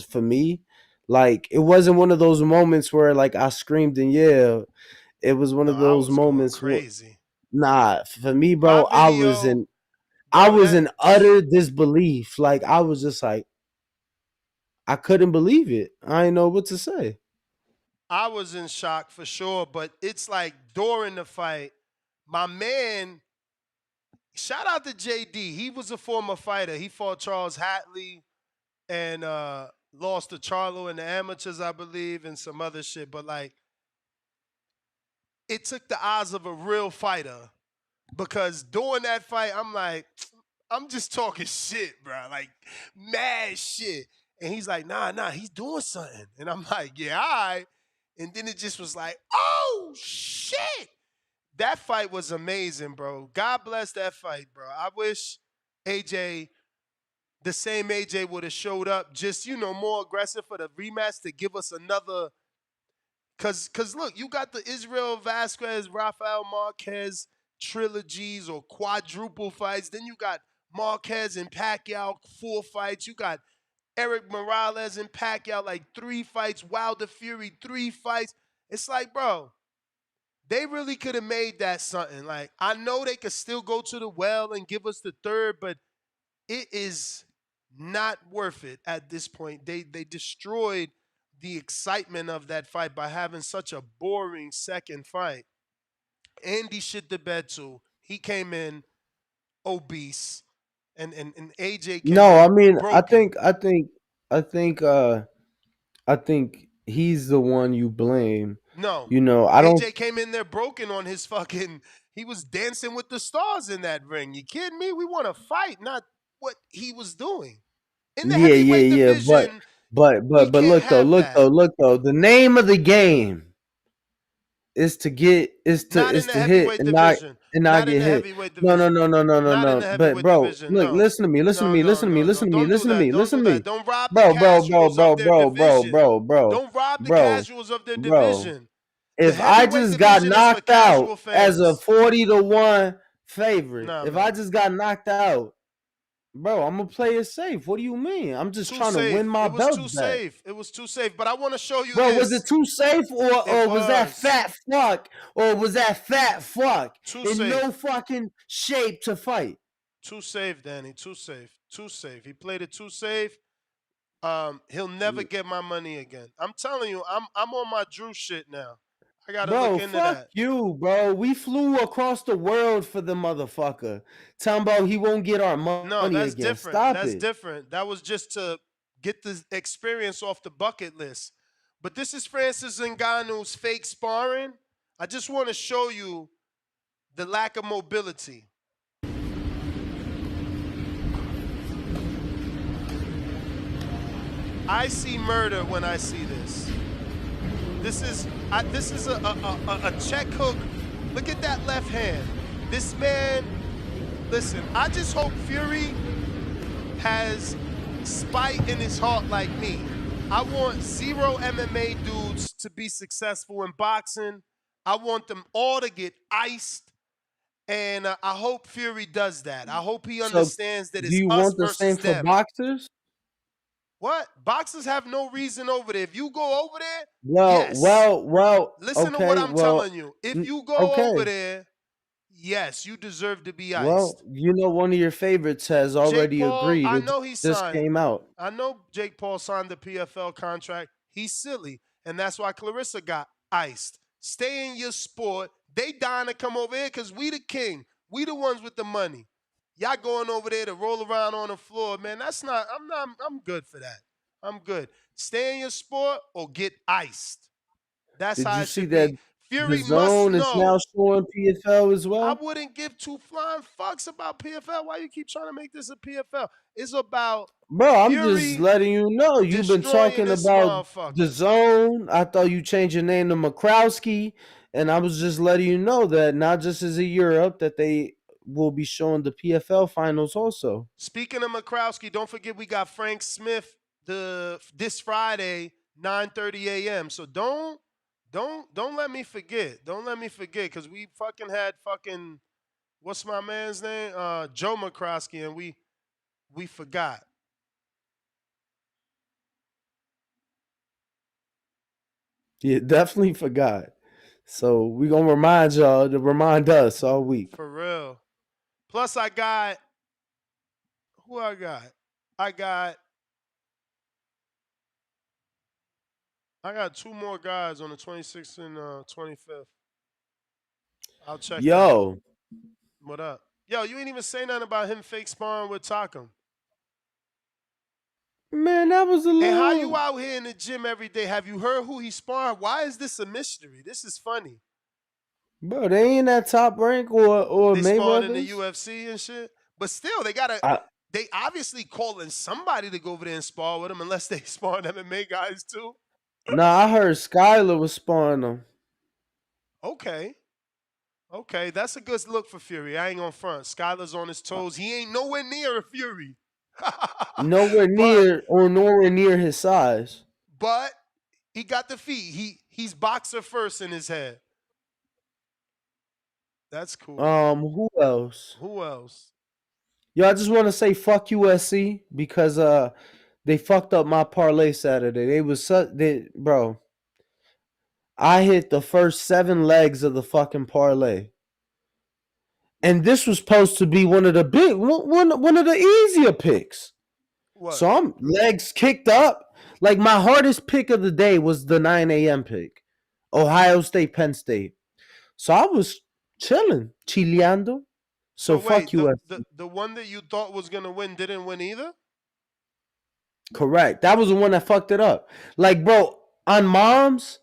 for me. Like it wasn't one of those moments where like I screamed and yelled. It was one No, of I those was going moments where, crazy. nah, for me, My bro, video, I bro, was that in utter disbelief. Like I was just like, I couldn't believe it. I didn't know what to say. I was in shock for sure, but it's like during the fight, my man, shout out to JD. He was a former fighter. He fought Charles Hatley and lost to Charlo in the amateurs, I believe, and some other shit. But like, it took the eyes of a real fighter because during that fight, I'm like, I'm just talking shit, bro. Like, mad shit. And he's like, nah, he's doing something. And I'm like, yeah, all right. And then it just was like, oh, shit. That fight was amazing, bro. God bless that fight, bro. I wish AJ, the same AJ, would have showed up just, more aggressive for the rematch to give us another. Cause look, you got the Israel Vasquez, Rafael Marquez trilogies or quadruple fights. Then you got Marquez and Pacquiao 4 fights. You got Eric Morales and Pacquiao like 3 fights. Wilder Fury 3 fights. It's like, bro, they really could have made that something. Like, I know they could still go to the well and give us the third, but it is not worth it at this point. They destroyed the excitement of that fight by having such a boring second fight. Andy shit the bed too. He came in obese, and AJ came No, I in mean, broken. I think, I think he's the one you blame. No, You know, I don't. AJ came in there broken on his fucking. He was dancing with the stars in that ring. You kidding me? We want to fight, not what he was doing in the Yeah, heavyweight yeah, yeah. division. But We but can't look though, have look that. though, look though. The name of the game is to get Not in is the to hit heavyweight and not division. not Not in get the hit. heavyweight No, no, division. no, no, no, no, Not in no. the But heavyweight bro, division. look, No. listen to me, listen to No, me, no, listen to me, no, no. listen to me, Don't do listen to that. me, Don't listen do to that. me. Don't rob the Bro, casuals of their division. bro, Don't rob the bro, casuals of their bro. division. The If I heavyweight just got division is for knocked out casual as a fans. 40-1 favorite, Nah, if I man. just got knocked out, bro, I'm gonna play it safe. What do you mean? I'm just Too trying to win safe. my It was belts too back. safe. It was too safe. But I want to show you Bro, was it this. too safe It or was that was fat fuck or was that fat fuck too in no safe. fucking shape to fight? Too safe, Danny. Too safe. Too safe. He played it too safe. He'll never get my money again. I'm telling you, I'm on my Drew shit now. I gotta look Bro, into fuck that. you, bro. We flew across the world for the motherfucker. Talking about he won't get our No, money that's again. different. Stop That's it. different. That was just to get the experience off the bucket list. But this is Francis Ngannou's fake sparring. I just want to show you the lack of mobility. I see murder when I see this. This is a check hook. Look at that left hand. This man, listen, I just hope Fury has spite in his heart like me. I want zero MMA dudes to be successful in boxing. I want them all to get iced. And I hope Fury does that. I hope he So, understands that do it's you us want the same versus for them. boxers? What? Boxers have no reason over there. If you go over there, Well, yes. Listen to what okay, I'm telling you. If you go over okay. there, yes, you deserve to be Well, iced. you know one of your favorites has Jake already Paul, agreed. I It know he just signed. came out. I know Jake Paul signed the PFL contract. He's silly. And that's why Clarissa got iced. Stay in your sport. They dying to come over here because we the king. We the ones with the money. Y'all going over there to roll around on the floor, man. I'm good for that. I'm good. Stay in your sport or get iced. That's Did how you it see should that be. the Fury must zone is now know. showing PFL as I well? wouldn't give two flying fucks about PFL. Why you keep trying to make this a PFL? It's about Bro, I'm just Fury letting you know. You've been destroying talking this about the motherfucker. zone. I thought you changed your name to Makrowski, and I was just letting you know that not just as a Europe that they will be showing the PFL finals also. Speaking of Makrowski, don't forget we got Frank Smith this Friday, 9:30 a.m. So don't let me forget. Don't let me forget because we fucking had fucking what's my man's name? Joe Makrowski, and we forgot. Yeah, definitely forgot. So we gonna remind y'all to remind us all week. For real. Plus I got who I got? I got two more guys on the 26th and 25th. I'll check that. Yo, What up? Yo, you ain't even say nothing about him fake sparring with Takum. man, that was a And how you little. out here in the gym every day? Have you heard who he's sparring? Why is this a mystery? This is funny. Bro, they ain't that top rank or They sparring in the Mayweather's. UFC and shit. But still, they obviously calling somebody to go over there and spar with him unless they sparring MMA guys too. Nah, I heard Skyler was sparring them. Okay. Okay, that's a good look for Fury. I ain't gonna front. Skyler's on his toes. He ain't nowhere near a Fury. Nowhere near his size. But he got the feet. He's boxer first in his head. That's cool. Who else? Who else? Yo, I just want to say fuck USC because they fucked up my parlay Saturday. Bro. I hit the first 7 legs of the fucking parlay. And this was supposed to be one of the easier picks. What? So I'm legs kicked up. Like my hardest pick of the day was the 9 a.m. pick. Ohio State, Penn State. So I was chilling, chileando. So fuck wait, USC. the one that you thought was gonna win didn't win either? Correct. That was the one that fucked it up. Like, bro, on Moms,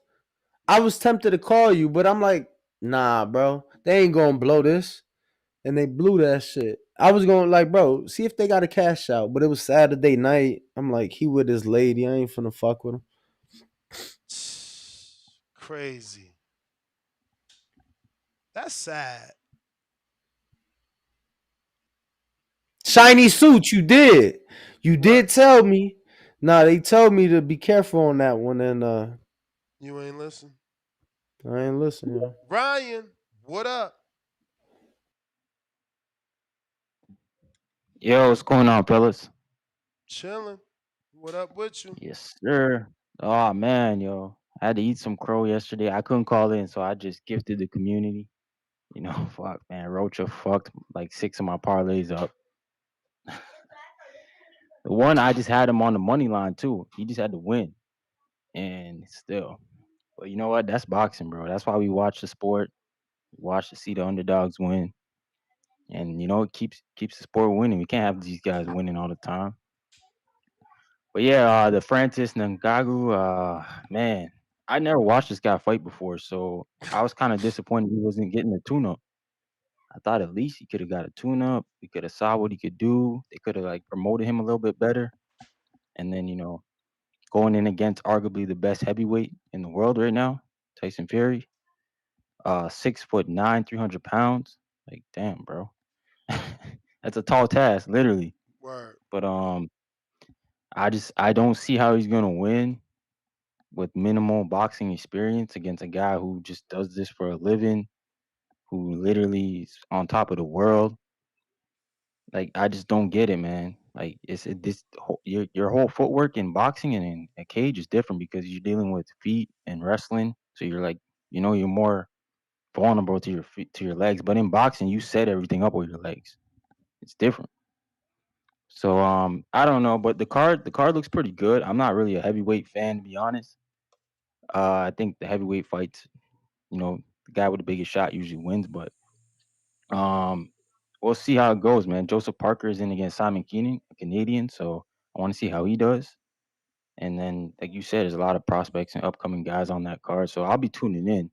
I was tempted to call you, but I'm like, nah, bro. They ain't gonna blow this. And they blew that shit. I was going like, bro, see if they got a cash out. But it was Saturday night. I'm like, he with his lady. I ain't finna fuck with him. Crazy. That's sad. Shiny suit, you did. You What? did tell me. Nah, they told me to be careful on that one, and You ain't listen. I ain't listening. Ryan, what up? Yo, what's going on, fellas? Chilling. What up with you? Yes, sir. Oh man, yo, I had to eat some crow yesterday. I couldn't call in, so I just gifted the community. You know, fuck, man, Rocha fucked like 6 of my parlays up. The one I just had him on the money line too. He just had to win, and still. But you know what? That's boxing, bro. That's why we watch the sport. We watch to see the underdogs win, and you know it keeps the sport winning. We can't have these guys winning all the time. But yeah, the Francis Ngannou, man, I never watched this guy fight before, so I was kind of disappointed he wasn't getting a tune-up. I thought at least he could have got a tune-up. We could have saw what he could do. They could have like promoted him a little bit better. And then going in against arguably the best heavyweight in the world right now, Tyson Fury, 6'9", 300 pounds. Like, damn, bro, that's a tall task, literally. Word. But I don't see how he's gonna win with minimal boxing experience against a guy who just does this for a living, who literally is on top of the world. Like I just don't get it, man. Like your whole footwork in boxing and in a cage is different because you're dealing with feet and wrestling. So you're like, you're more vulnerable to your feet, to your legs. But in boxing, you set everything up with your legs. It's different. So I don't know, but the card looks pretty good. I'm not really a heavyweight fan to be honest. I think the heavyweight fights, the guy with the biggest shot usually wins, but um, we'll see how it goes, man. Joseph Parker is in against Simon Keenan, a Canadian, so I want to see how he does. And then, like you said, there's a lot of prospects and upcoming guys on that card, so I'll be tuning in.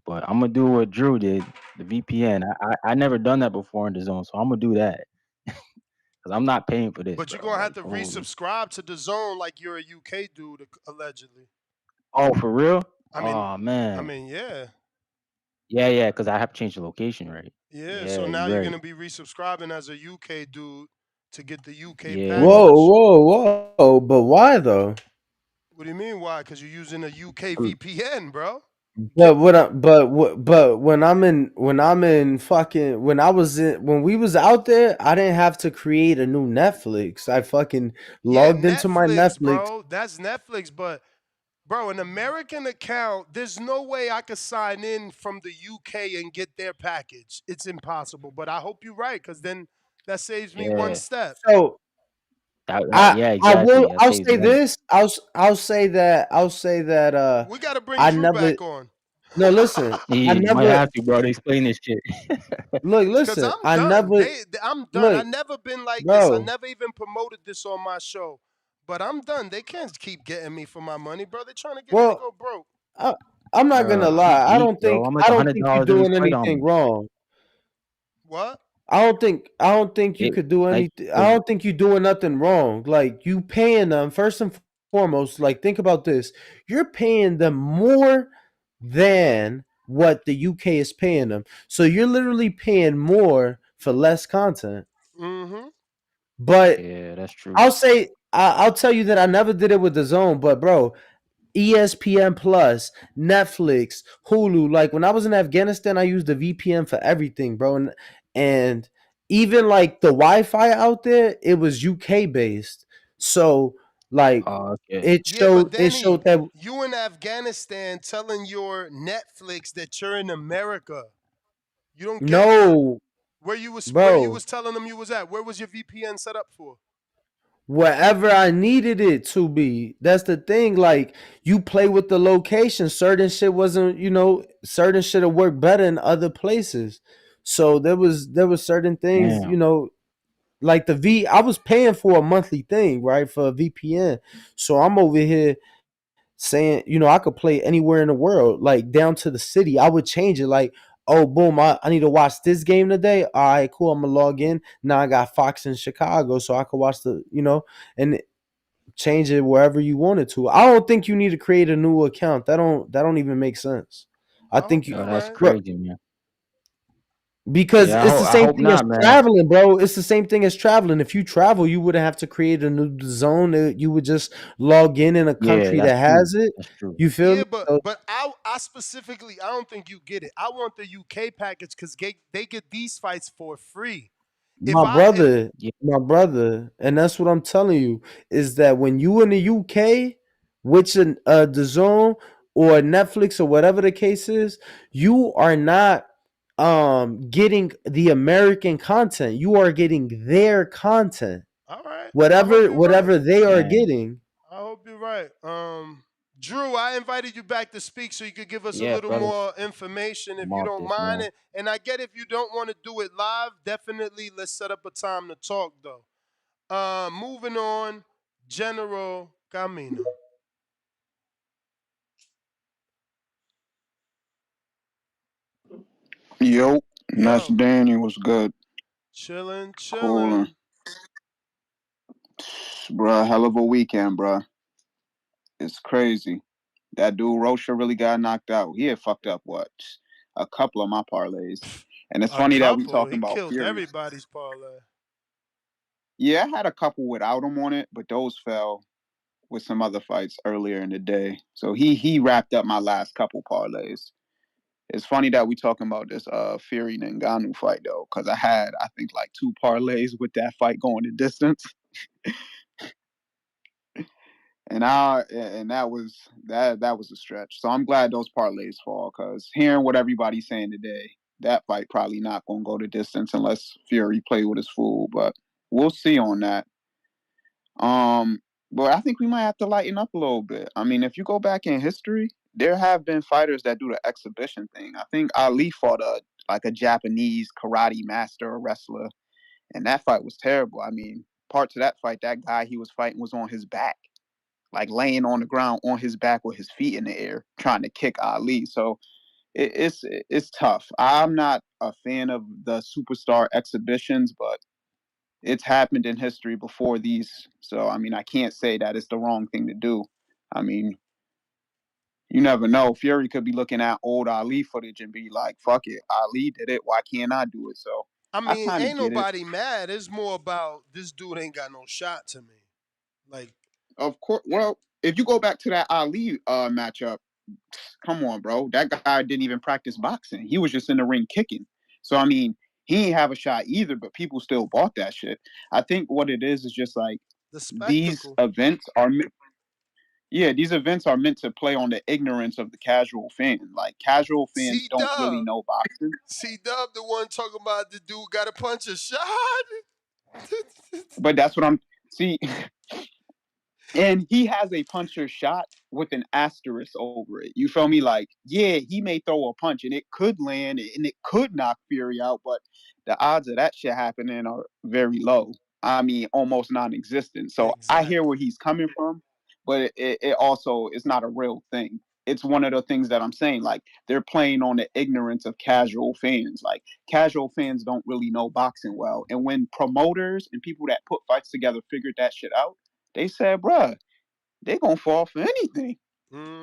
But I'm gonna do what Drew did, the VPN. I never done that before in the zone, so I'm gonna do that because I'm not paying for this, But you're bro. gonna have Like, to holy. resubscribe to the zone like you're a UK dude, allegedly. Oh, for real? I mean, Oh man. yeah. Yeah, because I have to change the location, right? Yeah, so Yeah, now you're you're right. gonna be resubscribing as a UK dude to get the UK Yeah. Whoa, package. whoa. But why though? What do you mean why? Because you're using a UK VPN, bro. But when I'm in fucking when we was out there, I didn't have to create a new Netflix. I fucking Yeah, logged into my Netflix, Netflix. bro. That's Netflix, but bro, an American account, there's no way I could sign in from the UK and get their package. It's impossible. But I hope you're right, because then that saves me one Yeah. step. So Yeah, I will exactly. That I'll saves say money. this. I'll say that We gotta bring I Drew never back on. no listen. I You might never have to, bro, to explain this shit. Cause listen. I'm I done. never I'm done. I look, never been like this. I bro. never even promoted this on my show. But I'm done. They can't keep getting me for my money, bro. They're trying to get me to Well, go broke. I, I'm not Bro, gonna I'm lie. I geek, don't bro. think I'm like I a don't hundred think you're dollars in this doing fight on anything me. wrong. What? I don't think you It could do like anything. I don't think you're doing nothing wrong. Like you paying them first and foremost. Like think about this. You're paying them more than what the UK is paying them. So you're literally paying more for less content. Mm-hmm. But Yeah, that's true. I'll tell you that I never did it with the zone. But bro, ESPN Plus, Netflix, Hulu. Like when I was in Afghanistan, I used the VPN for everything, bro. And even like the Wi-Fi out there, it was UK based. So like Oh, okay. it Yeah, but showed it Danny, showed that you in Afghanistan telling your Netflix that you're in America. You don't get it. no, Where you bro, was telling them you was at? Where was your VPN set up for? wherever I needed it to be. That's the thing. Like you play with the location. Certain shit wasn't, certain shit will work better in other places. So there was certain things, Damn. like I was paying for a monthly thing, right? For a VPN. So I'm over here saying, I could play anywhere in the world, like down to the city. I would change it like, oh boom, I need to watch this game today. All right, cool. I'm gonna log in. Now I got Fox in Chicago, so I could watch and change it wherever you wanted to. I don't think you need to create a new account. That don't even make sense. I I think hope you you're Yo, that's right. bro, crazy, man. Because Yeah, it's the I same hope thing as not, man. traveling, bro. It's the same thing as traveling. If you travel, you wouldn't have to create a new zone. You would just log in a Yeah, country that's that true. has it. That's true. You feel Yeah, me? So but I specifically, I don't think you get it. I want the UK package because they get these fights for free. If my I if brother, my brother, and that's what I'm telling you is that when you in the UK, which in the zone or Netflix or whatever the case is, you are not getting the American content. You are getting their content. all right, I hope Whatever you're right. they are Man. getting. I hope you're right. Drew, I invited you back to speak so you could give us a Yeah, little fellas. more information if I'm you off don't this, mind man. it. And I get if you don't want to do it live, definitely let's set up a time to talk though. Moving on, General Camino. Yo, that's Yo, Danny. Was good. chilling, Coolin'. chilling. Bruh, hell of a weekend, bruh. It's crazy. That dude Rocha really got knocked out. He had fucked up what? A couple of my parlays. And it's A funny that we couple. talking He about killed Fury. everybody's parlay. Yeah, I had a couple without him on it, but those fell with some other fights earlier in the day. So he wrapped up my last couple parlays. It's funny that we talking about this Fury and Ngannou fight though, because I think like two parlays with that fight going the distance. And that was a stretch. So I'm glad those parlays fall because hearing what everybody's saying today, that fight probably not gonna go the distance unless Fury play with his fool. But we'll see on that. Um, but I think we might have to lighten up a little bit. I mean, if you go back in history, there have been fighters that do the exhibition thing. I think Ali fought a Japanese karate master or wrestler, and that fight was terrible. I mean, parts of that fight, that guy he was fighting was on his back, like laying on the ground on his back with his feet in the air, trying to kick Ali. So it's tough. I'm not a fan of the superstar exhibitions, but it's happened in history before these. So I mean, I can't say that it's the wrong thing to do. I mean, you never know. Fury could be looking at old Ali footage and be like, "Fuck it, Ali did it. Why can't I do it?" So I I mean, kind of ain't get it. nobody mad. It's more about this dude ain't got no shot to me. Like, Of course. Well, if you go back to that Ali matchup, come on, bro. That guy didn't even practice boxing. He was just in the ring kicking. So I mean, he ain't have a shot either, but people still bought that shit. I think what it is just like the these spectacle. events are these events are meant to play on the ignorance of the casual fan. Like casual fans C don't really Dub. know boxing. C Dub, the one talking about the dude got to punch a shot. But that's what I'm see. And he has a puncher shot with an asterisk over it. You feel me? Like, yeah, he may throw a punch and it could land and it could knock Fury out, but the odds of that shit happening are very low. I mean, almost non-existent. So I hear where Exactly. he's coming from, but it also is not a real thing. It's one of the things that I'm saying. Like, they're playing on the ignorance of casual fans. Like, casual fans don't really know boxing well. And when promoters and people that put fights together figured that shit out, they said, bruh, they gonna fall for anything.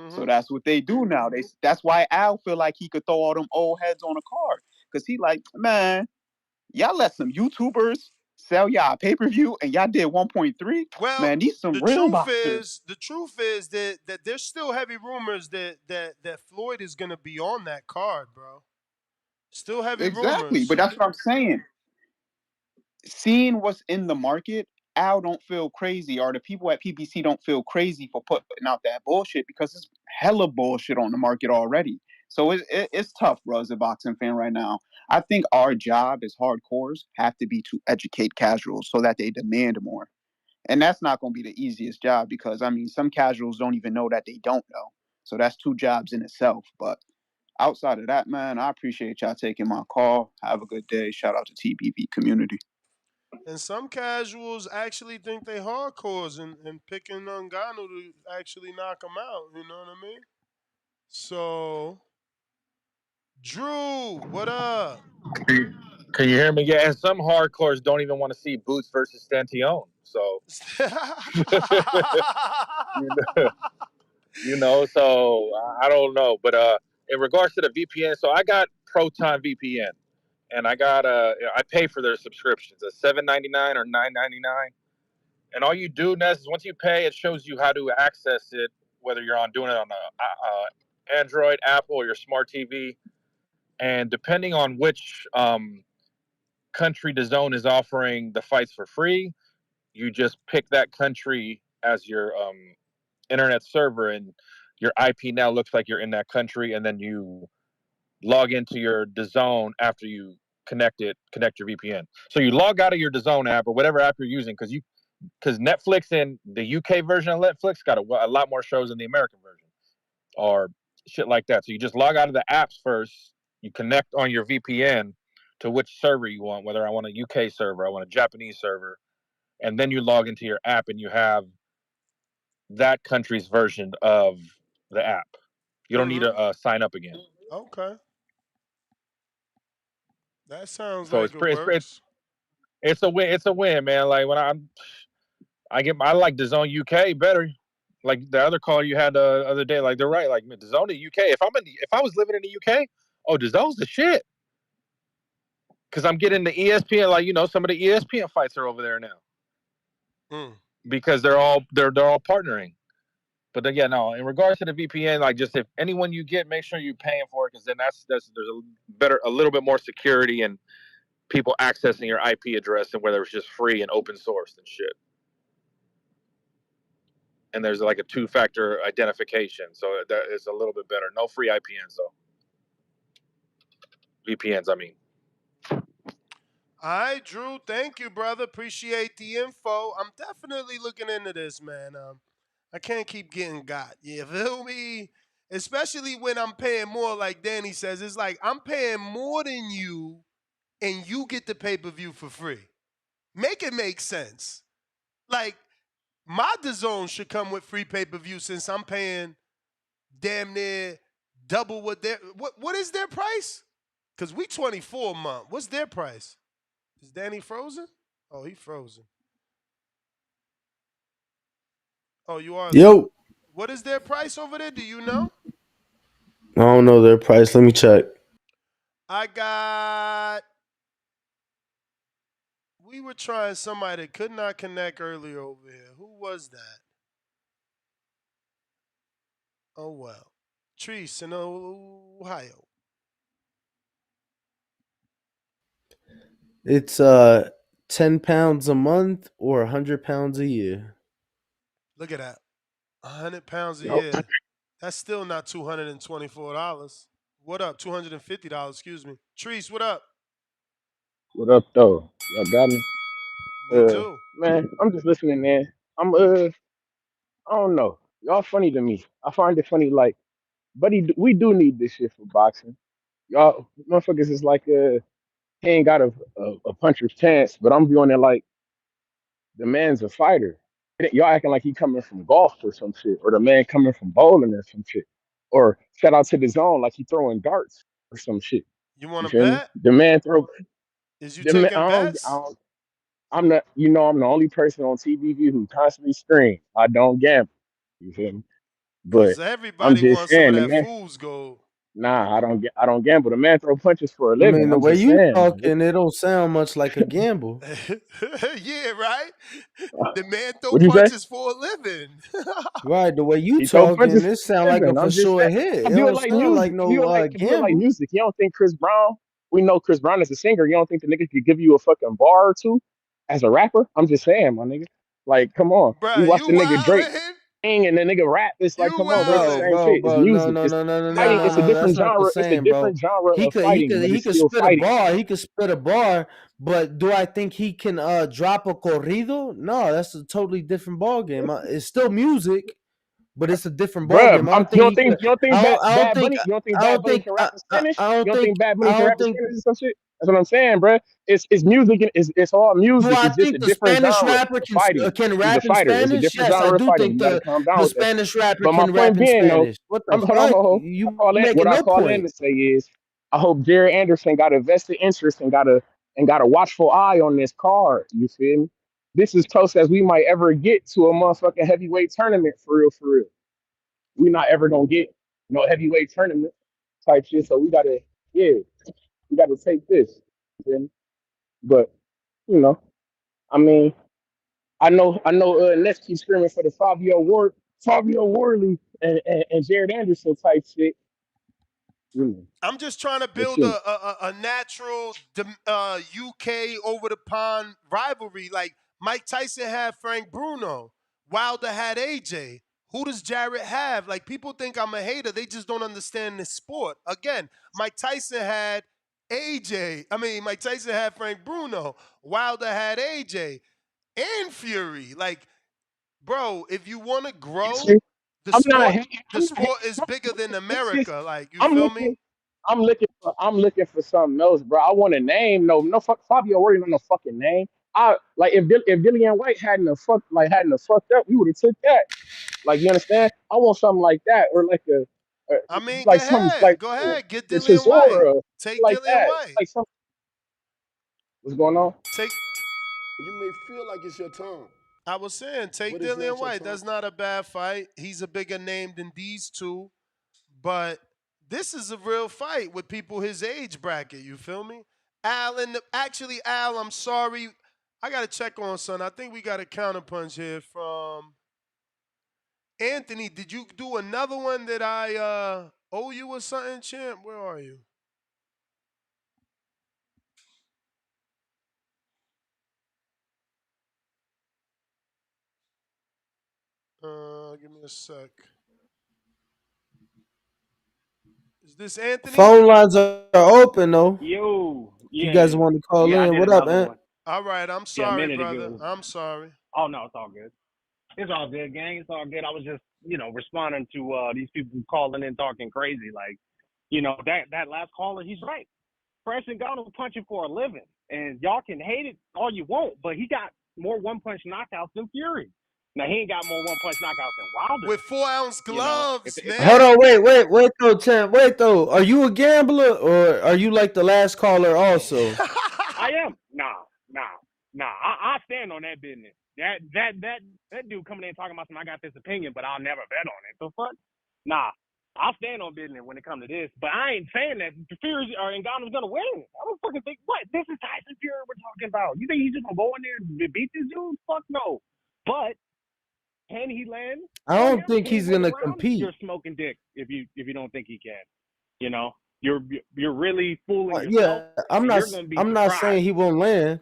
So Mm-hmm. that's what they do now. That's why Al feel like he could throw all them old heads on a card. Cause he like, man, y'all let some YouTubers sell y'all pay-per-view and y'all did 1.3. Well, Man, these some the real truth boxers. is, that there's still heavy rumors that Floyd is gonna be on that card, bro. Still heavy Exactly. But rumors. that's what I'm saying. Seeing what's in the market, Al don't feel crazy, or the people at PBC don't feel crazy for putting out that bullshit because it's hella bullshit on the market already. So it's tough, bro, as a boxing fan right now. I think our job as hardcores have to be to educate casuals so that they demand more. And that's not going to be the easiest job because, I mean, some casuals don't even know that they don't know. So that's two jobs in itself. But outside of that, man, I appreciate y'all taking my call. Have a good day. Shout out to TBV community. And some casuals actually think they hardcores and picking Ngannou to actually knock him out. You know what I mean? So, Drew, what up? Can you hear me? Yeah, and some hardcores don't even want to see Boots versus Stantione. So, so I don't know. But in regards to the VPN, so I got Proton VPN. and I pay for their subscriptions at $7.99 or $9.99. And all you do, Ness, is once you pay, it shows you how to access it, whether you're doing it on a Android, Apple, or your smart TV. And depending on which country DAZN is offering the fights for free, you just pick that country as your internet server, and your IP now looks like you're in that country, and then you log into your DAZN after you connect your VPN. So you log out of your DAZN app or whatever app you're using, because Netflix and the UK version of Netflix got a lot more shows than the American version or shit like that. So you just log out of the apps first. You connect on your VPN to which server you want, whether I want a UK server, I want a Japanese server, and then you log into your app and you have that country's version of the app. You don't need to sign up again. Okay. That sounds So like it works. it's a win. It's a win, man. Like when I like DAZN UK better. Like the other caller you had the other day, like they're right. Like DAZN in UK. If I was living in the UK, oh, DAZN's the shit. Because I'm getting the ESPN, like some of the ESPN fights are over there now. Because they're all partnering. But then, no. In regards to the VPN, like just if anyone you get, make sure you're paying for it, because then there's a little bit more security and people accessing your IP address, and whether it's just free and open source and shit. And there's like a 2-factor identification, so that is a little bit better. No free IPNs though. VPNs, I mean. All right, Drew. Thank you, brother. Appreciate the info. I'm definitely looking into this, man. I can't keep getting got. You feel me? Especially when I'm paying more, like Danny says. It's like I'm paying more than you, and you get the pay-per-view for free. Make it make sense. Like, my DAZN should come with free pay-per-view since I'm paying damn near double what is their price? Because we 24 a month. What's their price? Is Danny frozen? Oh, he frozen. Oh, you are. Yo. What is their price over there? Do you know? I don't know their price. Let me check. We were trying somebody that could not connect earlier over here. Who was that? Oh, well. Treese in Ohio. It's 10 pounds a month or 100 pounds a year. Look at that. 100 pounds a year. That's still not $224. What up? $250, excuse me. Treese, what up? What up, though? Y'all got me? We do. Man, I'm just listening, man. I don't know. Y'all funny to me. I find it funny, like, buddy, we do need this shit for boxing. Y'all, motherfuckers is like, he ain't got a puncher's chance, but I'm viewing it like the man's a fighter. Y'all acting like he coming from golf or some shit, or the man coming from bowling or some shit. Or shout out to the zone like he throwing darts or some shit. You want to feel me? bet? The man throw. Is you The man, taking bets? I'm not, I'm the only person on TVV who constantly screams. I don't gamble. You feel me? But Because I'm everybody just wants some of saying, the that man. fool's gold. Nah, I don't gamble. The man throw punches for a I mean, living. the I'm way just you saying, my nigga. talking, it don't sound much like a gamble. Yeah, right? The man throw What'd you say? punches for a living. Right, the way you He throw talking, punches it for sound a like a living. for I'm just sure saying. hit. I It view it don't like sound like music. no I view it like gamble. music. You don't think Chris Brown? We know Chris Brown as a singer. You don't think the nigga could give you a fucking bar or two as a rapper? I'm just saying, my nigga. Like, come on. We Bruh, watch you the nigga Drake wildin'. sing and the nigga rap. It's like, You come on, bro. It's the Bro, wildin'. same bro, shit. It's bro, no, music. no, It's no, no, no, no, fighting. no, It's a no. different That's not the genre. It's a same, bro. different genre He of could, he fighting, could, but he it's could still spit a fighting. bar. He could spit a bar. But do I think he can drop a corrido? No, that's a totally different ball game. It's still music, but it's a different ball Bruh, game. I don't think he could. you don't think Bad Bunny, you don't think I Bad don't Bunny think. can rap in Spanish? I You don't don't think. think Bad Bunny I can don't rap in think. Spanish or some shit? That's what I'm saying, bruh. It's music. It's all Do music. I It's just think a the different Spanish genre rapper of fighting. can He's a rap in fighter. It's a Spanish? different Yes, I genre of do fighting. think You got to calm down the with that shit. Spanish rapper But my can rap point in being, though, Spanish. What the hold on, fuck? hold on. You What making I no call in point. to say is, I hope Jerry Anderson got a vested interest and got a watchful eye on this card. You feel me? This is close as we might ever get to a motherfucking heavyweight tournament for real, for real. We're not ever gonna get no heavyweight tournament type shit. So we gotta take this. But you know, I mean, I know. Ness keeps screaming for the Fabio Worley and Jared Anderson type shit. You know, I'm just trying to but build a natural UK over the pond rivalry. Like Mike Tyson had Frank Bruno, Wilder had AJ. Who does Jarrett have? Like people think I'm a hater. They just don't understand this sport. Again, Mike Tyson had AJ. I mean, Mike Tyson had Frank Bruno. Wilder had AJ and Fury. Like, bro, if you want to grow, the I'm not. sport the I'm not. sport is bigger than It's just America. Like, you I'm feel looking. me? I'm looking for something else, bro. I want a name. No, fuck Fabio Worley, no fucking name. I like if Dillian White hadn't have fucked up, we would have took that. Like you understand? I want something like that, or I mean, go like something ahead. like Go ahead. Get the Dillian White. Chisora, Take like Dillian that. White. Like something. What's going on? Take You may feel like it's your time, I was saying, take but it's Dillian not your White. time. That's not a bad fight. He's a bigger name than these two. But this is a real fight with people his age bracket. You feel me? Actually, Al, I'm sorry. I gotta check on son. I think we got a counterpunch here from Anthony. Did you do another one that I owe you or something, champ? Where are you? Give me a sec. Is this Anthony? Phone lines are open though. Yo, If you yeah, guys want to call yeah, I in, did what up, another man? one. All right, I'm Yeah, a sorry, minute brother. ago. I'm sorry. Oh no, it's all good. It's all good, gang. It's all good. I was just, responding to these people calling in talking crazy. Like, that last caller, he's right. Fresh and Ngannou punching for a living, and y'all can hate it all you want, but he got more one punch knockouts than Fury. Now he ain't got more one punch knockouts than Wilder. With 4-ounce gloves, Hold man. on, wait though, champ. Wait though. Are you a gambler or are you like the last caller also? I am. Nah. I stand on that business. That dude coming in talking about something. I got this opinion, but I'll never bet on it. The fuck? Nah. I'll stand on business when it comes to this, but I ain't saying that Fury or Ngannou's gonna win. I don't fucking think what this is Tyson Fury we're talking about. You think he's just gonna go in there and beat this dude? Fuck no. But can he land I on don't him? think Can he he's win the gonna round? compete. You're smoking dick if you don't think he can. You know, you're really fooling Yeah, yourself, and you're gonna be I'm not saying surprised. he won't land.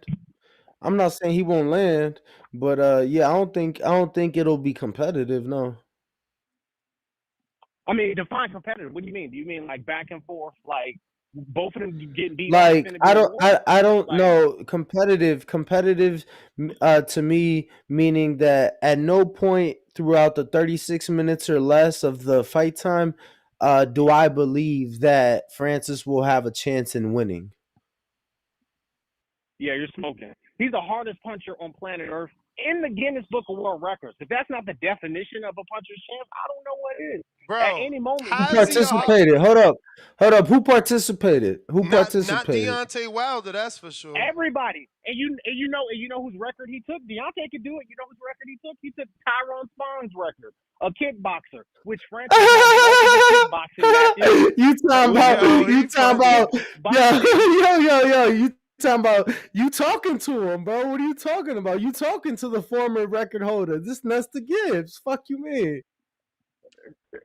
I'm not saying he won't land, but yeah, I don't think it'll be competitive, no. I mean, define competitive. What do you mean? Do you mean like back and forth, like both of them getting beat up Like and it being war? I don't Like, know competitive to me meaning that at no point throughout the 36 minutes or less of the fight time do I believe that Francis will have a chance in winning. yeah, you're smoking. He's the hardest puncher on planet Earth in the Guinness Book of World Records. If that's not the definition of a puncher's champ, I don't know what is. At Bro, any moment, he how Who is could he get a touched. participated? Hold up. Who participated? not Deontay Wilder, that's for sure. Everybody, and you know whose record he took. Deontay could do it. You know whose record he took? He took Tyrone Spong's record, a kickboxer, which Francis has multiple kickboxing matches. You talking about Yo, he you talking funny. about Kickboxing. yo you talking about you talking to him, bro. What are you talking about? You talking to the former record holder. This Nestor Gibbs. Fuck you mean.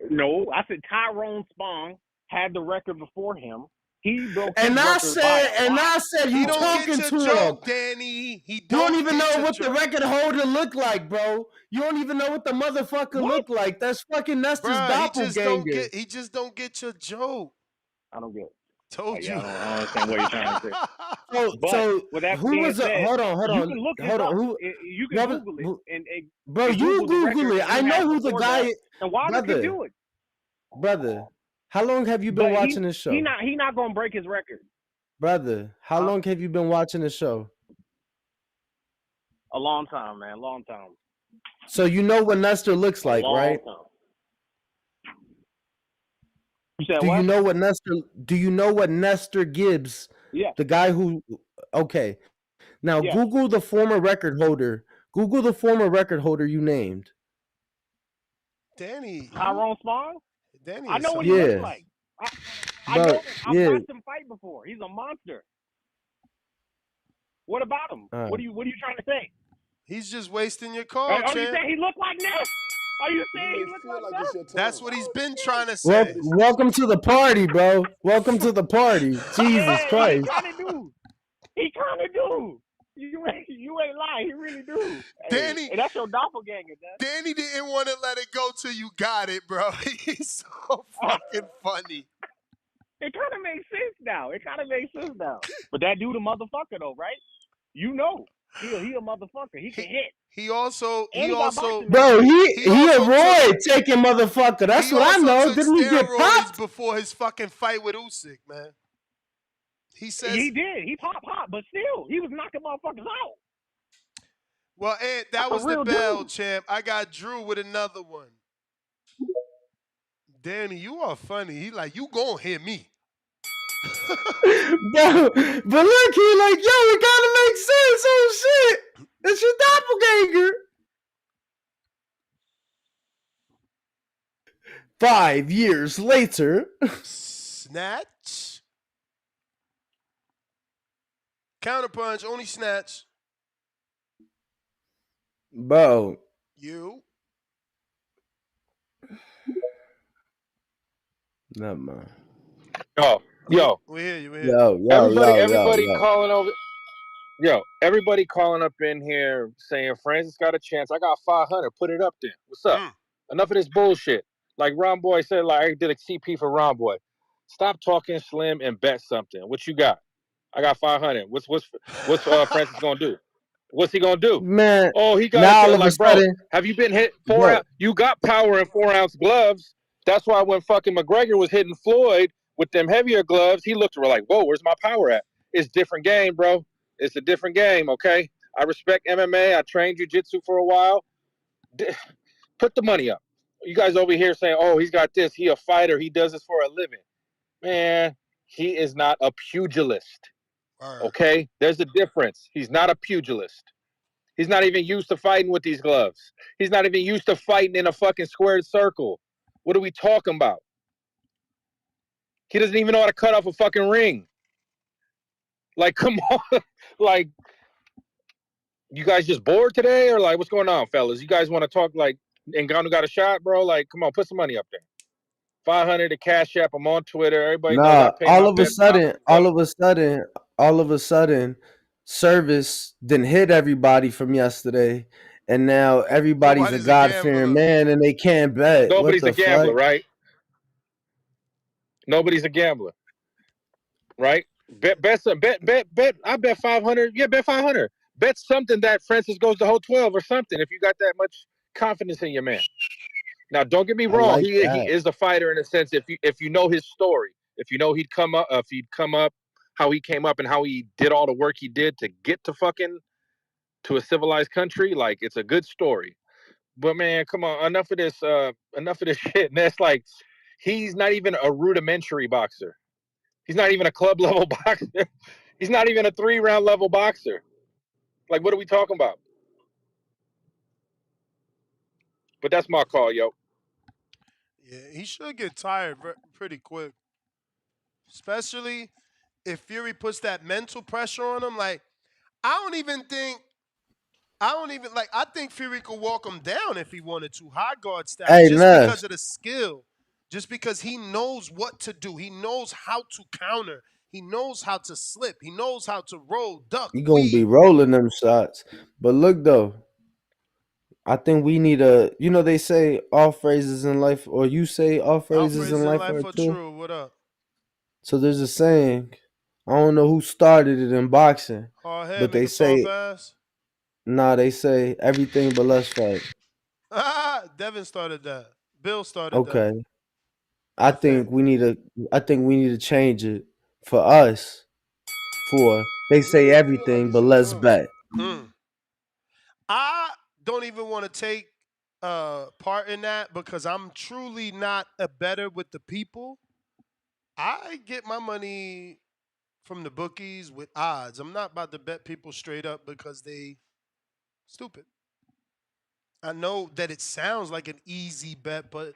No, I said Tyrone Spong had the record before him. He broke his And I record by a lot. said He you don't get talking your to him. joke, Danny. He You don't don't even get know your what the joke. record holder looked like, bro. You don't even know what the motherfucker What? looked like. That's fucking Nestor's Bruh, doppelganger. he just don't get your joke. I don't get it. Told Yeah, you. I don't understand what you're trying to say. So But with that who being was said, hold on. you can look this up. Who You can what Google it and bro, you Google the Google record it. and I who know had who the before guy that. is. And Wilder can do it. Brother, how long have you been But watching this show? he not gonna break his record. Brother, how long have you been watching the show? A long time, man. Long time. So you know what Nestor looks like, right? Time. You said Do what? you know what Nestor? Do you know what Nestor Gibbs? Yeah. The guy who. Okay. Now Yeah. Google the former record holder. Google the former record holder you named. Danny. Tyrone Spong? Danny I is know what he something looks Yeah. else. like. I But know. I've yeah, watched him fight before. He's a monster. What about him? All What right. are you trying to say? He's just wasting your call, Are you champ. saying he looked like Ness? Are you You saying he may looked feel like like it's Ness? your That's time, what he's been Oh trying to Well, say. welcome to the party, bro. Welcome to the party. Jesus yeah, he Christ. kind of do. He kind of do. You ain't lying. He really do. Hey, Danny, and that's your doppelganger, man. Danny didn't want to let it go till you got it, bro. He's so fucking funny. It kind of makes sense now. But that dude a motherfucker though, right? You know, he a motherfucker. He can hit, He also and he got boxing Bro, matches. he a Roy taking motherfucker. That's He what I also know. took Didn't he get steroids popped? before his fucking fight with Usyk, man. He says He did. He pop, but still, he was knocking motherfuckers out. Well, Ed, That's that a was the real bell, dude. champ. I got Drew with another one. Danny, you are funny. He like, you gonna hear me. Bro, but look, he like, yo, it gotta make sense. Oh shit. It's your doppelganger. 5 years later. Snatch. Counterpunch, only snatch. Bro. You. Never mind. Oh, yo. We hear you, we hear you. Everybody Yo. calling over. Yo, everybody calling up in here saying Francis got a chance. I got 500. Put it up there. What's up? Enough of this bullshit. Like Ron Boy said, like I did a CP for Ron Boy. Stop talking slim and bet something. What you got? I got 500. What's Francis gonna do? What's he gonna do? Man, Oh, he got now all it. of a Like, bro, sudden, have you been hit bro, You got power in 4-ounce gloves. That's why when fucking McGregor was hitting Floyd with them heavier gloves, he looked like, whoa, where's my power at? It's different game, bro. It's a different game, okay? I respect MMA. I trained jiu-jitsu for a while. Put the money up. You guys over here saying, oh, he's got this. He a fighter. He does this for a living. Man, he is not a pugilist, okay? There's a difference. He's not a pugilist. He's not even used to fighting with these gloves. He's not even used to fighting in a fucking squared circle. What are we talking about? He doesn't even know how to cut off a fucking ring. Like, come on. Like, you guys just bored today? Or, like, what's going on, fellas? You guys want to talk, like, Ngannou got a shot, bro? Like, come on, put some money up there. 500 to Cash App. I'm on Twitter. Everybody knows I nah, pay my bets. all of a sudden, service didn't hit everybody from yesterday. And now everybody's a God-fearing man and they can't bet. What Nobody's a the gambler, fuck? right? Nobody's a gambler, right? Bet. I bet 500. Yeah, bet 500. Bet something that Francis goes the whole 12 or something. If you got that much confidence in your man. Now, don't get me I wrong. like He that. is a fighter in a sense. If you know his story, if you know he'd come up, how he came up, and how he did all the work he did to get to a civilized country, like it's a good story. But man, come on, enough of this shit. And that's like, he's not even a rudimentary boxer. He's not even a club level boxer. He's not even a 3-round level boxer. Like, what are we talking about? But that's my call, yo. Yeah, he should get tired pretty quick. Especially if Fury puts that mental pressure on him. Like, I think Fury could walk him down if he wanted to, high guard style, Hey, just Ness. because of the skill, just because he knows what to do. He knows how to counter. He knows how to slip. He knows how to roll, duck, You gonna be weave. rolling them shots. But look though, I think we need they say all phrases in life, or you say all phrases in Phrases in life life are are true. true. What up? So there's a saying, I don't know who started it in boxing, Hard head, but make they a soft say, ass. they say everything but let's fight. Devin started that. Bill started that. Okay. I think we need to change it for us. They You say may feel like everything it's but your let's time. bet. I don't even want to take part in that because I'm truly not a better with the people. I get my money from the bookies with odds. I'm not about to bet people straight up because they stupid. I know that it sounds like an easy bet, but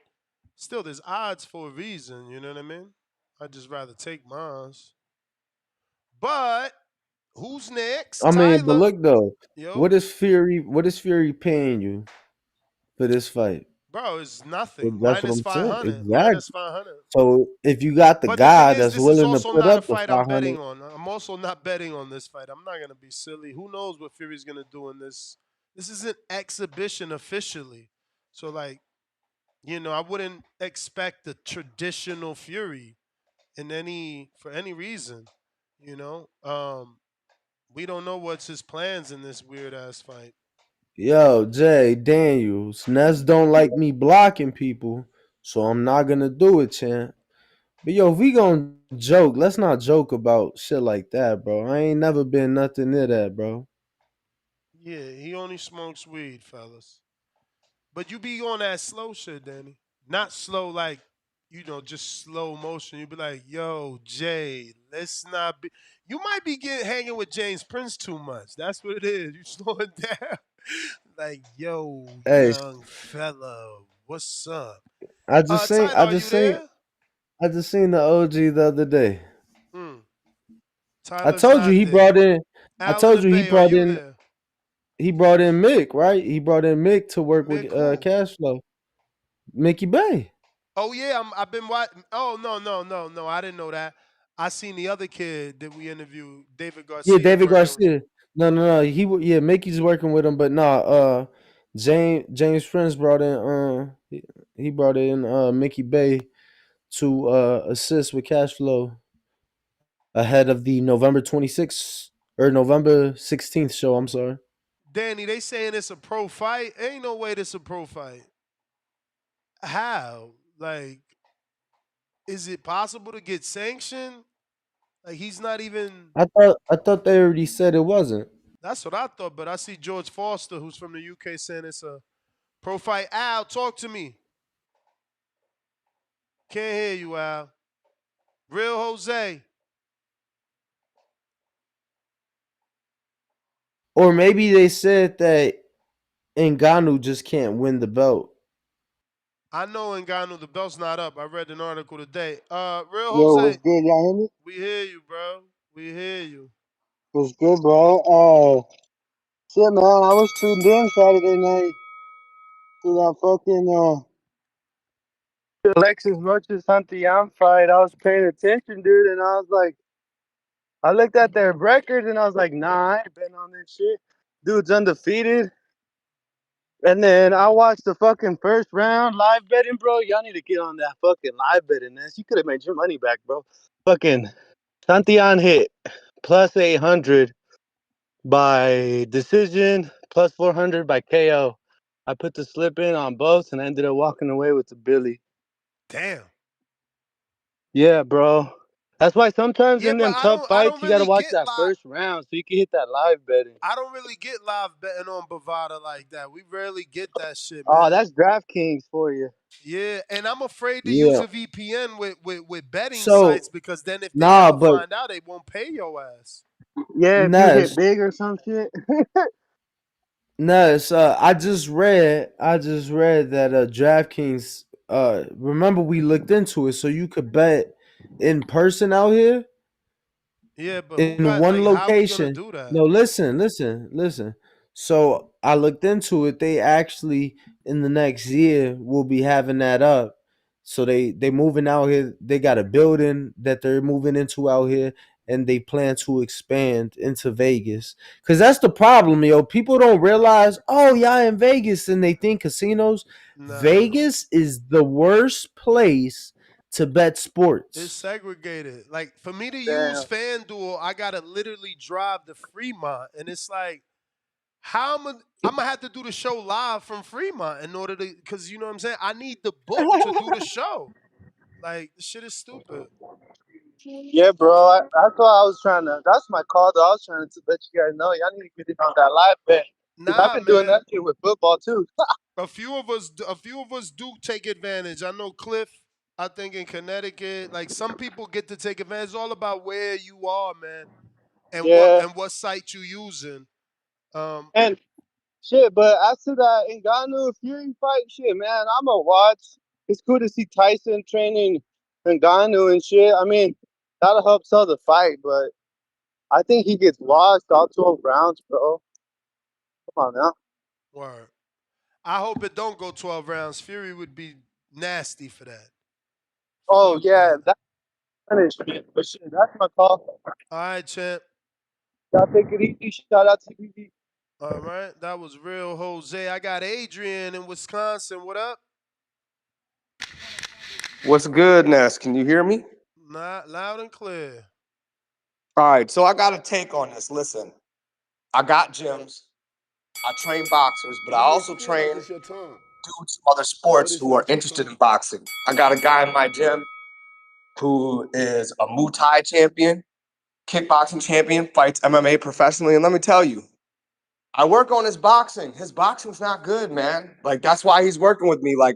still there's odds for a reason, you know what I mean? I'd just rather take mine. But Who's next? I mean, but Tyler. look though, Yo, what is Fury? What is Fury paying you for this fight? bro, it's nothing. That's what Minus I'm saying. 500. Minus Exactly. 500. So if you got the But the thing guy is, that's this is willing to also put not a up the fight I'm 500, betting on. I'm also not betting on this fight. I'm not gonna be silly. Who knows what Fury's gonna do in this? This is an exhibition officially. So like, I wouldn't expect a traditional Fury in any for any reason. You know, we don't know what's his plans in this weird ass fight. yo, Jay Daniels, Ness don't like me blocking people, so I'm not gonna do it, champ. But yo, if we gonna joke, let's not joke about shit like that, bro. I ain't never been nothing near that, bro. Yeah, he only smokes weed, fellas. But you be on that slow shit, Danny. Not slow like, just slow motion. You be like, yo, Jay, let's not be. You might be hanging with James Prince too much. That's what it is. You slowing down. Like, yo, Hey, young fella, what's up? I just seen, Tyler, I are you just seen, there? I just seen the OG the other day. Hmm. I Tyler's told you not he there. brought in. I Al in told the you he Bay, are brought you in. there? He brought in Mick, right? He brought in Mick to work with Mick who? Cash Flow. Mickey Bay. Oh yeah, I've been watching. Oh no! I didn't know that. I seen the other kid that we interviewed, David Yeah, Garcia, David working. Garcia. No. Yeah, Mickey's working with him, but nah. James Prince brought in. He brought in Mickey Bay to assist with cash flow ahead of the November 26th or November 16th show. I'm sorry. Danny, they saying it's a pro fight. Ain't no way this a pro fight. How? Like, is it possible to get sanctioned? Like, he's not even. I thought they already said it wasn't. That's what I thought. But I see George Foster, who's from the UK, saying it's a pro fight. Al, talk to me. Can't hear you, Al. Real Jose. Or maybe they said that Ngannou just can't win the belt. I know Ngannou, the belt's not up. I read an article today. Real Yo, what's Jose, good? Y'all hear me? we hear you, bro. We hear you. What's good, bro? Shit, man. I was tuned in Saturday night to that fucking Alexis Roach's Santillan fight. I was paying attention, dude, and I was like, I looked at their records and I was like, nah, I ain't betting on this shit. Dude's undefeated. And then I watched the fucking first round live betting, bro. Y'all need to get on that fucking live betting, man. You could have made your money back, bro. Fucking Santillan hit plus 800 by decision, plus 400 by KO. I put the slip in on both and I ended up walking away with the Billy. Damn. Yeah, bro. That's why sometimes Yeah, in but them tough I don't fights, you got to really watch get that live. first round so you can hit that live betting. I don't really get live betting on Bovada like that. We rarely get that shit, Oh, man. that's DraftKings for you. Yeah, and I'm afraid to use Yeah. a VPN with betting So sites because then if they nah, ever but find out, they won't pay your ass. Yeah, if you hit Ness, big or some shit. Ness. I just read that DraftKings. Remember we looked into it, so you could bet in person out here Yeah, but who in got one like? How we gonna location. do that? No, listen. So I looked into it. They actually in the next year will be having that up. So they moving out here. They got a building that they're moving into out here, and they plan to expand into Vegas. Cause that's the problem, yo. People don't realize, oh, y'all in Vegas, and they think casinos. Nah, Vegas is the worst place to bet it's sports. segregated. Like for me to use Damn. FanDuel, I gotta literally drive to Fremont, and it's like, how I'm gonna have to do the show live from Fremont in order to, because you know what I'm saying. I need the book to do the show. Like this shit is stupid. Yeah, bro. That's what I was trying to. That's my call, though. I was trying to let you guys know. Y'all need to get in on that live bet. Because I've Nah, been doing man. that shit with football, too. A few of us do take advantage. I know Cliff. I think in Connecticut, like some people get to take advantage. It's all about where you are, man, and what Yeah. and what site you using. Um, And shit, but after that Ngannou Fury fight, shit, man, I'm going to watch. It's cool to see Tyson training Ngannou and shit. I mean, that'll help sell the fight, but I think he gets washed all 12 rounds, bro. Come on now. Word. I hope it don't go 12 rounds. Fury would be nasty for that. Oh Fuck yeah, that. that's punishment. But shit, that's my call. All right, champ. Y'all take it easy. Shout out to BB. All right. That was real Jose. I got Adrian in Wisconsin. What up? What's good, Ness? Can you hear me? Not loud and clear. All right, so I got a take on this. Listen, I got gyms, I train boxers, but I You may also feel like train it's your time, dudes from other but sports it's who are not your interested in time. boxing. I got a guy in my gym who is a Muay Thai champion, kickboxing champion, fights MMA professionally, and let me tell you, I work on his boxing. His boxing's not good, man. Like, that's why he's working with me. Like,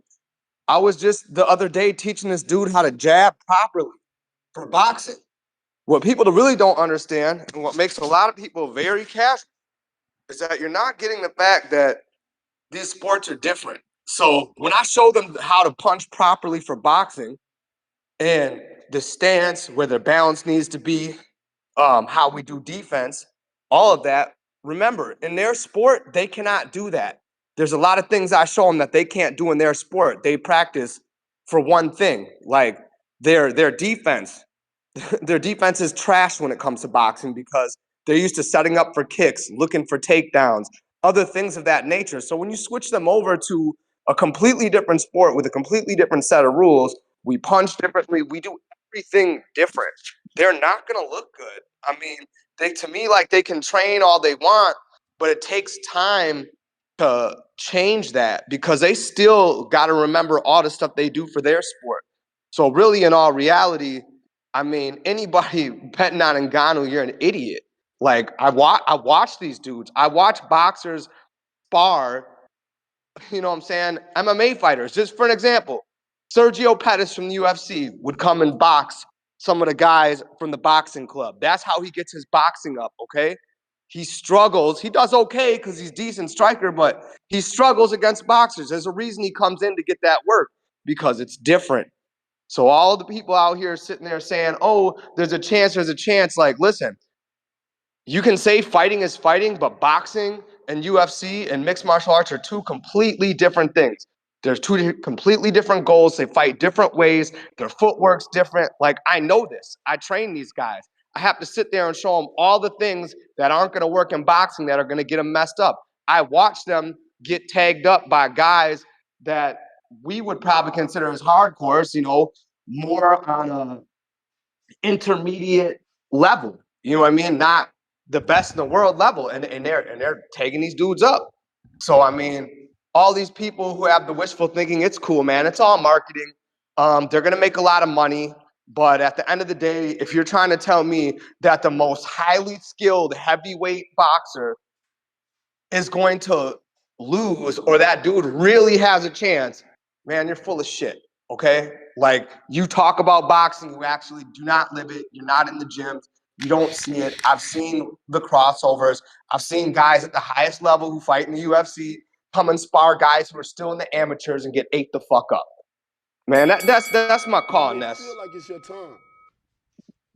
I was just the other day teaching this dude how to jab properly for boxing. What people really don't understand, and what makes a lot of people very casual, is that you're not getting the fact that these sports are different. So when I show them how to punch properly for boxing and the stance, where their balance needs to be, how we do defense, all of that, remember, in their sport, they cannot do that. There's a lot of things I show them that they can't do in their sport. They practice for one thing, like their defense. Their defense is trash when it comes to boxing because they're used to setting up for kicks, looking for takedowns, other things of that nature. So when you switch them over to a completely different sport with a completely different set of rules, we punch differently, we do everything different. They're not going to look good. I mean, to me, like, they can train all they want, but it takes time to change that because they still got to remember all the stuff they do for their sport. So really, in all reality, I mean, anybody betting on Ngannou, you're an idiot. Like, I watch these dudes. I watch boxers spar, you know what I'm saying? MMA fighters. Just for an example, Sergio Pettis from the UFC would come and box some of the guys from the boxing club. That's how he gets his boxing up, okay? He struggles. He does okay because he's a decent striker, but he struggles against boxers. There's a reason he comes in to get that work because it's different. So all the people out here sitting there saying, oh, there's a chance. Like, listen, you can say fighting is fighting, but boxing and UFC and mixed martial arts are two completely different things. There's two completely different goals. They fight different ways. Their footwork's different. Like, I know this. I train these guys. I have to sit there and show them all the things that aren't going to work in boxing that are going to get them messed up. I watch them get tagged up by guys that we would probably consider as hardcores, you know, more on a intermediate level. You know what I mean? Not the best in the world level, and they're taking these dudes up. So I mean, all these people who have the wishful thinking, it's cool, man. It's all marketing. They're gonna make a lot of money, but at the end of the day, if you're trying to tell me that the most highly skilled heavyweight boxer is going to lose, or that dude really has a chance, man, you're full of shit. Okay? Like, you talk about boxing, you actually do not live it. You're not in the gyms. You don't see it. I've seen the crossovers. I've seen guys at the highest level who fight in the UFC come and spar guys who are still in the amateurs and get ate the fuck up. Man, that's my call, You may Ness. feel like it's your time,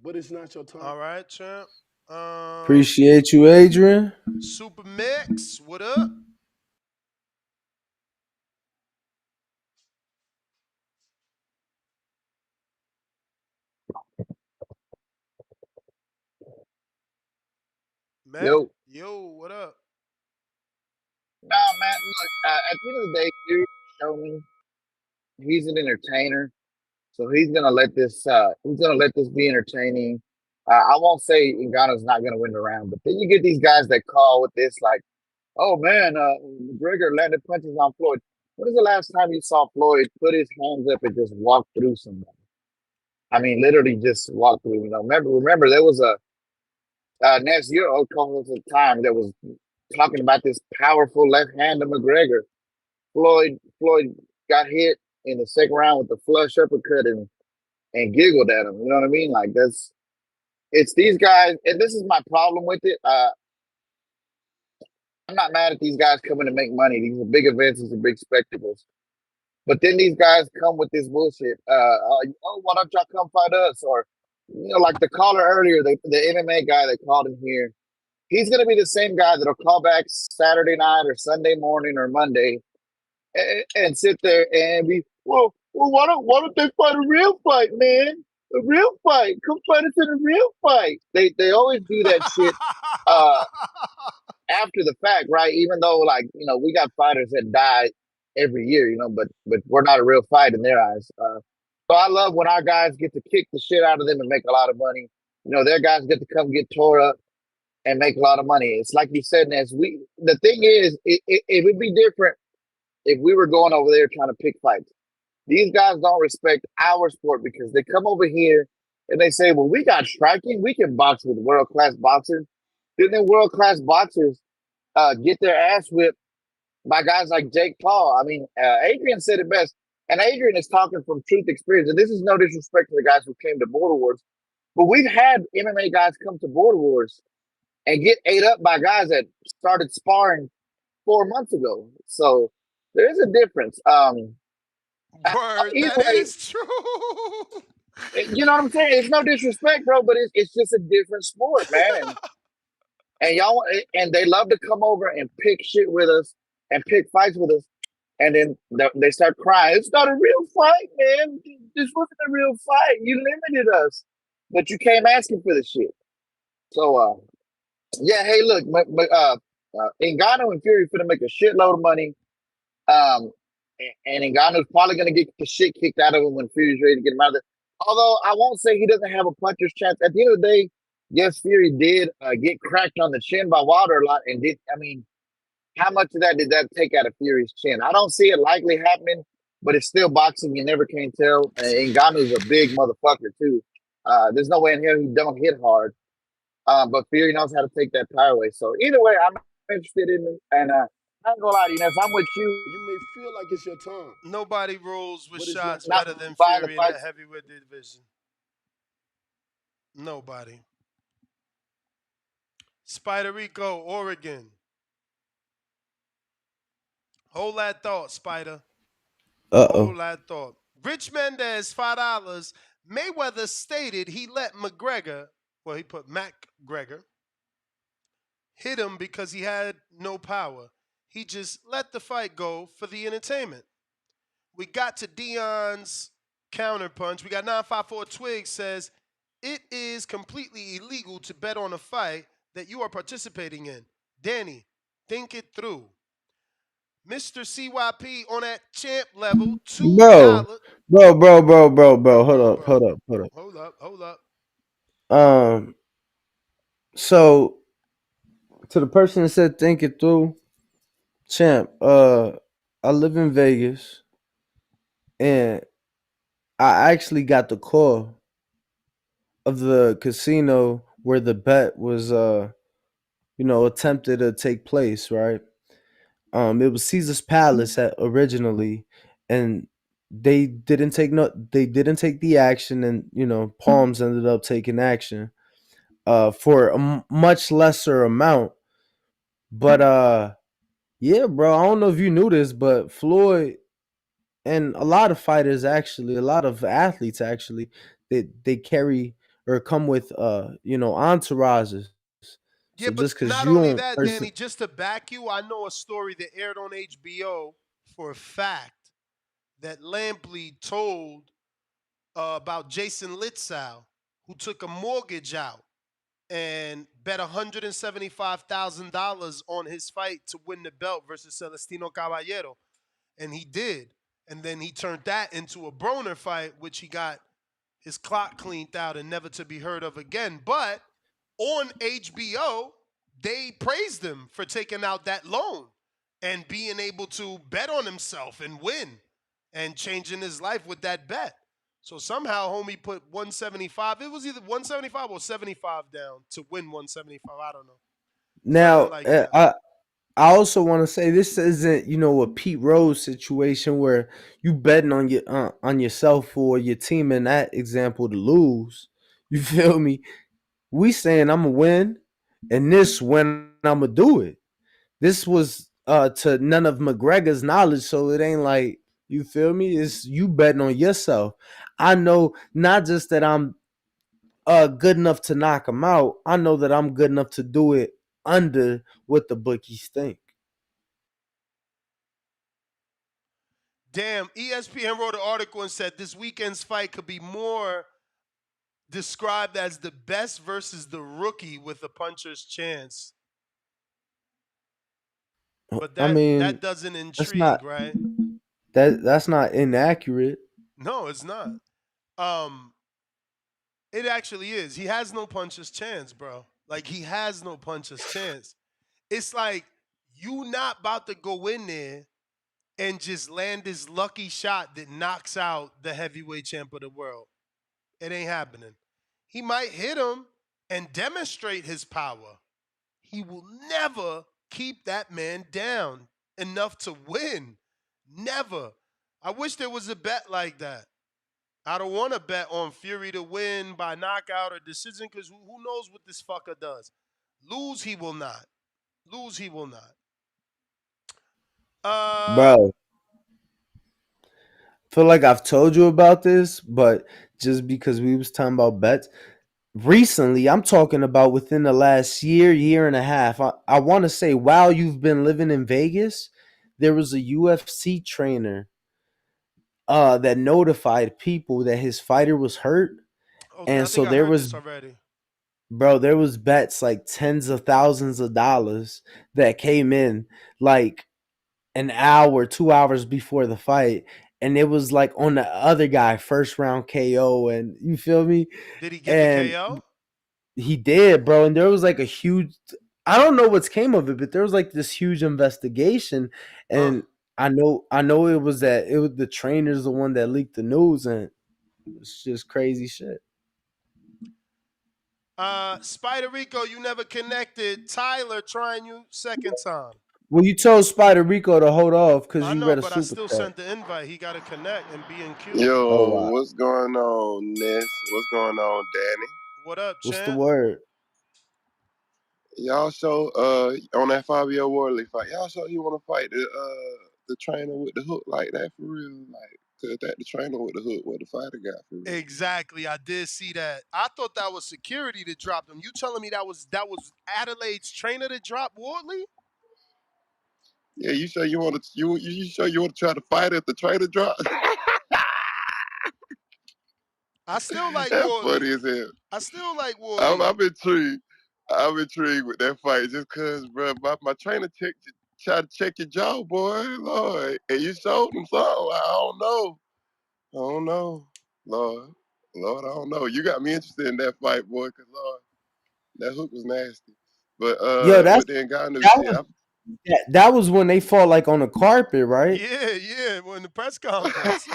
but it's not your time. All right, champ. Appreciate you, Adrian. Super Mix, what up? Mac, yo, what up? Nah, man. Look, at the end of the day, Fury showed me he's an entertainer, so he's gonna let this. He's gonna let this be entertaining. I won't say Ngannou's not gonna win the round, but then you get these guys that call with this like, "Oh man, McGregor landed punches on Floyd." When is the last time you saw Floyd put his hands up and just walk through somebody? I mean, literally just walk through. You know, remember there was a Ness, your old co-host at the time that was talking about this powerful left hand of McGregor. Floyd got hit in the second round with the flush uppercut and giggled at him. You know what I mean? Like, it's these guys, and this is my problem with it. I'm not mad at these guys coming to make money. These are big events, these are big spectacles. But then these guys come with this bullshit. Oh, why don't y'all come fight us? Or like the caller earlier, the MMA guy that called in here, he's going to be the same guy that'll call back Saturday night or Sunday morning or Monday and sit there and be, well, why don't they fight a real fight, man? A real fight. Come fight us in a real fight. They always do that shit after the fact, right? Even though, like, we got fighters that die every year, but we're not a real fight in their eyes. So I love when our guys get to kick the shit out of them and make a lot of money. Their guys get to come get tore up and make a lot of money. It's like you said, Ness. The thing is, it would be different if we were going over there trying to pick fights. These guys don't respect our sport because they come over here and they say, well, we got striking. We can box with world-class boxers. Then the world-class boxers get their ass whipped by guys like Jake Paul. I mean, Adrian said it best. And Adrian is talking from truth experience. And this is no disrespect to the guys who came to Border Wars. But we've had MMA guys come to Border Wars and get ate up by guys that started sparring 4 months ago. So there is a difference. Word, that is true. You know what I'm saying? It's no disrespect, bro, but it's just a different sport, man. And y'all, and they love to come over and pick shit with us and pick fights with us. And then they start crying. It's not a real fight, man. This wasn't a real fight. You limited us, but you came asking for the shit. So, yeah. Hey, look, Ngannou and Fury finna make a shitload of money. And Ngannou's probably gonna get the shit kicked out of him when Fury's ready to get him out of there. Although I won't say he doesn't have a puncher's chance. At the end of the day, yes, Fury did get cracked on the chin by Wilder a lot, and how much of that did that take out of Fury's chin? I don't see it likely happening, but it's still boxing. You never can tell. And Ngannou's a big motherfucker too. There's no way in here he don't hit hard. But Fury knows how to take that power away. So either way, I'm interested in it. And I ain't gonna lie to you, Ness, I'm with you. You may feel like it's your time. Nobody rolls with But it's shots not better than by the Fury in that fights. heavyweight division. Nobody. Spider Rico, Oregon. Hold that thought, Spider. Hold that thought. Rich Mendez, $5. Mayweather stated he let McGregor, well, he put McGregor, hit him because he had no power. He just let the fight go for the entertainment. We got to Dion's counterpunch. We got 954 Twig says, it is completely illegal to bet on a fight that you are participating in. Danny, think it through. Mr. CYP on that champ level, $2. Bro. Hold up. So to the person that said think it through, champ, I live in Vegas and I actually got the call of the casino where the bet was attempted to take place, right? It was Caesar's Palace originally, and they didn't take the action, and Palms ended up taking action for a much lesser amount. But yeah, bro, I don't know if you knew this, but Floyd and a lot of fighters actually, a lot of athletes actually, they carry or come with entourages. Yeah, So but just because not you only don't that, Danny, just to back you, I know a story that aired on HBO for a fact that Lampley told about Jason Litzow, who took a mortgage out and bet $175,000 on his fight to win the belt versus Celestino Caballero. And he did. And then he turned that into a Broner fight, which he got his clock cleaned out and never to be heard of again. But on HBO, they praised him for taking out that loan and being able to bet on himself and win and changing his life with that bet. So somehow homie put 175. It was either 175 or 75 down to win 175. I don't know. now. Like that. I also want to say this isn't a Pete Rose situation where you betting on yourself or your team in that example to lose. You feel me? We saying I'm gonna win, and this when I'm gonna do it. This was to none of McGregor's knowledge, so it ain't like, you feel me? It's you betting on yourself. I know not just that I'm good enough to knock him out, I know that I'm good enough to do it under what the bookies think. Damn, ESPN wrote an article and said this weekend's fight could be more described as the best versus the rookie with a puncher's chance. But I that mean, doesn't that's intrigue, not right? that's not inaccurate. No, it's not. It actually is. He has no puncher's chance, bro. Like he has no puncher's chance. It's like you not about to go in there and just land this lucky shot that knocks out the heavyweight champ of the world. It ain't happening. He might hit him and demonstrate his power. He will never keep that man down enough to win. Never. I wish there was a bet like that. I don't want to bet on Fury to win by knockout or decision because who knows what this fucker does. Lose, he will not. Lose, he will not. Bro, feel like I've told you about this, but just because we was talking about bets, recently, I'm talking about within the last year and a half. I want to say while you've been living in Vegas, there was a UFC trainer that notified people that his fighter was hurt. Okay, I And think so I heard this already. there was bets like tens of thousands of dollars that came in like an hour, 2 hours before the fight. And it was like on the other guy, first round KO. And you feel me? Did he get the And KO? he did, bro. And there was like a huge, I don't know what's came of it, but there was like this huge investigation. And I know it was the trainer's the one that leaked the news, and it's just crazy shit. Spider Rico, you never connected. Tyler trying you second time. Well, you told Spider Rico to hold off because I you know, read a but I super still chat. sent the invite. He got to connect and be in queue. Oh Yo, wow. what's going on, Ness? What's going on, Danny? What up, What's the champ? word? Y'all show on that Fabio Wardley fight. Y'all show you want to fight the trainer with the hook like that for real, like cause that the trainer with the hook what the fighter got for real. Exactly, I did see that. I thought that was security that dropped him. You telling me that was Adelaide's trainer that dropped Wardley? Yeah, you sure you want to you sure you want to try to fight if the trainer drop? I still like That's Wardley. funny as hell. I still like Wardley. I'm intrigued. I'm intrigued with that fight just cause, bro, my trainer tried to check your jaw, boy, Lord, and you showed him something. I don't know, Lord, I don't know. You got me interested in that fight, boy, cause Lord, that hook was nasty. But Yo, with the Ngannou that was when they fought like on the carpet, right? Yeah, well, in the press conference.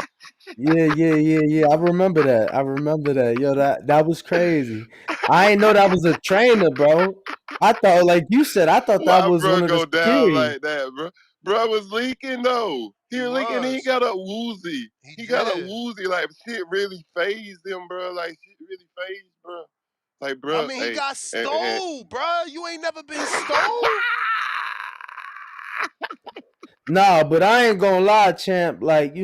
Yeah. I remember that. Yo, that was crazy. I didn't know that was a trainer, bro. I thought, like you said, I thought that why was bro one of the go down security. like that, bro? Bro was leaking though. He was leaking. He got a woozy. He got a woozy. Like shit really phased him, bro. Like shit really phased, bro. Like, bro. I mean, he hey, got stole, bro. You ain't never been stole. Nah, but I ain't gonna lie, champ. Like,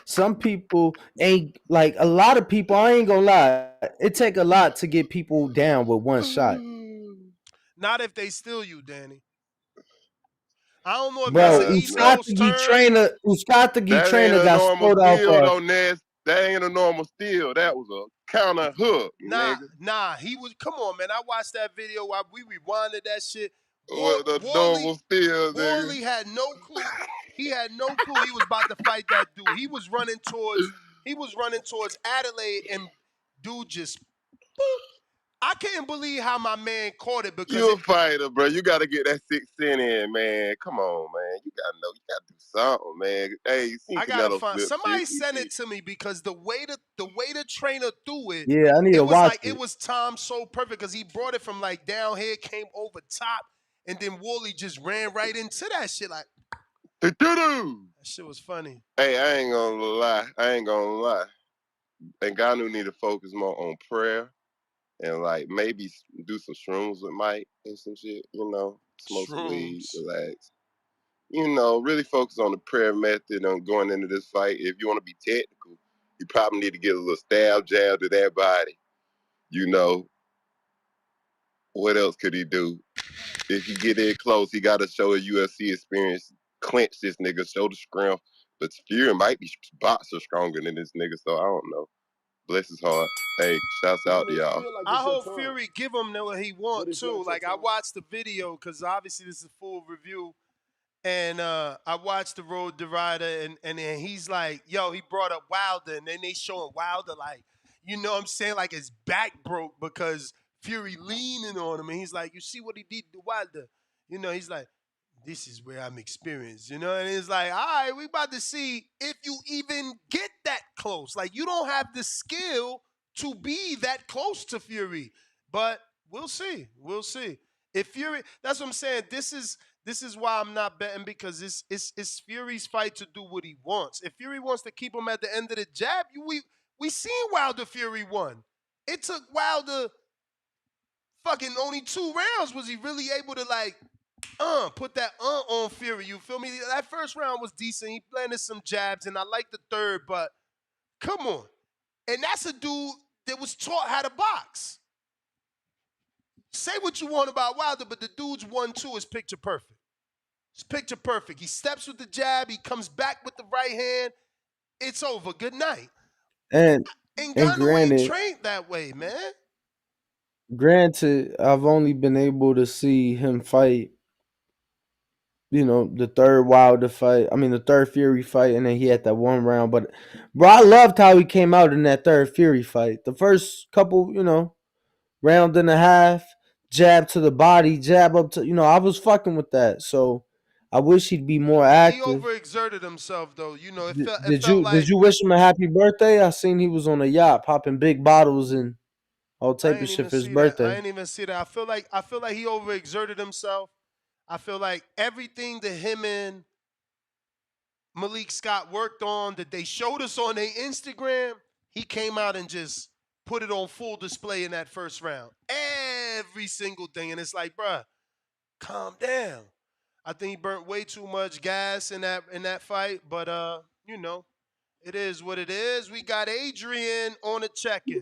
some people ain't like a lot of people. I ain't gonna lie. It take a lot to get people down with one shot. Not if they steal you, Danny. I don't know if that's Bro, an East Coast term. Uskatagi That ain't trainer a got normal sold off steal, us. though, Ness. That ain't a normal steal. That was a counter hook, nigga. He was. Come on, man. I watched that video while we rewinded that shit. With a normal steal, Wally nigga. had no clue. He had no clue he was about to fight that dude. He was running towards Adelaide, and dude just boop. I can't believe how my man caught it because You a fighter, bro. You got to get that 6 cent in, man. Come on, man. You got to know. You got to do something, man. Hey, you seen I gotta Canelo find flip somebody 50 sent it feet. to me because the way the trainer threw it, Yeah, I need to watch it. It was timed so perfect because he brought it from like down here, came over top, and then Wooly just ran right into that shit like. That shit was funny. Hey, I ain't gonna lie. Ngannou need to focus more on prayer and like maybe do some shrooms with Mike and some shit. Smoke some weed, relax. Really focus on the prayer method on going into this fight. If you want to be technical, you probably need to get a little stab jab to that body. You know, what else could he do? If he get in close, he got to show a UFC experience, clinch this nigga, show the scrum. But Fury might be boxer stronger than this nigga, so I don't know. Bless his heart. Hey, shouts I out to mean, I y'all. feel like I it's your hope time, Fury give him what he but want it's too. not your Like I time. watched the video because obviously this is a full review, and I watched the Road to Rider, and then he's like, yo, he brought up Wilder, and then they showing Wilder like, you know what I'm saying, like his back broke because Fury leaning on him, and he's like, you see what he did to Wilder, you know, he's like, this is where I'm experienced, you know, and it's like, all right, we about to see if you even get that close. Like you don't have the skill to be that close to Fury, but we'll see, we'll see. If Fury, that's what I'm saying. This is why I'm not betting because it's Fury's fight to do what he wants. If Fury wants to keep him at the end of the jab, we seen Wilder Fury won. It took Wilder fucking only 2 rounds was he really able to like put that on Fury. You feel me? That first round was decent. He planted some jabs, and I like the third, but come on. And that's a dude that was taught how to box. Say what you want about Wilder, but the dude's 1-2 is picture perfect. It's picture perfect. He steps with the jab. He comes back with the right hand. It's over. Good night. And and Ngannou ain't granted, trained that way, man. I've only been able to see him fight, the third Wilder fight. I mean, the third Fury fight, and then he had that one round. But, bro, I loved how he came out in that third Fury fight. The first couple, round and a half, jab to the body, jab up to, I was fucking with that. So I wish he'd be more He active. overexerted himself, though. You know, it Did, felt it did felt you did like you wish him a happy birthday? I seen he was on a yacht popping big bottles and all I type of ain't shit even for his see that. I birthday. ain't even see that. I feel like he overexerted himself. I feel like everything that him and Malik Scott worked on that they showed us on their Instagram, he came out and just put it on full display in that first round. Every single thing. And it's like, bruh, calm down. I think he burnt way too much gas in that fight, but it is what it is. We got Adrian on a check-in.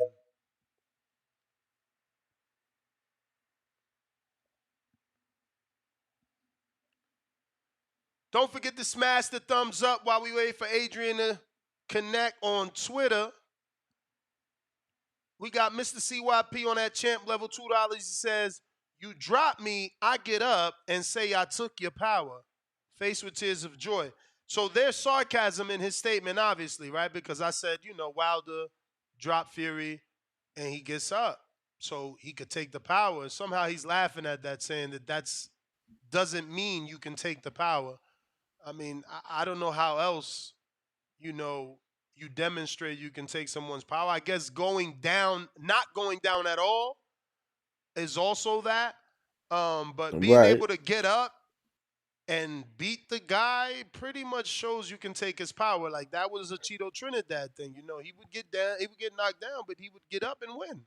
Don't forget to smash the thumbs up while we wait for Adrian to connect on Twitter. We got Mr. CYP on that champ level $2. He says, you drop me, I get up and say I took your power. Faced with tears of joy. So there's sarcasm in his statement, obviously, right? Because I said, Wilder dropped Fury and he gets up. So he could take the power. Somehow he's laughing at that, saying that's doesn't mean you can take the power. I mean, I don't know how else, you know, you demonstrate you can take someone's power. I guess going down, not going down at all, is also that. But being Right. able to get up and beat the guy pretty much shows you can take his power. Like that was a Cheeto Trinidad thing. He would get down, he would get knocked down, but he would get up and win.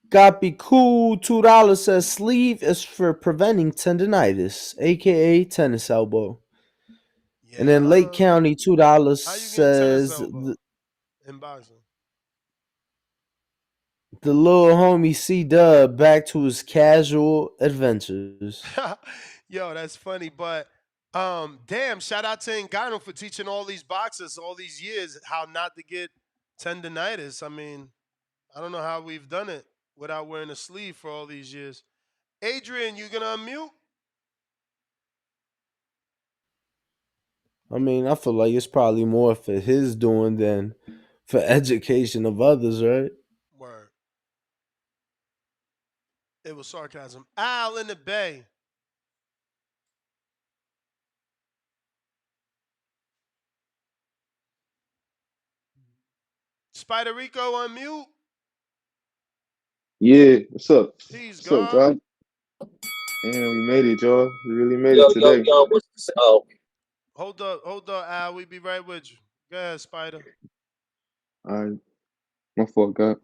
Goppy Cool $2 says sleeve is for preventing tendonitis, aka tennis elbow. And then Lake Yeah. County $2 How you getting tennis says elbow in boxing? the little homie C Dub back to his casual adventures. Yo, that's funny. But damn, shout out to Ngannou for teaching all these boxers all these years how not to get tendonitis. I mean, I don't know how we've done it without wearing a sleeve for all these years. Adrian, you gonna unmute? I mean, I feel like it's probably more for his doing than for education of others, right? Word. It was sarcasm. Al in the Bay. Spider Rico unmute. Yeah, what's up? He's What's up, gone. God? And we made it, y'all. We really made Yo, it yo, today. yo, what's this? Oh, Hold up, Al. We be right with you. Go ahead, Spider. All right, my fault, God.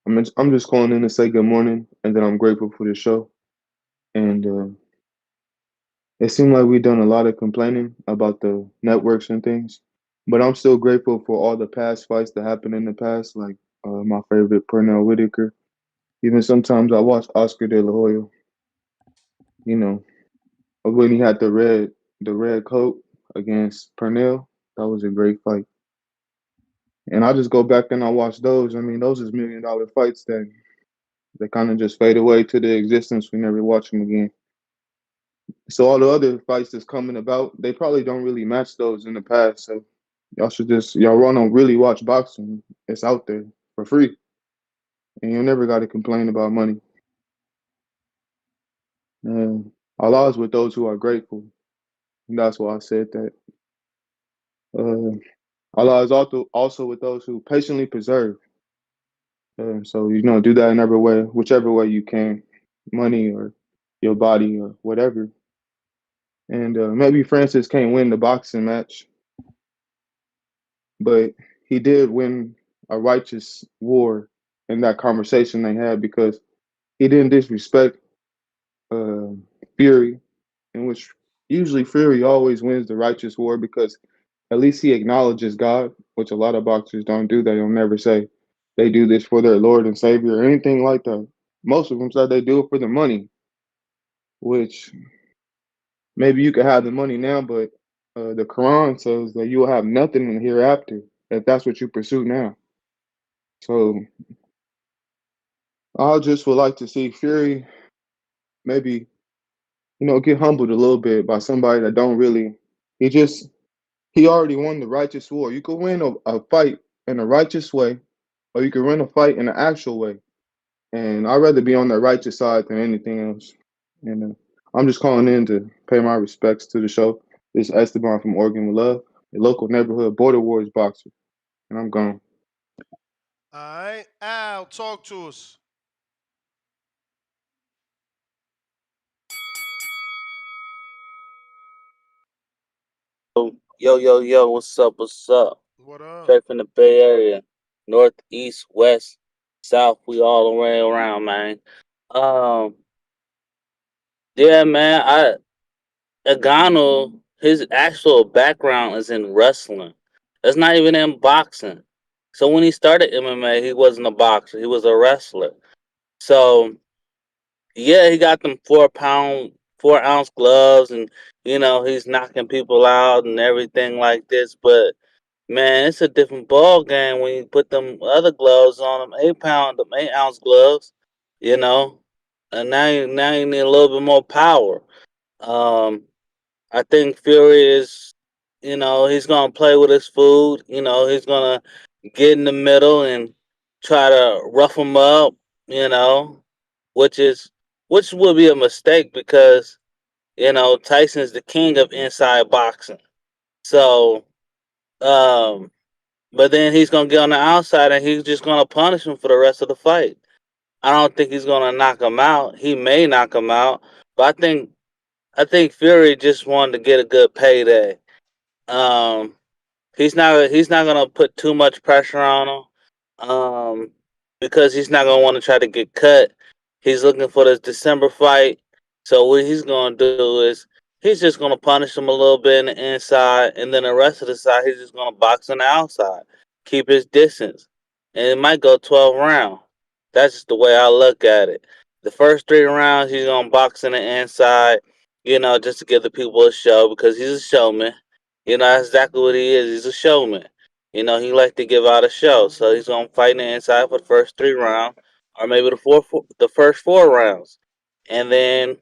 I'm just calling in to say good morning, and then I'm grateful for the show. And it seemed like we've done a lot of complaining about the networks and things, but I'm still grateful for all the past fights that happened in the past. Like My favorite, Pernell Whitaker. Even sometimes I watch Oscar De La Hoya. You know, when he had the red coat against Pernell, that was a great fight. And I just go back and I watch those. I mean, those is $1 million fights that they kind of just fade away to the existence. We never watch them again. So all the other fights that's coming about, they probably don't really match those in the past. So y'all want to really watch boxing. It's out there for free, and you never got to complain about money. And Allah is with those who are grateful, and that's why I said that. Allah is also with those who patiently preserve. So do that in every way, whichever way you can, money or your body or whatever. And maybe Francis can't win the boxing match, but he did win a righteous war in that conversation they had because he didn't disrespect uh, Fury, in which usually Fury always wins the righteous war because at least he acknowledges God, which a lot of boxers don't do. They don't never say they do this for their Lord and Savior or anything like that. Most of them say they do it for the money, which maybe you could have the money now, but the Quran says that you will have nothing in the hereafter if that's what you pursue now. So I just would like to see Fury maybe, get humbled a little bit by somebody that don't really. He just he already won the righteous war. You could win a fight in a righteous way, or you could win a fight in an actual way. And I'd rather be on the righteous side than anything else. And I'm just calling in to pay my respects to the show. This is Esteban from Oregon with Love, a local neighborhood border wars boxer. And I'm gone. All right, Al, talk to us. Yo, what's up? What's up? What up? Straight from the Bay Area. North, east, west, south, we all the way around, man. Um, yeah, man, Ngannou, his actual background is in wrestling. It's not even in boxing. So when he started MMA, he wasn't a boxer, he was a wrestler. So yeah, he got them 4 pound, 4 ounce gloves and he's knocking people out and everything like this, but man, it's a different ball game when you put them other gloves on, them 8 pound, them 8 ounce gloves, you know. And now you need a little bit more power. Um, I think Fury is, he's gonna play with his food. He's gonna get in the middle and try to rough him up. You know, which is which would be a mistake because Tyson's the king of inside boxing. So um but then he's gonna get on the outside and he's just gonna punish him for the rest of the fight. I don't think he's gonna knock him out. He may knock him out, but I think Fury just wanted to get a good payday. Um, he's not gonna put too much pressure on him, because he's not gonna want to try to get cut. He's looking for this December fight. So what he's gonna do is he's just gonna punish him a little bit in the inside, and then the rest of the side he's just gonna box on the outside, keep his distance, and it might go 12 rounds. That's just the way I look at it. The first 3 rounds he's gonna box in the inside, just to give the people a show because he's a showman. That's exactly what he is. He's a showman. He like to give out a show, so he's gonna fight in the inside for the first 3 rounds, or maybe the first 4 rounds, and then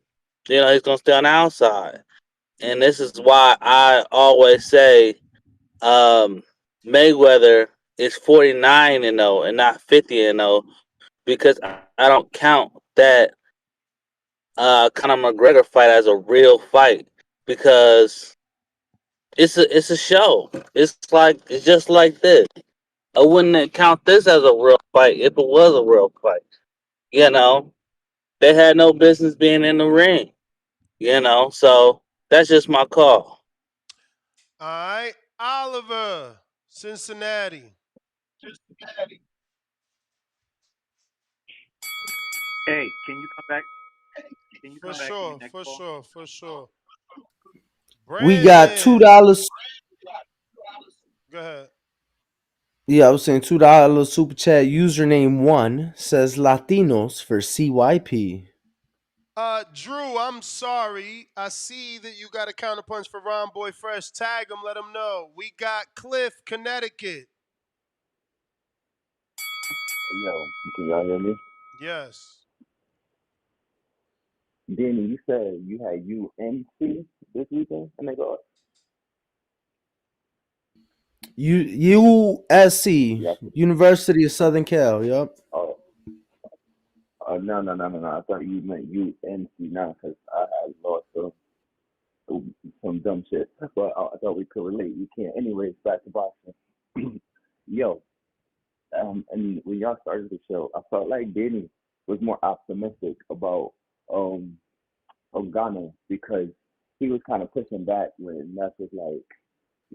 he's gonna stay on the outside. And this is why I always say Mayweather is 49-0 and not 50-0 because I don't count that Conor McGregor fight as a real fight because it's a show. It's just like this. I wouldn't count this as a real fight if it was a real fight. You know, they had no business being in the ring. So that's just my call. All right, Oliver, Cincinnati. Hey, can you come back? Can you For come back to me sure, next for call? sure, for sure. We got two Brandon, dollars. go ahead. Yeah, I was saying $2 super chat. Username 1 says Latinos for CYP. Drew, I'm sorry. I see that you got a counterpunch for Ron Boy Fresh. Tag him, let him know. We got Cliff, Connecticut. Yo, can y'all hear me? Yes. Danny, you said you had UNC this weekend, and they go, USC, yeah. University of Southern Cal. Yep. Oh, no. I thought you meant UNC now because I had lost some dumb shit. But I thought we could relate. We can't. Anyways, back to boxing. Yo, and when y'all started the show, I felt like Danny was more optimistic about Ngannou because he was kind of pushing back when Ness was like,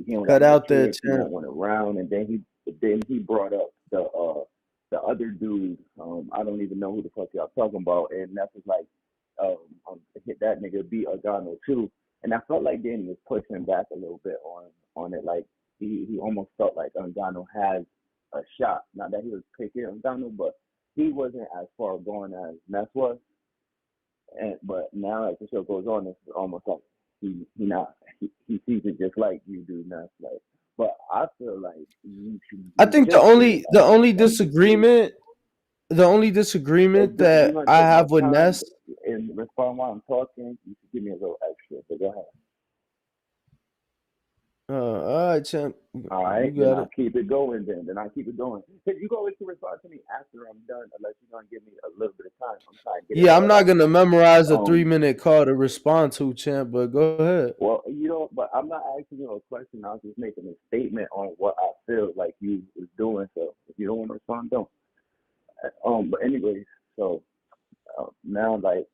he don't got Cut no out there, kids, he champ. won't want around, and then he brought up the other dude. I don't even know who the fuck y'all talking about, and Ness was like, hit that nigga beat Ngannou too, and I felt like Danny was pushing back a little bit on it, like he almost felt like Ngannou has a shot. Not that he was picking Ngannou, but he wasn't as far gone as Ness was. But now as the show goes on, it's almost like he sees it just like you do now. Like, but I feel like I you think the should feel only the as only as the kid. disagreement the only So disagreement do you that want to I take more have with time Ness. and respond while I'm talking? You should give me a little extra. But go ahead. All right, champ. All You right, then got I'll it. keep it going. Then I keep it going. Cause you always can respond to me after I'm done, unless you're gonna give me a little bit of time. I'm trying to get it Yeah, I'm all not out. gonna memorize a Um, 3-minute call to respond to, champ. But go ahead. Well, but I'm not asking you a question. I was just making a statement on what I feel like you was doing. So if you don't want to respond, don't. But anyways, so now like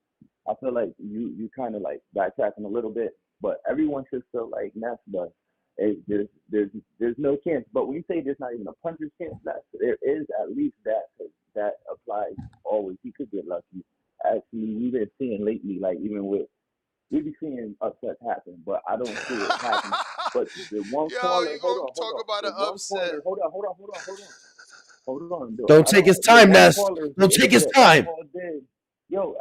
I feel like you kind of like backtracking a little bit, but everyone should feel like Ness does. There's no chance. But when you say there's not even a puncher's chance, there is at least that. 'Cause that applies always. He could get lucky. Actually, we've been seeing lately, like even with we be seeing upsets happen, but I don't see it happening. But the one Yo, caller, you gonna hold talk on. about The an one upset? caller, hold on, dude. Don't I take don't. his The time, one Ness. caller Don't take his that time. called in, yo,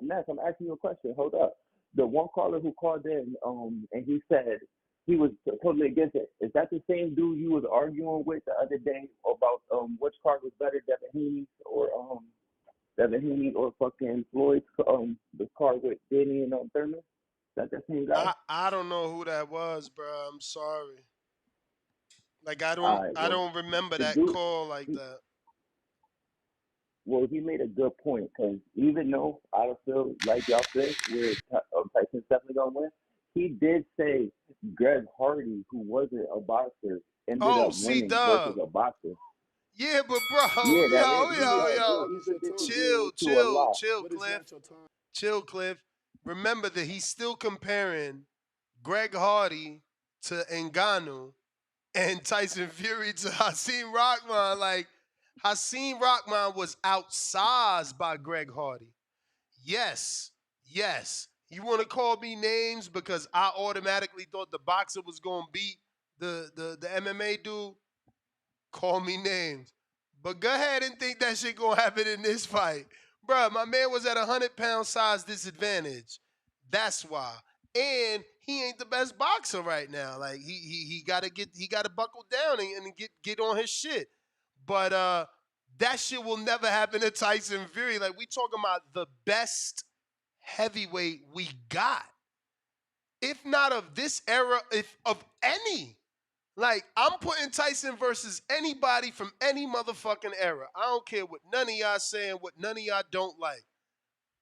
Ness, I'm asking you a question. Hold up. The one caller who called in, and he said he was totally against it. Is that the same dude you was arguing with the other day about which card was better, Devin Haney or fucking Floyd's the card with Danny and Thurman? Is that the same guy? I don't know who that was, bro. I'm sorry. Like I All don't right. I Well, don't remember the that dude, call like he, that. he made a good point because even though I don't feel like y'all feel where Tyson's definitely gonna win, he did say Greg Hardy, who wasn't a boxer, ended Oh, up C winning versus Dub. a boxer. Yeah, but bro, Yeah, that is. He yo. What is put your this time? together to a lot. Chill, What is Cliff. not your time? Chill, Cliff. Remember that he's still comparing Greg Hardy to Ngannou and Tyson Fury to Hakeem Rockman. Like Hakeem Rockman was outsized by Greg Hardy. Yes, yes. You want to call me names because I automatically thought the boxer was going to beat the MMA dude? Call me names. But go ahead and think that shit going to happen in this fight. Bruh, my man was at a 100-pound size disadvantage. That's why. And he ain't the best boxer right now. Like he gotta buckle down and get on his shit. But that shit will never happen to Tyson Fury. Like we talking about the best heavyweight we got. If not of this era, if of any. Like, I'm putting Tyson versus anybody from any motherfucking era. I don't care what none of y'all saying, what none of y'all don't like.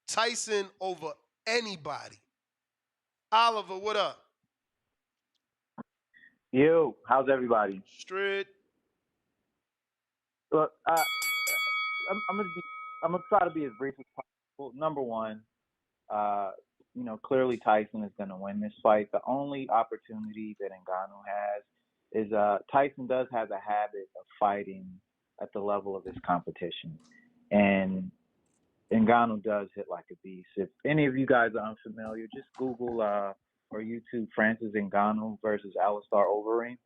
Tyson over anybody. Oliver, what up? Yo, how's everybody? Straight. Look, I'm gonna try to be as brief as possible. Number one, clearly Tyson is gonna win this fight. The only opportunity that Ngannou has is Tyson does have a habit of fighting at the level of his competition, and Ngannou does hit like a beast. If any of you guys are unfamiliar, just Google or YouTube Francis Ngannou versus Alistair Overeem,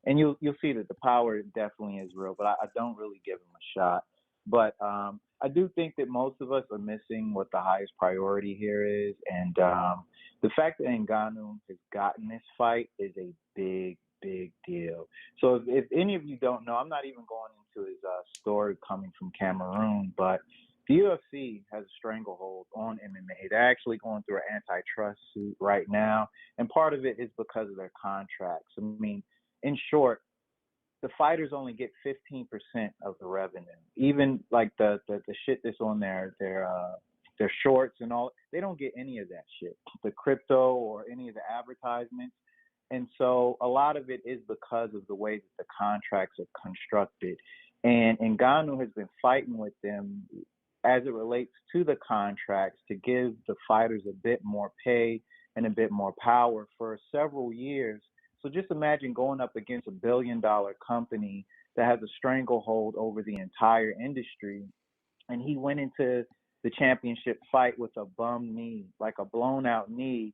and you'll see that the power definitely is real. But I don't really give him a shot. But I do think that most of us are missing what the highest priority here is, and the fact that Ngannou has gotten this fight is a big deal. So if any of you don't know, I'm not even going into his story coming from Cameroon, but the UFC has a stranglehold on MMA. They're actually going through an antitrust suit right now, and part of it is because of their contracts. I mean, in short, the fighters only get 15% of the revenue. Even like the shit that's on their shorts and all, they don't get any of that shit. The crypto or any of the advertisements. And so a lot of it is because of the way that the contracts are constructed. And Ngannou has been fighting with them as it relates to the contracts to give the fighters a bit more pay and a bit more power for several years. So just imagine going up against $1 billion company that has a stranglehold over the entire industry. And he went into the championship fight with a bum knee, like a blown out knee.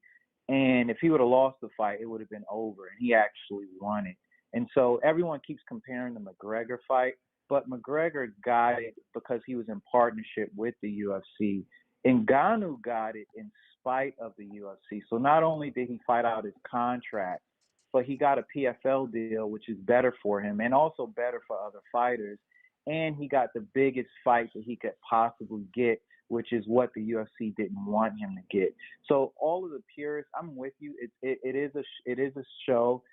And if he would have lost the fight, it would have been over. And he actually won it. And so everyone keeps comparing the McGregor fight, but McGregor got it because he was in partnership with the UFC. Ngannou got it in spite of the UFC. So not only did he fight out his contract, but he got a PFL deal, which is better for him and also better for other fighters. And he got the biggest fight that he could possibly get, which is what the UFC didn't want him to get. So all of the purists, I'm with you. It is a show.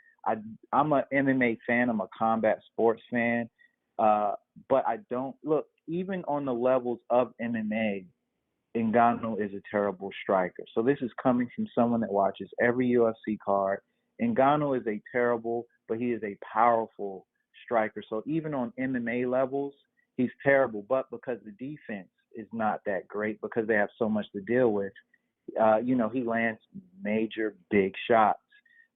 I'm a MMA fan. I'm a combat sports fan. But I don't look, even on the levels of MMA, Ngannou is a terrible striker. So this is coming from someone that watches every UFC card. Ngannou is a terrible, but he is a powerful striker. So even on MMA levels, he's terrible. But because the defense is not that great, because they have so much to deal with, he lands major big shots.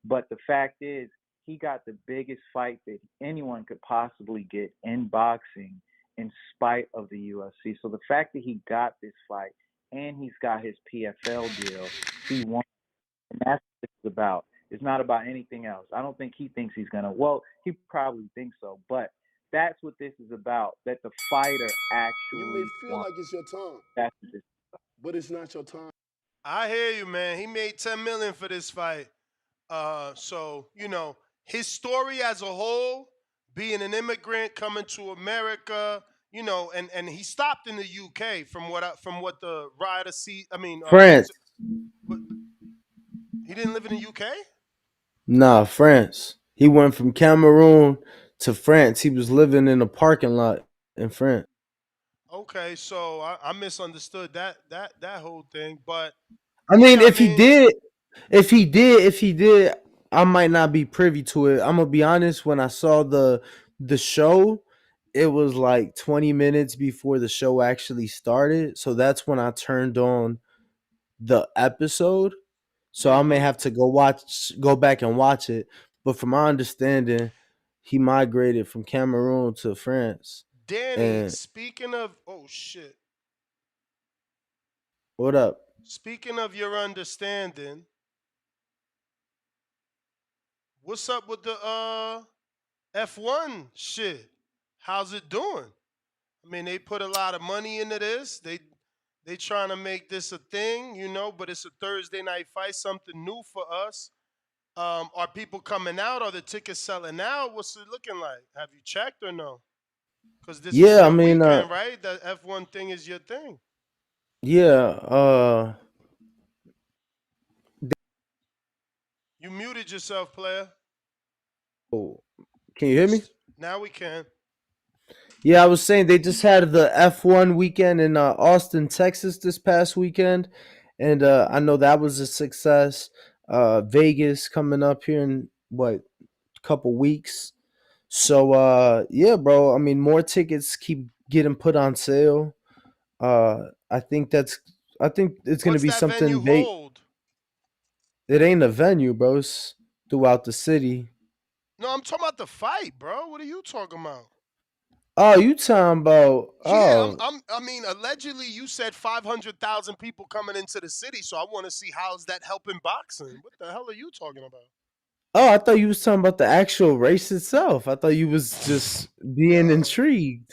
But the fact is, he got the biggest fight that anyone could possibly get in boxing in spite of the UFC. So the fact that he got this fight and he's got his PFL deal, he won. And that's what it's about. It's not about anything else. I don't think he thinks he's going to. Well, he probably thinks so. But that's what this is about, that the fighter actually You may feel won. like it's your time, That's what this is about. but it's not your time. I hear you, man. He made $10 million for this fight. So his story as a whole, being an immigrant coming to America, and he stopped in the UK from what the writer see. I mean, France. but he didn't live in the UK. Nah, France. He went from Cameroon to France. He was living in a parking lot in France. Okay, so I misunderstood that whole thing, but I mean, yeah, I mean, if he did, I might not be privy to it. I'm gonna be honest. When I saw the show, it was like 20 minutes before the show actually started. So that's when I turned on the episode. So I may have to go back and watch it. But from my understanding, he migrated from Cameroon to France. Danny. And Speaking of, oh shit. what up? Speaking of your understanding, what's up with the F1 shit? How's it doing? I mean, they put a lot of money into this. They trying to make this a thing, but it's a Thursday night fight, something new for us. Are people coming out? Are the tickets selling out? What's it looking like? Have you checked or no? Because this is Yeah, I your mean, weekend, right? The F1 thing is your thing. yeah, You muted yourself, player. oh, can you hear me? Now we can. Yeah, I was saying they just had the F1 weekend in Austin, Texas this past weekend, and I know that was a success. Vegas coming up here in what, couple weeks. So yeah, bro. I mean, more tickets keep getting put on sale. I think it's gonna What's be that venue something big. hold? It ain't a venue, bro. It's throughout the city. No, I'm talking about the fight, bro. What are you talking about? Oh, you talking about? Yeah, Oh, I mean, allegedly, you said 500,000 people coming into the city, so I want to see how's that helping boxing. What the hell are you talking about? Oh, I thought you was talking about the actual race itself. I thought you was just being Yo, intrigued.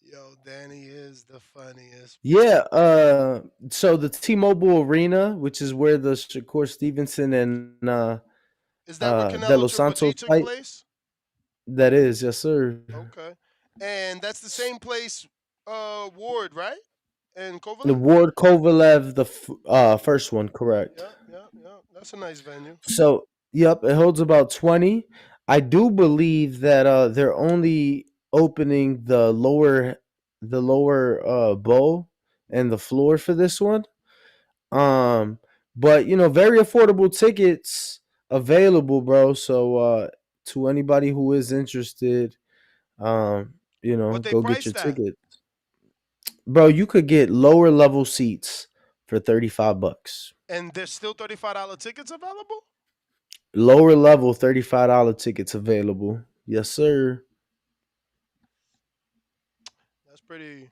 yo, Danny is the funniest, Yeah, so the T-Mobile Arena, which is where the Shakur Stevenson and Is that where De Canelo Los Triple G Santos took fight, place? that is, yes sir. Okay. And that's the same place Ward, right? And The Kovalev? Ward Kovalev, the first one, correct. Yeah, yeah, yeah. That's a nice venue. So, yep, it holds about 20. I do believe that they're only opening the lower bowl and the floor for this one. Um, but very affordable tickets available, bro. So to anybody who is interested, What they go get your priced at? ticket. Bro, you could get lower level seats for $35. And there's still $35 tickets available? Lower level $35 tickets available. Yes, sir. That's pretty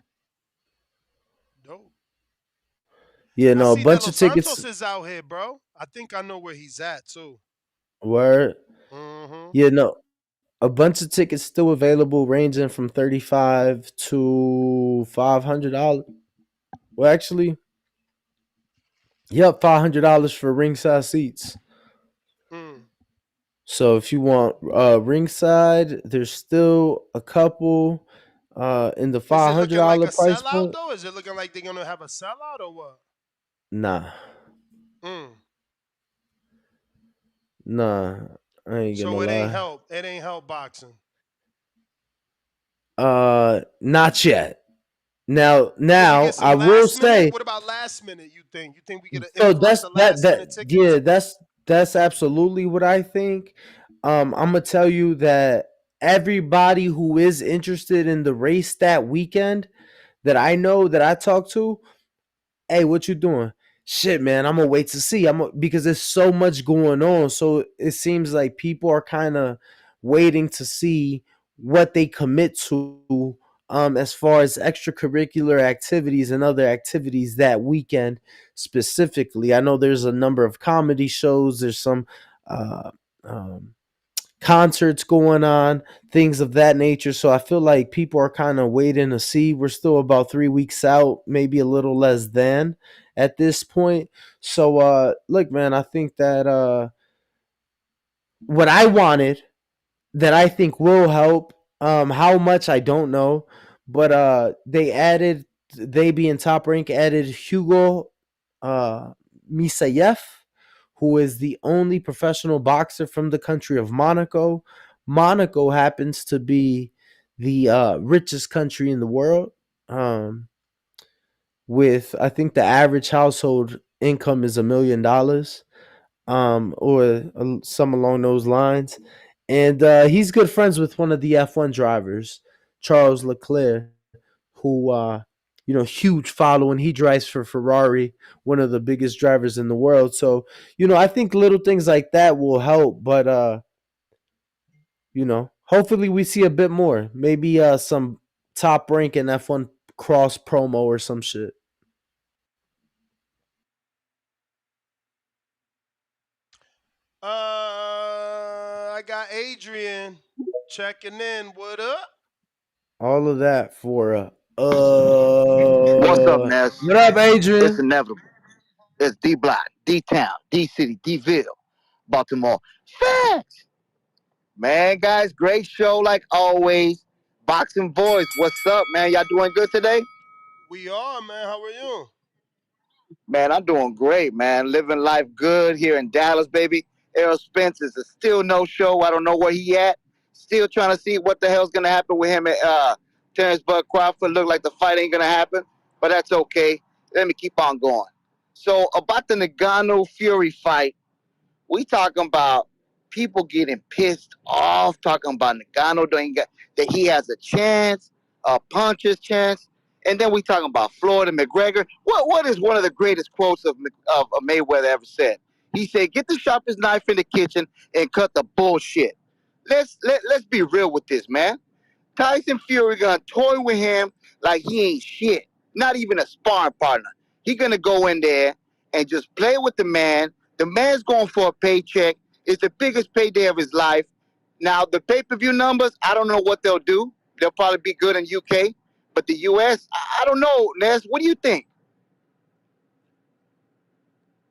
dope. Yeah, I no, a see De bunch Los of tickets. Santos is out here, bro. I think I know where he's at too. Word. Mm-hmm. Yeah, no, a bunch of tickets still available, ranging from 35 to $500. Well, actually, yep, $500 for ringside seats. Mm. So if you want ringside, there's still a couple in the Is five it hundred looking like dollar a price sellout point. though? Is it looking like they're gonna have a sellout or what? Nah, Mm. nah, I ain't gonna So it ain't lie. help. It ain't help boxing. Not yet. Now, Could we now get I some will last minute? say. What about last minute? You think? You think we get an So influx that's of that last minute that tickets? yeah, that's absolutely what I think. I'm gonna tell you that everybody who is interested in the race that weekend that I know that I talk to, hey, what you doing? Shit, man, I'm gonna wait to see. Because there's so much going on. So it seems like people are kind of waiting to see what they commit to as far as extracurricular activities and other activities that weekend specifically. I know there's a number of comedy shows, there's some uh, um, concerts going on, things of that nature. So I feel like people are kind of waiting to see. We're still about 3 weeks out, maybe a little less than at this point. So look, man, I think that what I wanted that I think will help. How much I don't know, but they being Top Rank added Hugo uh Misayev, who is the only professional boxer from the country of Monaco. Monaco happens to be the richest country in the world. With I think the average household income is $1 million, or some along those lines. And he's good friends with one of the F1 drivers, Charles Leclerc, who huge following. He drives for Ferrari, one of the biggest drivers in the world. So I think little things like that will help. But hopefully we see a bit more. Maybe some Top Rank and F1 cross promo or some shit. I got Adrian checking in. What up? All of that for What's up, Ness? what up, It's Adrian? inevitable. It's D Block, D Town, D City, D Ville, Baltimore. Facts! Man, guys, great show like always. Boxing Voice, what's up, man? Y'all doing good today? We are, man. How are you? Man, I'm doing great, man. Living life good here in Dallas, baby. Errol Spence is a still no show. I don't know where he at. Still trying to see what the hell's gonna happen with him and Terrence Bud Crawford. Look like the fight ain't gonna happen, but that's okay. Let me keep on going. So about the Ngannou Fury fight, we talking about people getting pissed off, talking about Ngannou that he has a chance, a puncher's chance, and then we talking about Floyd and McGregor. What is one of the greatest quotes of Mayweather ever said? He said, "Get the sharpest knife in the kitchen and cut the bullshit." Let's be real with this, man. Tyson Fury gonna toy with him like he ain't shit, not even a sparring partner. He gonna go in there and just play with the man. The man's going for a paycheck. It's the biggest payday of his life. Now, the pay-per-view numbers, I don't know what they'll do. They'll probably be good in UK. But the US, I don't know, Ness. What do you think?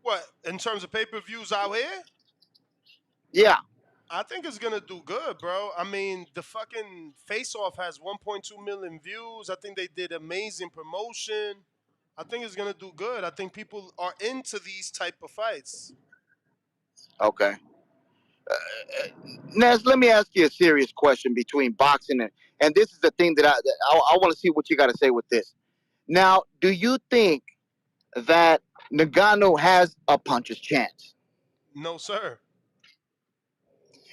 What, in terms of pay-per-views out here? Yeah. I think it's gonna do good, bro. I mean, the fucking Face Off has 1.2 million views. I think they did amazing promotion. I think it's gonna do good. I think people are into these type of fights. Okay. Ness, let me ask you a serious question between boxing and this is the thing that I want to see what you got to say with this. Now, do you think that Ngannou has a puncher's chance? No, sir.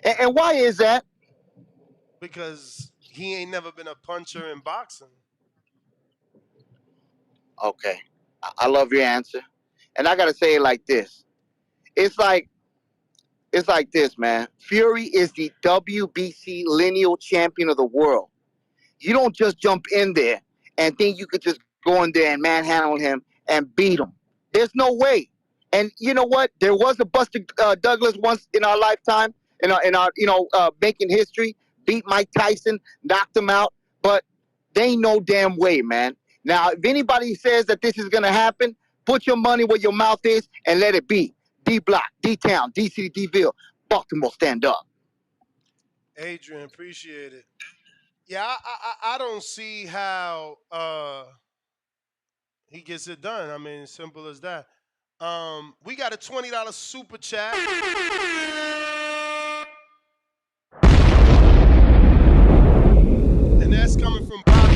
And why is that? Because he ain't never been a puncher in boxing. Okay. I love your answer. And I got to say it like this. It's like it's like this, man. Fury is the WBC lineal champion of the world. You don't just jump in there and think you could just go in there and manhandle him and beat him. There's no way. And you know what? There was a Buster Douglas once in our lifetime, in our making history. Beat Mike Tyson, knocked him out, but they ain't no damn way, man. Now, if anybody says that this is gonna happen, put your money where your mouth is and let it be. D Block, D Town, DC, Deville, Baltimore, stand up. Adrian, appreciate it. Yeah, I don't see how he gets it done. I mean, simple as that. We got a $20 super chat. And that's coming from Bobby.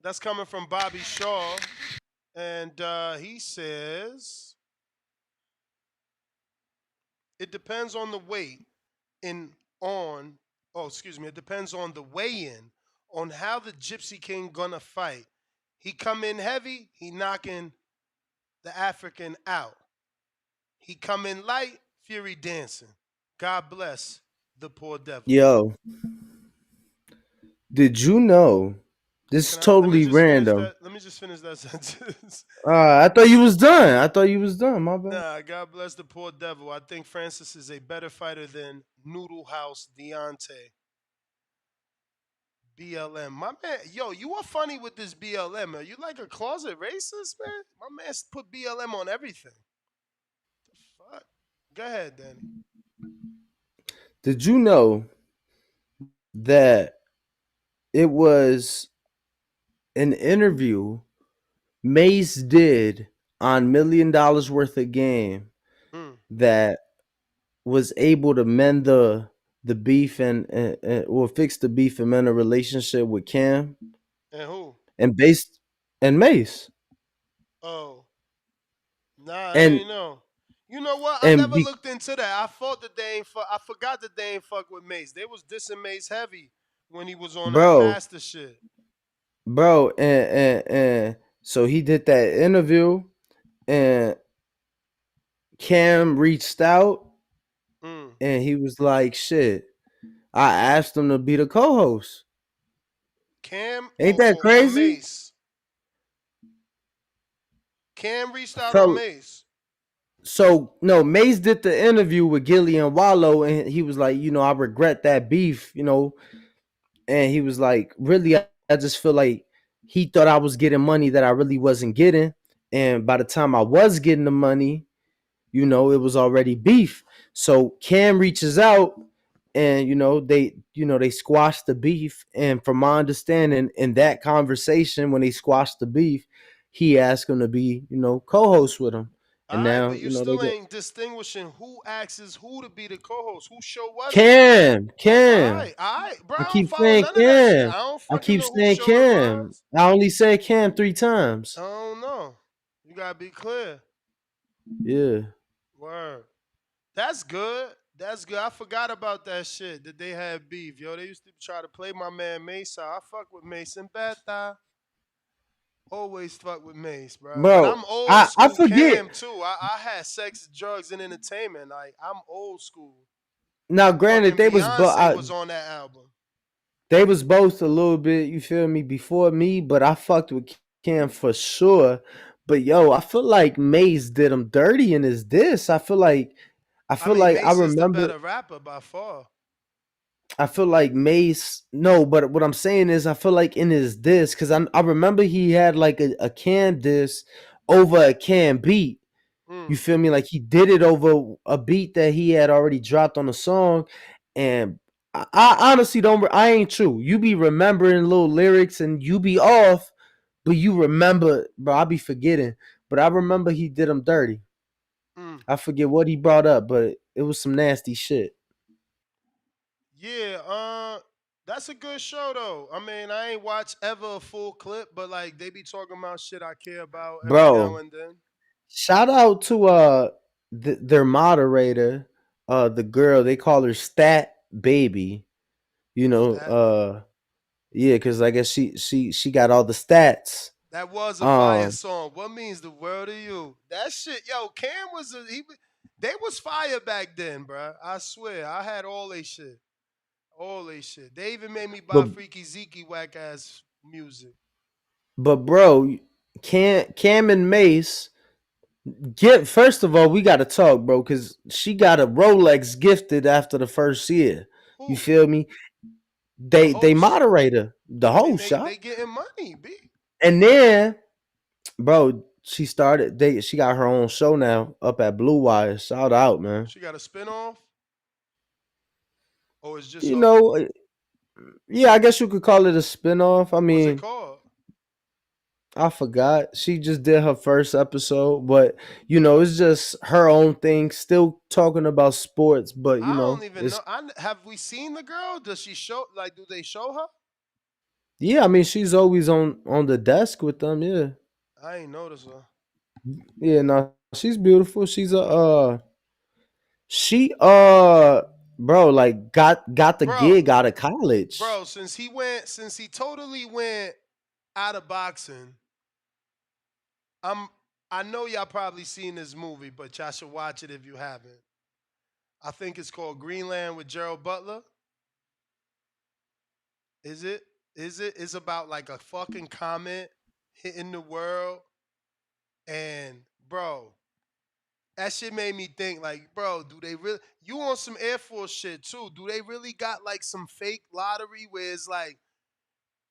That's coming from Bobby Shaw. And he says, it depends on the weight it depends on the weigh-in on how the Gypsy King gonna fight. He come in heavy, he knocking the African out. He come in light, Fury dancing. God bless the poor devil. Yo, did you know? This is Let me totally just finish random. that. Let me just finish that sentence. I thought you was done. My bad. Nah, God bless the poor devil. I think Francis is a better fighter than Noodle House Deontay. BLM. My man, yo, you are funny with this BLM. Are you like a closet racist, man? My man put BLM on everything. The fuck? Go ahead, Danny. Did you know that it was an interview Mace did on $1 million worth of game that was able to mend the beef and or fix the beef and mend a relationship with Cam And who? and Mace Oh, nah, I and ain't know. You know what? I and never be, looked into that. I thought that they ain't fuck. I forgot that they ain't fuck with Mace. They was dissing Mace heavy when he was on that bro pastor shit. and so he did that interview and Cam reached out and he was like, shit, I asked him to be the co-host. Cam Ain't that or crazy? Mace? Cam reached out on Felt Mace. so no, Mace did the interview with Gilly and Wallow, and he was like, I regret that beef, and he was like, really, I just feel like he thought I was getting money that I really wasn't getting, and by the time I was getting the money, it was already beef. So Cam reaches out, and they squashed the beef, and from my understanding, in that conversation when they squashed the beef, he asked him to be, co-host with him. All And right, now, but you they still got ain't distinguishing who asks who to be the co-host. Whose show was it? Cam, Oh, Cam. all right, bro. I I don't keep follow saying none of that shit. Cam. I don't I fucking keep know whose saying show it Cam. was. I only said Cam 3 times. I don't know. You gotta be clear. Yeah. Word. That's good. That's good. I forgot about that shit that they had beef. Yo, they used to try to play my man Mace. I fuck with Mason Beta. Always fuck with Mace, bro. But Bro, I'm old I school forget. Cam too. I had sex, drugs, and entertainment. Like I'm old school. Now, granted, Fucking Beyonce was on that album. they was both a little bit, you feel me, before me, but I fucked with Cam for sure. But yo, I feel like Maze did him dirty in his diss. I I feel mean, like I Mace is the remember better rapper by far. I feel like Mace. No, but what I'm saying is, I feel like in his diss, because I remember he had like a can diss over a can beat. You Mm. feel me? Like he did it over a beat that he had already dropped on the song, and I honestly don't. I ain't true. You be remembering little lyrics and you be off, but you remember, bro. I be forgetting, but I remember he did him dirty. Mm. I forget what he brought up, but it was some nasty shit, Yeah, that's a good show though. I mean, I ain't watched ever a full clip, but like they be talking about shit I care about every now bro. and then. Shout out to their moderator, the girl they call her Stat Baby. You know, Stat baby. yeah, because I guess she got all the stats. That was a fire Um, song. What means the world to you? That shit, yo, Cam was they was fire back then, bruh. I swear, I had all they shit, all they shit. They even made me buy but Freaky Zeke whack ass music. bro, Cam and Mace get first of all we got to talk, bro, because she got a Rolex gifted after the first year. You Who? feel me? The They host? moderator the I mean, whole they shot, they getting money, b. and then bro, she got her own show now up at Blue Wire. Shout out, man. She got a spinoff, or it's just You her. know, yeah, I guess you could call it a spinoff. I What's it mean, called? I forgot. She just did her first episode, but you know, it's just her own thing. Still talking about sports, but you I don't know, even know. it's Have we seen the girl? Does she show? Like, do they show her? yeah. I mean, she's always on the desk with them. Yeah, I ain't noticed her. yeah. No, she's beautiful. She's a she bro, like got the Bro, gig out of college. bro, since he totally went out of boxing, I'm I know y'all probably seen this movie, but y'all should watch it if you haven't. I think it's called Greenland with Gerald Butler. Is it? Is it? It's about like a fucking comet hitting the world, and bro, that shit made me think like, bro, do they really? You on some Air Force shit too? Do they really got like some fake lottery where it's like,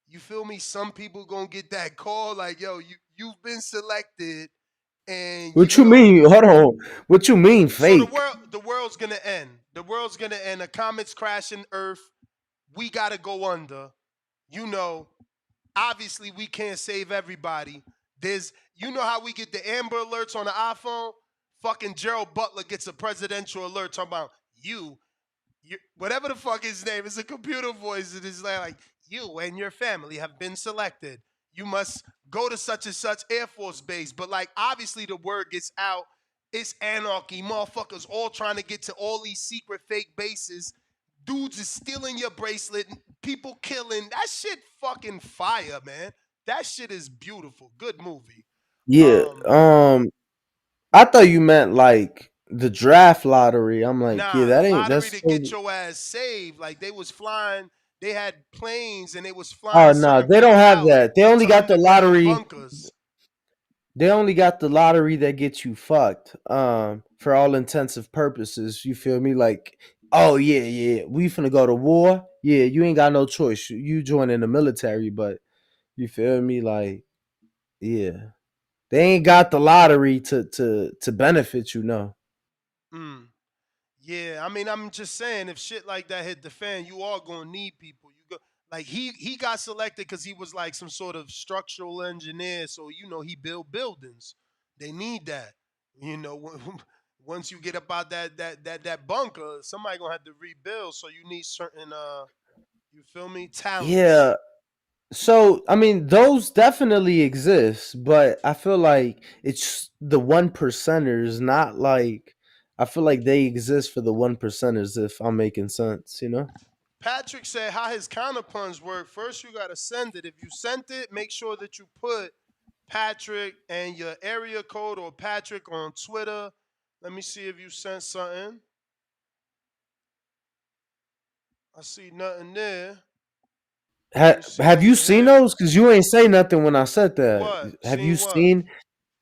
you feel me? Some people gonna get that call like, yo, you've been selected, and you What you know, mean? Hold on. What you mean so fake? the world's gonna end. The world's gonna end. A comet's crashing Earth. We gotta go under. You know, obviously we can't save everybody. There's, you know how we get the Amber Alerts on the iPhone? Fucking Gerald Butler gets a presidential alert talking about you, whatever the fuck his name is, a computer voice. It is like you and your family have been selected. You must go to such and such Air Force base. But like obviously the word gets out. It's anarchy. Motherfuckers all trying to get to all these secret fake bases. Dudes is stealing your bracelet. People killing. That shit fucking fire, man. That shit is beautiful. Good movie. Yeah. Um, I thought you meant like the draft lottery. I'm like, yeah, Nah, the that ain't lottery that's to get so. your ass saved. Like they was flying, they had planes and they was flying Oh no, certain they don't people have out that. They only to got the underground lottery. bunkers. They only got the lottery that gets you fucked. For all intensive purposes, you feel me? Like, oh yeah, yeah, we finna go to war. Yeah, you ain't got no choice. You join in the military, but you feel me? Like, yeah, they ain't got the lottery to benefit you. No. Mm. Yeah, I mean, I'm just saying, if shit like that hit the fan, you are gonna need people. You go like he got selected because he was like some sort of structural engineer, so you know he built buildings. They need that. You know, once you get up out that bunker, somebody gonna have to rebuild. So you need certain you feel me, talents. Yeah, so, I mean, those definitely exist, but I feel like it's the one percenters, not like I feel like they exist for the one percenters. If I'm making sense, you know? Patrick said how his counterpunch work. First, you gotta send it. If you sent it, make sure that you put Patrick and your area code or Patrick on Twitter. Let me see if you sent something. I see nothing there. Let me see Have you over seen here. those? Because you ain't say nothing when I said that. What? Have you Seen what? seen?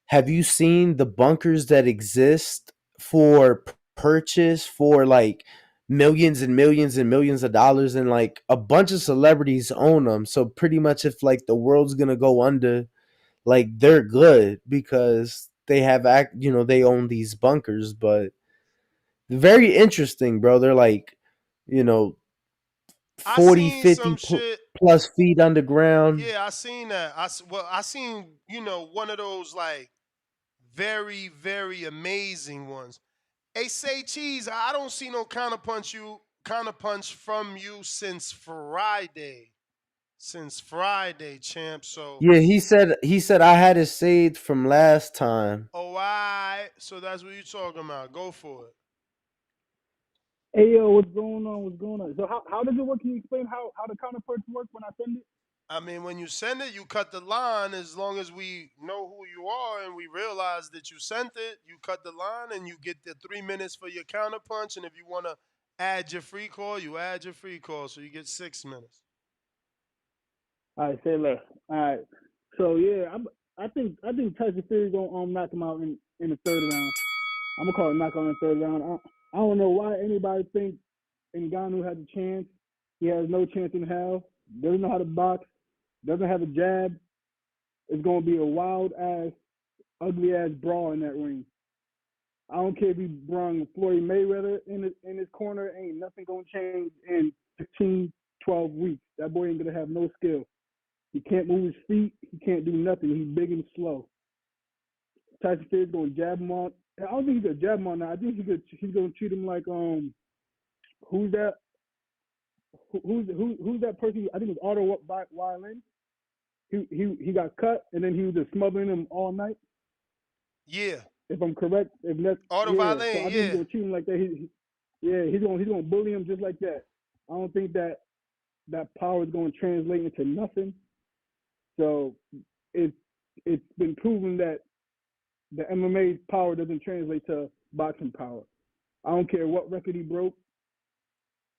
have you seen the bunkers that exist for purchase for like millions and millions and millions of dollars, and like a bunch of celebrities own them? So pretty much if like the world's gonna go under, like they're good because they have they own these bunkers. But very interesting, bro. They're like, you know, I 40, seen 50 some shit. plus feet underground. Yeah, I seen that. I seen one of those like very very amazing ones. Hey, say cheese. I don't see no counterpunch from you since Friday. Since Friday, champ. So, Yeah, he said I had it saved from last time. oh, I. So that's what you talking about. Go for it. Hey yo, what's going on? What's going on? So how does it work? Can you explain how the counterparts work when I send it? I mean, when you send it, you cut the line. As long as we know who you are and we realize that you sent it, you cut the line and you get the 3 minutes for your counterpunch. And if you want to add your free call, you add your free call. So you get 6 minutes. All right, say less. All right. So yeah, I think Tyson Fury gonna knock him out in the third round. I'm gonna call it knock out in the third round. I don't know why anybody thinks Ngannou has a chance. He has no chance in hell. Doesn't know how to box. Doesn't have a jab. It's gonna be a wild ass, ugly ass brawl in that ring. I don't care if he brung Floyd Mayweather in his corner. Ain't nothing gonna change in 15, 12 weeks. That boy ain't gonna have no skill. He can't move his feet. He can't do nothing. He's big and slow. Tyson Fury's gonna jab him on. I don't think he's gonna jab him on now. I think he's gonna treat him like who's that? Who's that person? I think it was Otto Violin. He got cut and then he was just smothering him all night. Yeah. If I'm correct, if that's Auto yeah. So Violin, I think yeah. he's gonna treat him like that. He's gonna bully him just like that. I don't think that power is gonna translate into nothing. So it's been proven that the MMA power doesn't translate to boxing power. I don't care what record he broke.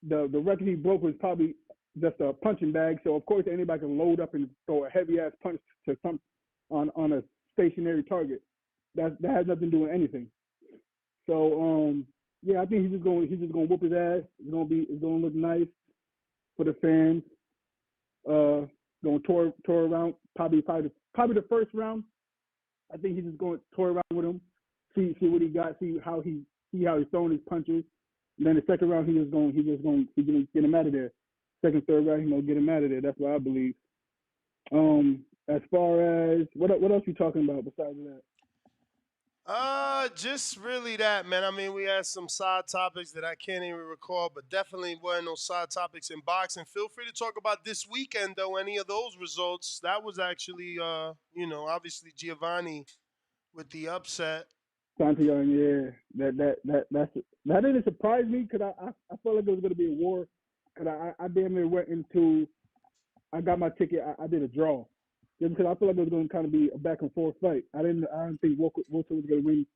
The record he broke was probably just a punching bag. So of course anybody can load up and throw a heavy ass punch to some on a stationary target. That has nothing to do with anything. So yeah, I think he's just gonna whoop his ass. It's gonna look nice for the fans. Going tour around probably the first round. I think he's just going to tour around with him, see what he got, see how he's throwing his punches. And then the second round he's going to get him out of there. Second, third round he's gonna get him out of there. That's what I believe. As far as what else you talking about besides that? Just really that, man. I mean, we had some side topics that I can't even recall, but definitely weren't no side topics in boxing. Feel free to talk about this weekend, though. Any of those results? That was actually, obviously Giovanni with the upset. Santiago, yeah, that didn't surprise me because I felt like it was gonna be a war. Because I damn near went into I got my ticket. I did a draw just because I felt like it was going to kind of be a back and forth fight. I didn't think Wilson was going to win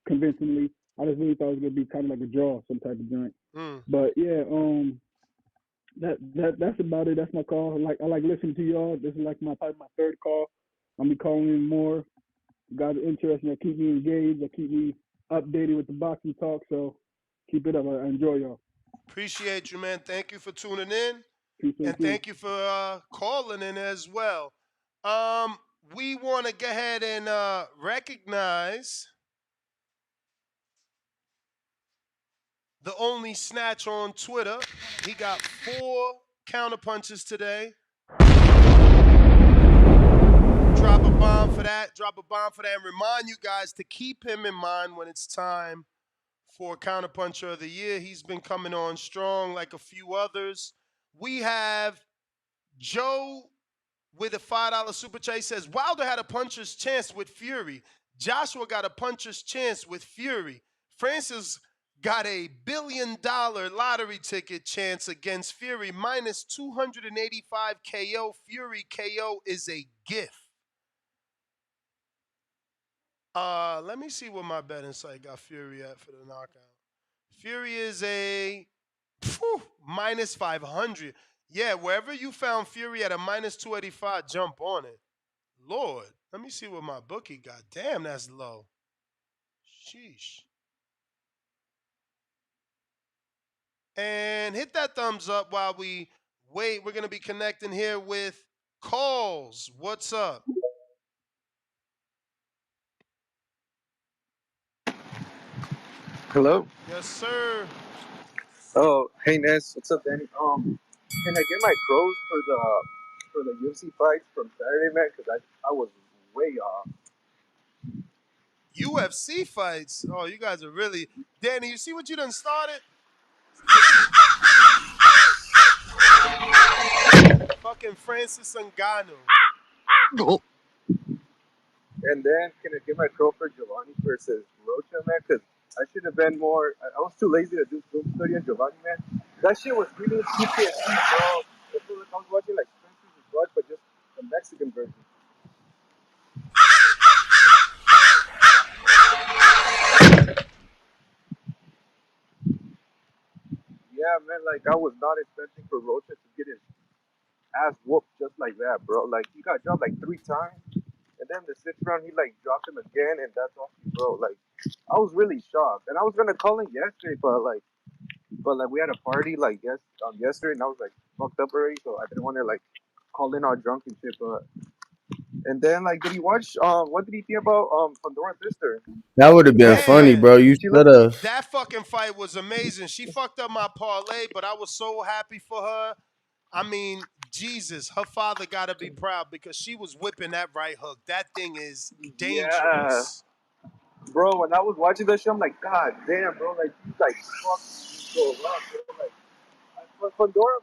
convincingly. I just really thought it was going to be kind of like a draw, some type of joint. But yeah, that's about it. That's my call. I like listening to y'all. This is like probably my third call. I'm be calling in more. You guys are interesting. That keep me engaged. That keep me updated with the boxing talk. So keep it up. I enjoy y'all. Appreciate you, man. Thank you for tuning in. Appreciate And thank you for calling in as well. We want to go ahead and recognize the only snatch on Twitter. He got 4 counterpunches today. Drop a bomb for that. And remind you guys to keep him in mind when it's time for Counterpuncher of the Year. He's been coming on strong like a few others. We have Joe with a $5 super chat. He says, Wilder had a puncher's chance with Fury. Joshua got a puncher's chance with Fury. Francis got a $1 billion lottery ticket chance against Fury, minus 285 KO. Fury KO is a gift. Let me see what my betting site got Fury at for the knockout. Fury is a minus 500. Yeah, wherever you found Fury at a minus 285, jump on it. Lord, Let me see what my bookie got. Damn, that's low. Sheesh. And hit that thumbs up while we wait. We're going to be connecting here with Calls. What's up? Hello. Yes, sir. Oh, hey Ness, what's up, Danny? Can I get my crows for the UFC fights from Saturday, man? Because I was way off. UFC fights. Oh, you guys are really. Danny, you see what you done started? Fucking Francis Ngannou. And then can I get my crow for Giovanni versus Rocha, man? Because I should have been more. I was too lazy to do film study on Giovanni, man. That shit was really PTSD, bro. It felt like I was watching like Spencer's Blood, but just the Mexican version. Yeah, man. Like I was not expecting for Rocha to get his ass whooped just like that, bro. Like he got dropped like 3 times, and then the sixth round he like dropped him again, and that's all, bro. Like I was really shocked, and I was gonna call him yesterday, but we had a party like yesterday, and I was like fucked up already, so I didn't want to like call in all drunk and shit. But and then like, did he watch? What did he think about Pandora's sister? That would have been She looked funny, like Man, bro. You she should looked. have. that fucking fight was amazing. She fucked up my parlay, but I was so happy for her. I mean, Jesus, her father got to be proud because she was whipping that right hook. That thing is Yeah, dangerous. bro. When I was watching that shit, I'm like, God damn, bro. Like he's like fucking so rough, bro. Like Pandora's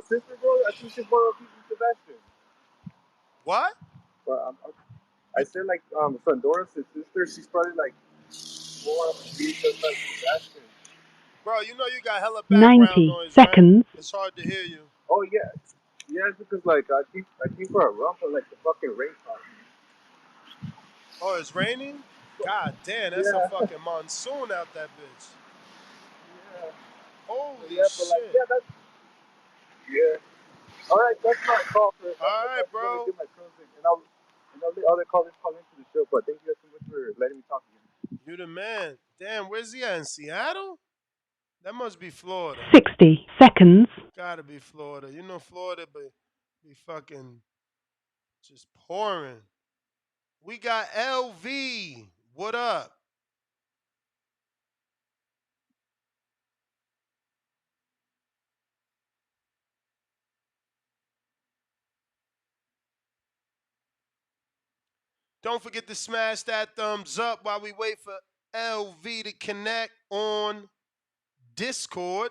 sister, bro. I think she's more of Sebastian. What? But I You, said like Pandora's sister. She's probably like more of a beast than like Sebastian. bro, you know you got hella background 90 noise, right? seconds. It's hard to hear you. Oh yeah, yeah. It's because like I think for a run for like the fucking rain caught Oh, it's raining? God damn, me. that's a Yeah, fucking monsoon out that bitch. yeah, Holy yeah. But like shit. yeah, that's yeah. All right, that's my call for. All right, I just want to bro. get my closing, and I'll let other callers call into the show. But thank you guys so much for letting me talk again. You the man. Damn, where's he at? In Seattle? That must be Florida. 60 seconds. Gotta be Florida. You know Florida be fucking just pouring. We got LV. What up? Don't forget to smash that thumbs up while we wait for LV to connect on Discord.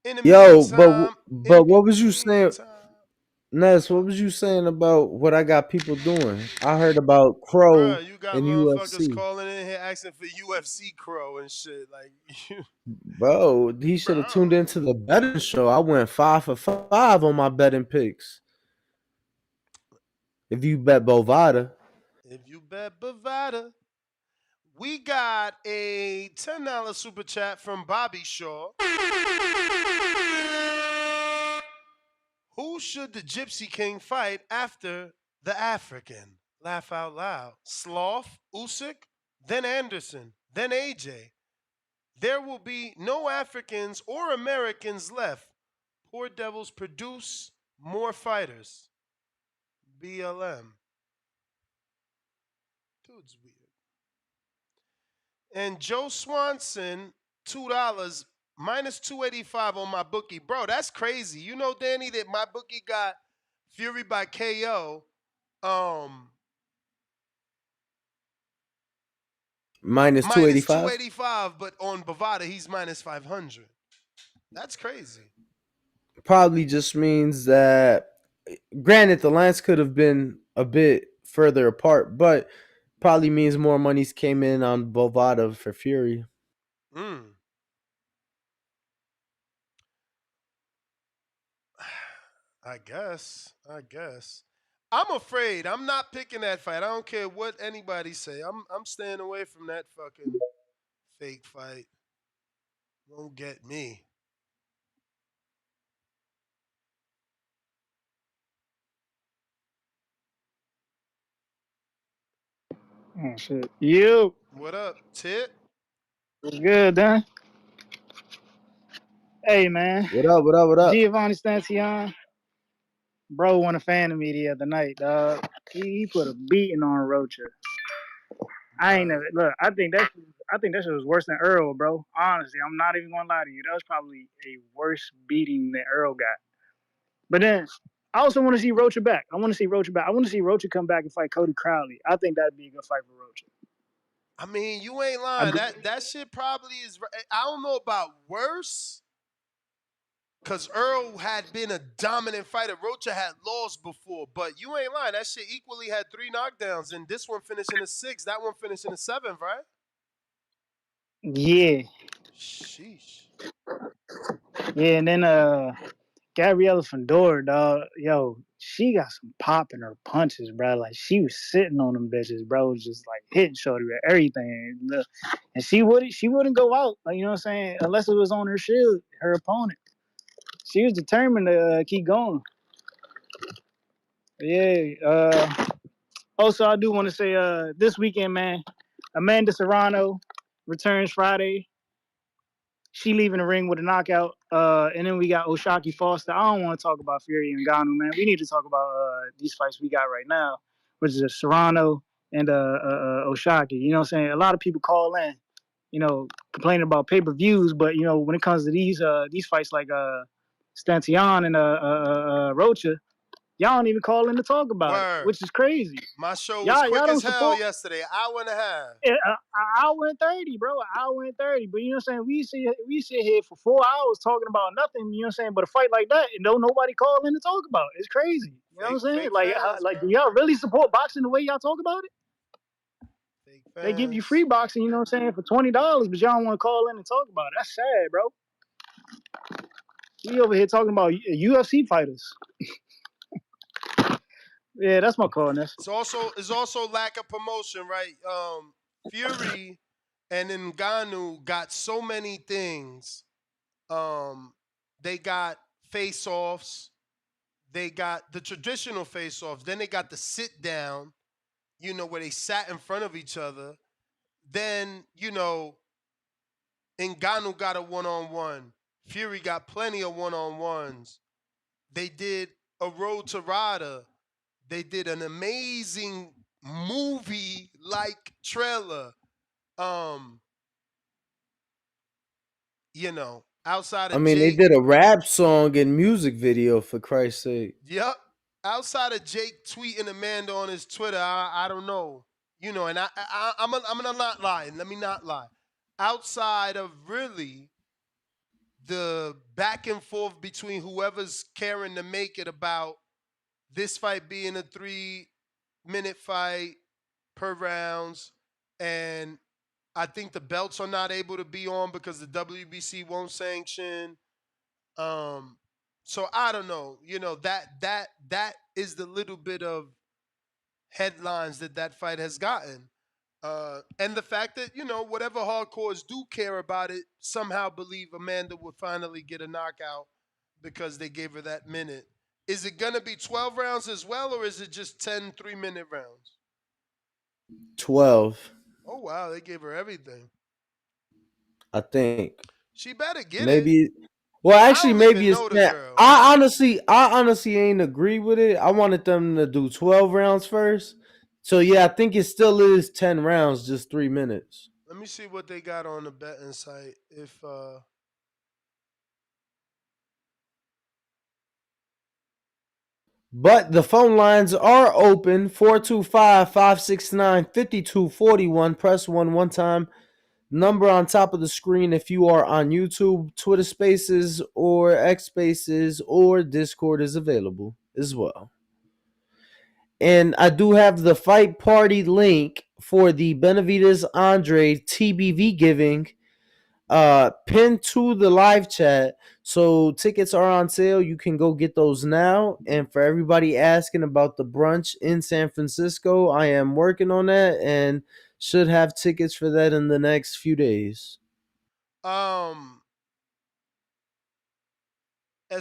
In the Yo, meantime, but what was you saying, Ness? What was you saying about what I got people doing? I heard about Crow bruh, you got and motherfuckers UFC. calling in here asking for UFC Crow and shit. Like, Bro, he should have tuned into the betting show. I went 5 for 5 on my betting picks. If you bet Bovada. if you bet Bovada. We got a $10 super chat from Bobby Shaw. Who should the Gypsy King fight after the African? Laugh out loud. Sloth, Usyk, then Anderson, then AJ. There will be no Africans or Americans left. Poor devils produce more fighters. BLM. Dude's weird. And Joe Swanson, $2 minus 285 on my bookie. Bro, that's crazy. You know, Danny, that my bookie got Fury by KO. Minus Minus 285? 285, but on Bovada, he's minus 500. That's crazy. Probably just means that, granted, the lines could have been a bit further apart, but probably means more monies came in on Bovada for Fury. Mm. I guess. I guess. I'm afraid. I'm not picking that fight. I don't care what anybody say. I'm staying away from that fucking fake fight. Won't get me. Oh shit. You. What up, Tip? What's good, Dan? Hey man. What up? What up? What up? Giovanni Stanzion. Bro won a fan of me the other night, dog. He put a beating on Rocha. I ain't never look. I think that shit was worse than Earl, bro. Honestly, I'm not even gonna lie to you. That was probably a worse beating than Earl got. But then I also want to see Rocha back. I want to see Rocha back. I want to see Rocha come back and fight Cody Crowley. I think that'd be a good fight for Rocha. I mean, you ain't lying. I, That shit probably is. I don't know about worse, cause Earl had been a dominant fighter. Rocha had lost before, but you ain't lying. That shit equally had 3 knockdowns, and this one finished in a 6. That one finished in a 7, right? yeah, Sheesh. yeah, and then Gabriella Fedor, dog, yo, she got some pop in her punches, bro. Like she was sitting on them bitches, bro, just like hitting shorty with everything. And she wouldn't go out, like you know what I'm saying, unless it was on her shield, her opponent. She was determined to keep going. Yeah. Also, I do want to say, this weekend, man, Amanda Serrano returns Friday. She leaving the ring with a knockout. And then we got Oshaki Foster. I don't want to talk about Fury and Ngannou, man. We need to talk about these fights we got right now, which is Serrano and Oshaki. You know what I'm saying? A lot of people call in, complaining about pay-per-views, but when it comes to these fights like Stantion and Rocha, y'all don't even call in to talk about it, Word. which is crazy. My show was Y'all quick don't as hell support yesterday. Hour and a half. an hour and 30, bro. An hour and 30. But you know what I'm saying? We sit here for 4 hours talking about nothing, you know what I'm saying? But a fight like that, and don't nobody call in to talk about it. It's crazy. You know what I'm saying? Fake Like, fans, do bro. y'all really support boxing the way y'all talk about it? Fake They give you free fans. boxing, you know what I'm saying, for $20, but y'all don't want to call in and talk about it. That's sad, bro. We over here talking about UFC fighters. Yeah, that's my call, Ness. It's also lack of promotion, right? Fury and Ngannou got so many things. They got face-offs. They got the traditional face-offs. Then they got the sit down, where they sat in front of each other. Then, Ngannou got a one-on-one. Fury got plenty of one-on-ones. They did a Road to Rada. They did an amazing movie-like trailer. Um, outside I of mean, they Jake. did a rap song and music video for Christ's sake. Yep. Outside of Jake tweeting Amanda on his Twitter, I don't know. And I'm gonna not lie. Let me not lie. Outside of really the back and forth between whoever's caring to make it about this fight being a 3-minute fight per rounds, and I think the belts are not able to be on because the WBC won't sanction. So I don't know. That is the little bit of headlines that fight has gotten. And the fact that, whatever hardcores do care about it, somehow believe Amanda would finally get a knockout because they gave her that minute. Is it going to be 12 rounds as well, or is it just 10 3-minute rounds? 12. Oh, wow. They gave her everything. I think. She better get it. Maybe. Well, I actually, don't maybe even it's know the that. girl. I honestly ain't agree with it. I wanted them to do 12 rounds first. So yeah, I think it still is 10 rounds, just 3 minutes. Let me see what they got on the betting site. But the phone lines are open 425-569-5241. Press one time. Number on top of the screen if you are on YouTube, Twitter Spaces, or X Spaces, or Discord is available as well. And I do have the fight party link for the Benavides Andre TBV giving pinned to the live chat. So tickets are on sale. You can go get those now. And for everybody asking about the brunch in San Francisco, I am working on that and should have tickets for that in the next few days. As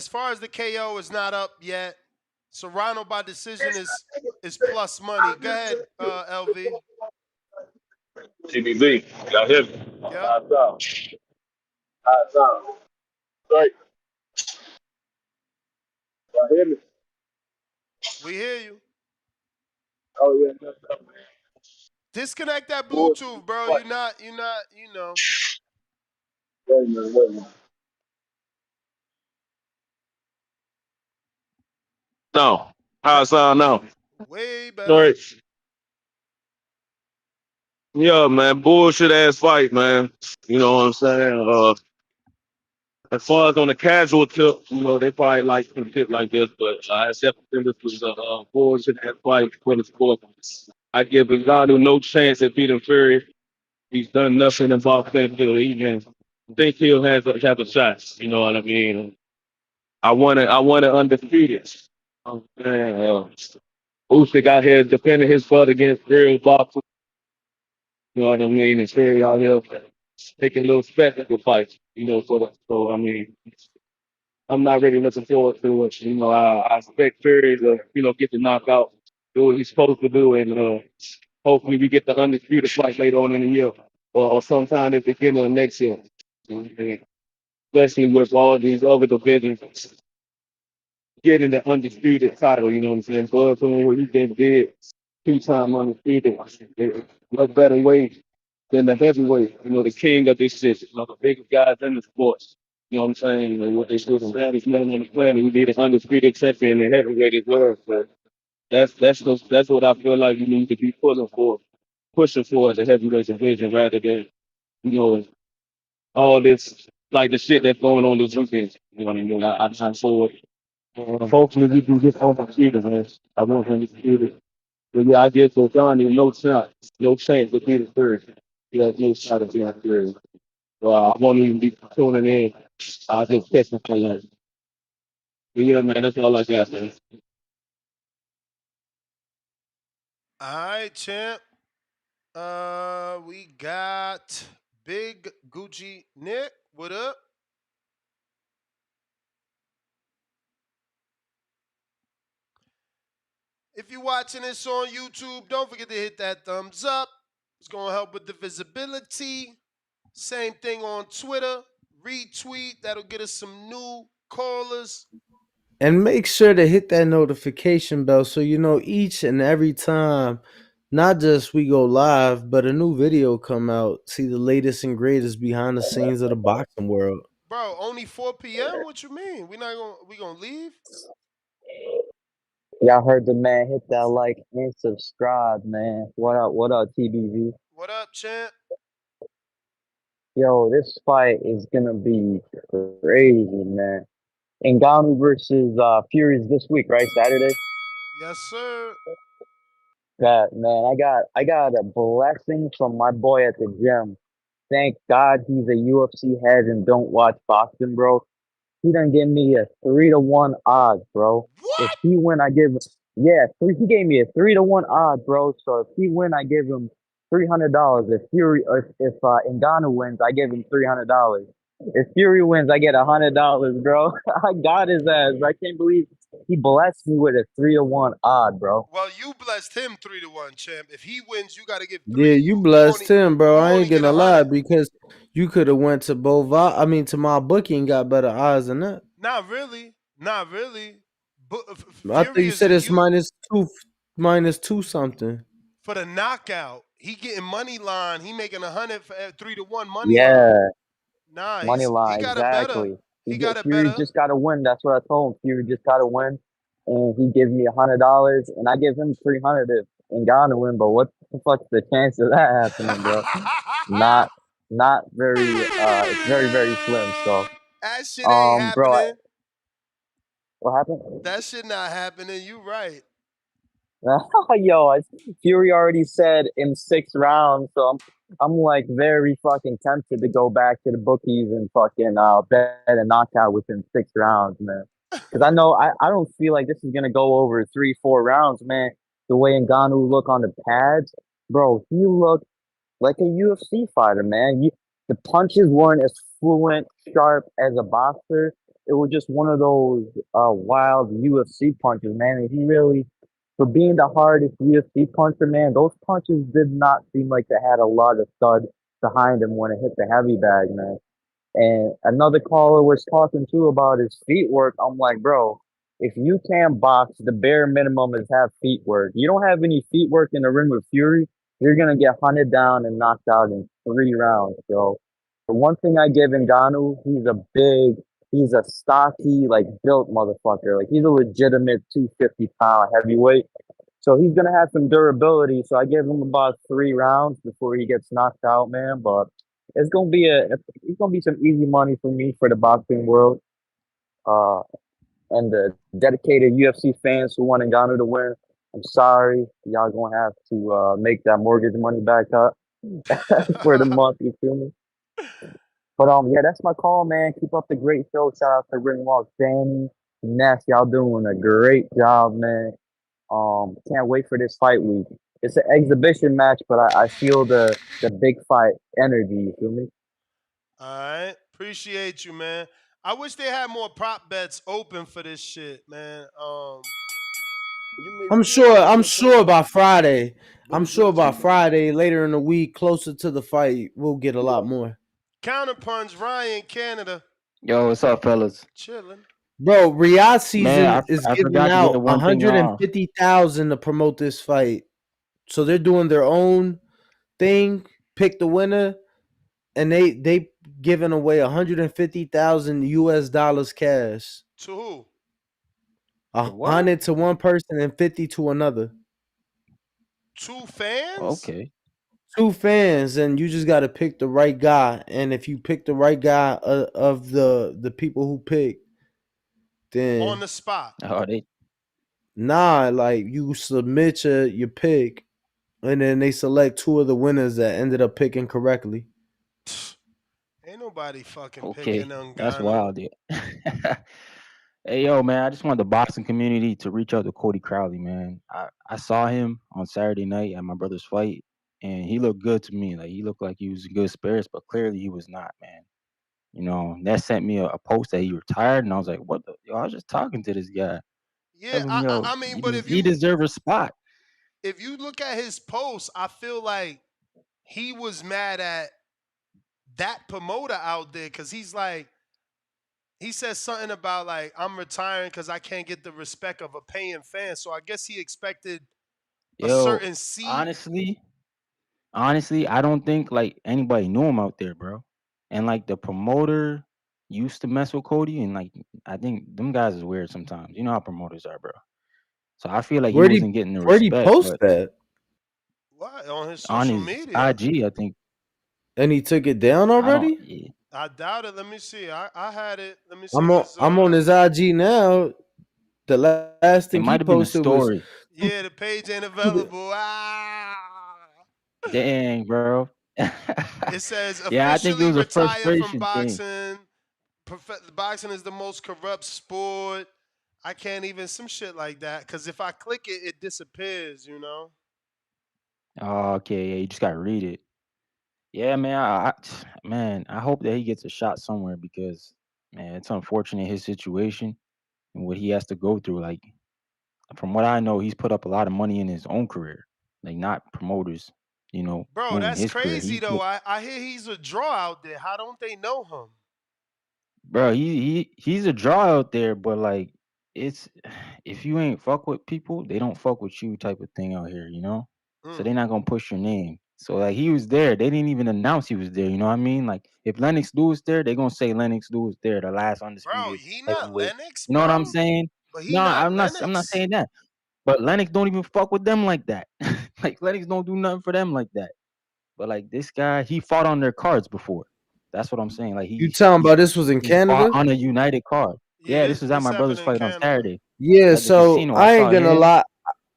far as the KO is not up yet. Serrano by decision is plus money. Go ahead, LV. TBV, y'all hear me? Yep. How's up? How's up? Great. Y'all hear me? We hear you. Oh yeah, that's up, man. Disconnect that Bullshit. Bluetooth, bro. What? You know. Wait a minute, wait a minute. No. How That it sound now? way better. Sorry. Yeah, man, bullshit ass fight, man. You know what I'm saying? As far as on the casual tip, they probably like some shit like this, but I definitely think this was a bullshit ass fight for the sport. I give Ngannou no chance at beating Fury. He's done nothing in boxing to even think he'll have a shot. You know what I mean? I want it undefeated. Man, Usyk out here defending his butt against real boxers. You know what I mean? And Fury out here taking little spectacle fights. So I mean, I'm not really looking forward to it. I expect Fury to get the knockout, do what he's supposed to do, and hopefully we get the undisputed fight later on in the year or sometime at the beginning of next year. And especially with all these other divisions getting the undisputed title, you know what I'm saying? So what he just did, two-time undisputed, much better way than the heavyweight, the king of this shit, the biggest guys in the sports. You know what I'm saying? And what they do, the baddest man on the planet, we need an undisputed champion in the heavyweight as well. So that's what I feel like you need to be pushing for the heavyweight division rather than, you know, all this, like the shit that's going on this weekend. You know what I mean? I'm forward. Hopefully we can get on the shooter, man. I want him to shoot it. But yeah, I get so Johnny no shot, no chance of being third. He has no shot of being third. So I won't even be tuning in. I'll just catch him for that. But yeah, man, that's all I got, man. All right, champ. We got Big Gucci Nick. What up? If you're watching this on YouTube, don't forget to hit that thumbs up. It's gonna help with the visibility. Same thing on Twitter. Retweet. That'll get us some new callers. And make sure to hit that notification bell so you know each and every time, not just we go live, but a new video come out. See the latest and greatest behind the scenes of the boxing world. Bro, only 4 p.m. What you mean? We gonna leave? Y'all heard the man hit that like and subscribe, man. What up, TBV? What up, champ? Yo, this fight is gonna be crazy, man. Ngannou versus Fury's this week, right? Saturday. Yes, sir. That man, I got a blessing from my boy at the gym. Thank God he's a UFC head and don't watch boxing, bro. He done give me a 3-1 odds, bro. If What? he win, I give him he gave me a 3-1 odds, bro. So if he win, I give him $300. If Ngannou wins, I give him $300. If Fury wins, I get $100, bro. I got his ass. I can't believe he blessed me with a 3-1 odd, bro. Well, you blessed him 3-1, champ. If he wins, you gotta give Yeah, three. you You only blessed him, bro. you I only ain't get gonna a lie hundred. because you could have went to to my bookie and got better odds than that. Not really. Not really. But I thought Fury you is said a it's huge minus two something. for the knockout. He getting money line. He making 100 for 3-1 money line. Yeah, Nah, money he line, got it better. exactly. He got it Fury better. just got to win. That's what I told him. Fury just got to win, and he gives me $100, and I give him 300 if Ngannou win. But what the fuck's the chance of that happening, bro? Not, not very. It's very, very slim. So, That shit ain't bro, happening. what happened? That shit not happening. You right. Yo, Fury already said in 6 rounds, so I'm like very fucking tempted to go back to the bookies and fucking bet a knockout within 6 rounds, man. Because I know I don't feel like this is gonna go over 3-4 rounds, man. The way Ngannou look on the pads, bro, he looked like a UFC fighter, man. The punches weren't as fluent, sharp as a boxer. It was just one of those wild UFC punches, man. And he really for being the hardest UFC puncher, man, those punches did not seem like they had a lot of thud behind them when it hit the heavy bag, man. And another caller was talking too about his feet work. I'm like, bro, if you can't box, the bare minimum is have feet work. You don't have any feet work in the ring with Fury, you're gonna get hunted down and knocked out in 3 rounds. So the one thing I give Ngannou, he's a stocky, like built motherfucker. Like he's a legitimate 250-pound heavyweight. So he's gonna have some durability. So I give him about 3 rounds before he gets knocked out, man. But it's gonna be some easy money for me for the boxing world. Uh, and the dedicated UFC fans who want Ngannou to win, I'm sorry, y'all gonna have to make that mortgage money back up for the month. You feel me? But yeah, that's my call, man. Keep up the great show. Shout out to Ringwalk, Danny, Ness. Y'all doing a great job, man. Can't wait for this fight week. It's an exhibition match, but I feel the big fight energy. You feel me? All right. Appreciate you, man. I wish they had more prop bets open for this shit, man. You I'm made sure. a I'm good sure point, by Friday. but I'm it's sure not by too late. Friday, later in the week, closer to the fight, we'll get a lot more. Counterpunch, Ryan, Canada, Yo, what's up, fellas? chilling. Bro, Riyadh Man, season is I giving forgot to out get one thing off. 150,000 to promote this fight. So they're doing their own thing, pick the winner, and they giving away 150,000 US dollars cash. To who? To A what? 100 to one person and 50 to another. Two fans? Okay. Two fans, and you just got to pick the right guy. And if you pick the right guy of the people who pick, On then the spot. Oh, they nah, like you submit your pick, and then they select two of the winners that ended up picking correctly. Ain't nobody fucking picking okay. That's Ngannou. wild, yeah. Hey, yo, man, I just want the boxing community to reach out to Cody Crowley, man. I saw him on Saturday night at my brother's fight, and he looked good to me. Like he looked like he was in good spirits, but clearly he was not, man. You know, that sent me a post that he retired, and I was like, what the? Yo, I was just talking to this guy. Yeah, Tell him, yo, I mean, but he deserves a spot. if you look at his post, I feel like he was mad at that promoter out there because he's like, he says something about like I'm retiring because I can't get the respect of a paying fan. So I guess he expected a Yo, certain seat. honestly, honestly, I don't think like anybody knew him out there, bro. And like the promoter used to mess with Cody, and like I think them guys is weird sometimes. You know how promoters are, bro. So I feel like he Where'd he wasn't getting the where'd he respect, post but that? What on his on social his media? IG, I think And he took it down I don't. already? Yeah, I doubt it. Let me see. I had it. Let me see I'm on this. I'm on his IG now. The last it thing he might have been a posted was story. Yeah, the page ain't available. Ah. Dang, bro. It says Yeah, I think it officially was a retired from frustration thing. boxing. Boxing is the most corrupt sport. I can't even some shit like that because if I click it, it disappears. You know. Oh, okay, yeah, you just gotta read it. Yeah, man. Man, I hope that he gets a shot somewhere because, man, it's unfortunate his situation and what he has to go through. Like, from what I know, he's put up a lot of money in his own career, like not promoters. Bro, Doing that's his career. crazy though. I hear he's a draw out there. How don't they know him? Bro, he's a draw out there, but like, it's if you ain't fuck with people, they don't fuck with you type of thing out here. So Mm. they're not gonna push your name. So like he was there. They didn't even announce he was there. You know what I mean? Like if Lennox Lewis there, they're gonna say Lennox Lewis there, the last Bro, undisputed he not heavyweight. Lennox, You know what I'm bro. saying? But he No, not I'm not Lennox. saying that. But Lennox don't even fuck with them like that. Like Lennox don't do nothing for them like that. But like this guy, he fought on their cards before. That's what I'm saying. Like you talking about this was in he fought Canada? on a United card. Yeah, Yeah, this was at this my brother's happened in fight on Canada. Saturday Yeah, at the so casino. I I ain't saw gonna him. lie.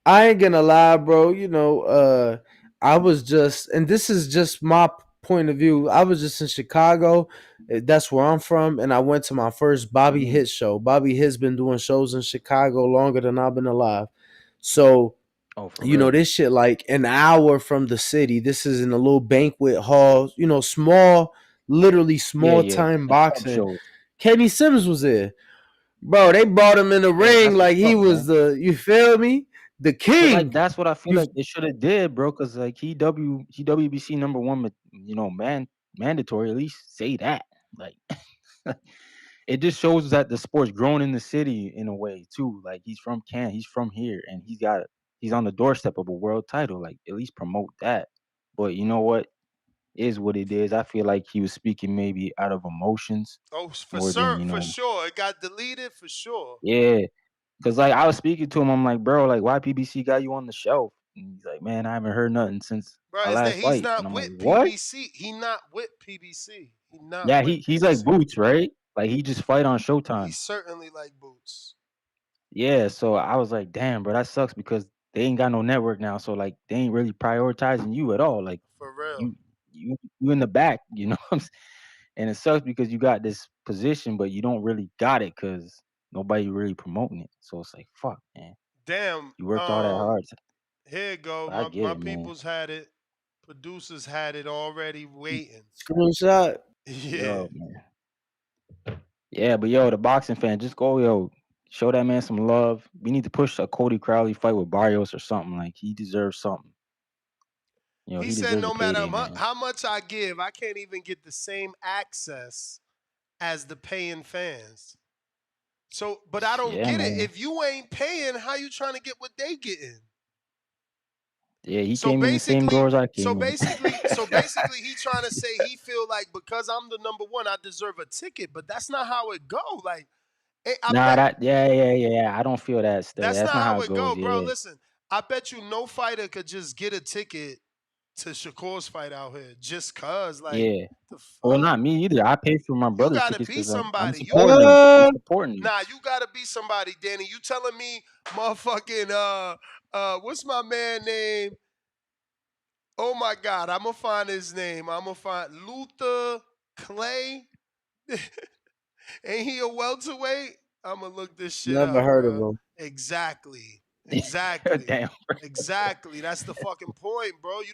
I ain't gonna lie, bro. I was just, and this is just my point of view. I was just in Chicago. That's where I'm from, and I went to my first Bobby Mhm. Hit show. Bobby Hit's been doing shows in Chicago longer than I've been alive. So, Oh, for real. this shit like an hour from the city. This is in a little banquet hall, small, literally Yeah, small yeah. time The pub boxing. shows. Kenny Sims was there. Bro, they brought him in the Hey, ring that's like what's he up, was man. you feel me? the But king. that's what I feel You like they should have did, bro. Cause he WBC #1, mandatory. At least say that. Like, it just shows that the sport's grown in the city in a way too. Like he's from he's from here, and he's on the doorstep of a world title. Like at least promote that. But you know what? Is what it is. I feel like he was speaking maybe out of emotions Oh, more than for sure. It got deleted for sure. yeah. Cause like I was speaking to him, I'm like, bro, like why PBC got you on the shelf? And he's like, man, I haven't heard nothing since Bro, our is that last he's fight. And not I'm like, with what? PBC. He not with PBC. He not Yeah, with he's like PBC. Boots, right? Like he just fight on Showtime. He's certainly like Boots. Yeah, so I was like, damn, bro, that sucks because they ain't got no network now. So like they ain't really prioritizing you at all. Like For real. you in the back, you know what I'm saying? And it sucks because you got this position, but you don't really got it because nobody really promoting it. So it's like, fuck, man. Damn. You worked all that hard. Here you go. But I get My it, man. people's had it. Producers had it already waiting. screenshot. Yeah. Yo, man. Yeah, but yo, the boxing fan, just go, yo, show that man some love. We need to push a Cody Crowley fight with Barrios or something. Like he deserves something. You know, He he said deserves a no matter payday, man. how much I give, I can't even get the same access as the paying fans. So, but I don't Yeah, get it. man. If you ain't paying, how you trying to get what they getting? Yeah, he came in the same doors I came in. So basically, he trying to say he feel like because I'm the number one, I deserve a ticket. But that's not how it go. Like, I Nah, bet yeah. I don't feel that still. that's not That's not how how it it go, goes. bro. Yeah. Listen, I bet you no fighter could just get a ticket to Shakur's fight out here just cause. Like, Yeah. the Well, fuck? not me either. I paid for my You brother's gotta tickets be because I'm somebody. supporting him. I'm supporting him. Nah, you gotta be somebody, Danny. You telling me, motherfucking, what's my man name? Oh my God, I'm gonna find his name. I'm gonna find Luther Clay. Ain't he a welterweight? I'm gonna look this shit Never up, heard of bro. him. Exactly. Damn. Exactly. That's the fucking point, bro. Yeah, You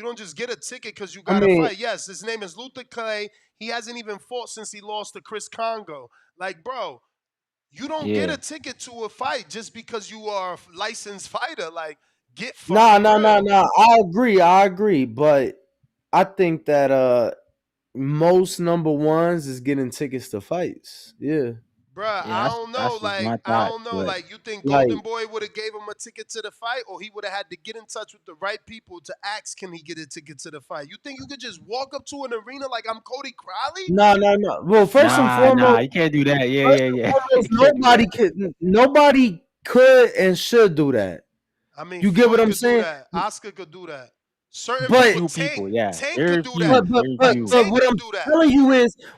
don't just get a ticket because you I got to mean, fight. Yes, his name is Luther Clay. He hasn't even fought since he lost to Chris Congo. Like, bro, you don't get Yeah. a ticket to a fight just because you are a licensed fighter. Like, get nah. fucking real. I agree, but I think that most number ones is getting tickets to fights. Yeah, Bruh, Yeah, I that's don't know. that's just Like, my I thought. don't know. But Like, you think like Golden Boy would have gave him a ticket to the fight, or he would have had to get in touch with the right people to ask, can he get a ticket to the fight? You think you could just walk up to an arena like I'm Cody Crowley? no. Well, nah, you can't do that. Yeah. You can't do that. nobody could and should do that. I mean, You get what Floyd I'm could do saying? that. Oscar could do that. Certain A But people, few people, yeah. Tank could Very do few. that. Very Like, few. but Tank could do that.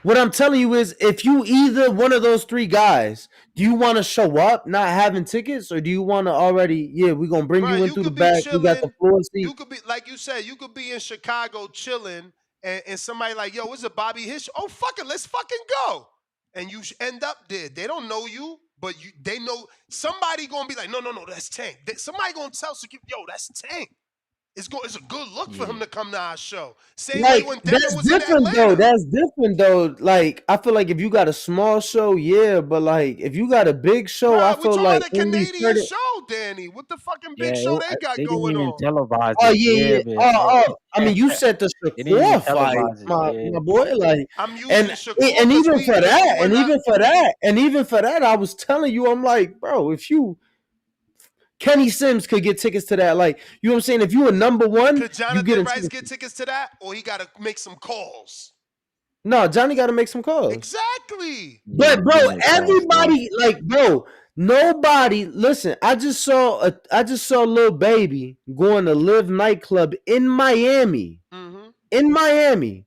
what I'm telling you is, if you either one of those three guys, do you want to show up not having tickets, or do you want to already? Yeah, we're gonna bring Bro, you in you through the could be back. We got the chilling. floor You seat. could be, like you said, you could be in Chicago chilling, and somebody like, yo, it's a Bobby Hish. Oh, fuck it, let's fucking go. And you end up there. They don't know you, but they know somebody gonna be like, no, that's Tank. Somebody gonna tell security, yo, that's Tank. It's a good look for him Yeah. to come to our show. Same way Like when Devin that's was in different though. Atlanta. That's different though. Like I feel like if you got a small show, yeah, but like if you got a big show, I Bruh, we feel talking like about a only Canadian certain. show, Danny. What the fucking big Yeah, show they got they didn't going even on? televise Oh it. yeah, Yeah, yeah. man. I mean, you said the They didn't even Shakur fight, televise it. my boy. Like, I'm and using Shakur and because even for we that, went up. even for that, I was telling you, I'm like, bro, if you Kenny Sims could get tickets to that, like, you know what I'm saying? If you a number one, Could you get Jonathan a Rice ticket. get tickets to that, or he got to make some calls? No, Johnny got to make some calls. Exactly. Yeah, But bro, he make calls. Yeah. everybody like bro, nobody listen. I just saw Lil Baby going to Live nightclub in Miami. Mm-hmm. In Miami,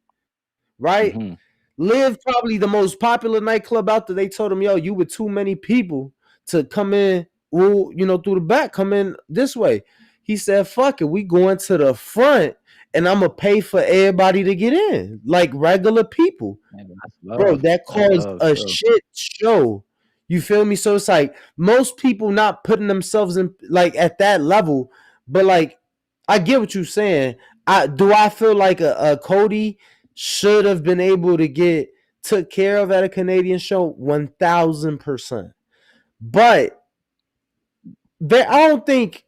right? Mm-hmm. Live probably the most popular nightclub out there. They told him, yo, you with too many people to come in, through the back, come in this way. He said, fuck it, we going to the front and I'm gonna pay for everybody to get in, like regular people. Man, that's Bro, love. that That's caused love. a Sure. shit show. You feel me? So it's like most people not putting themselves in like at that level, but like I get what you're saying. I feel like a Cody should have been able to get took care of at a Canadian show 1000%. But I don't think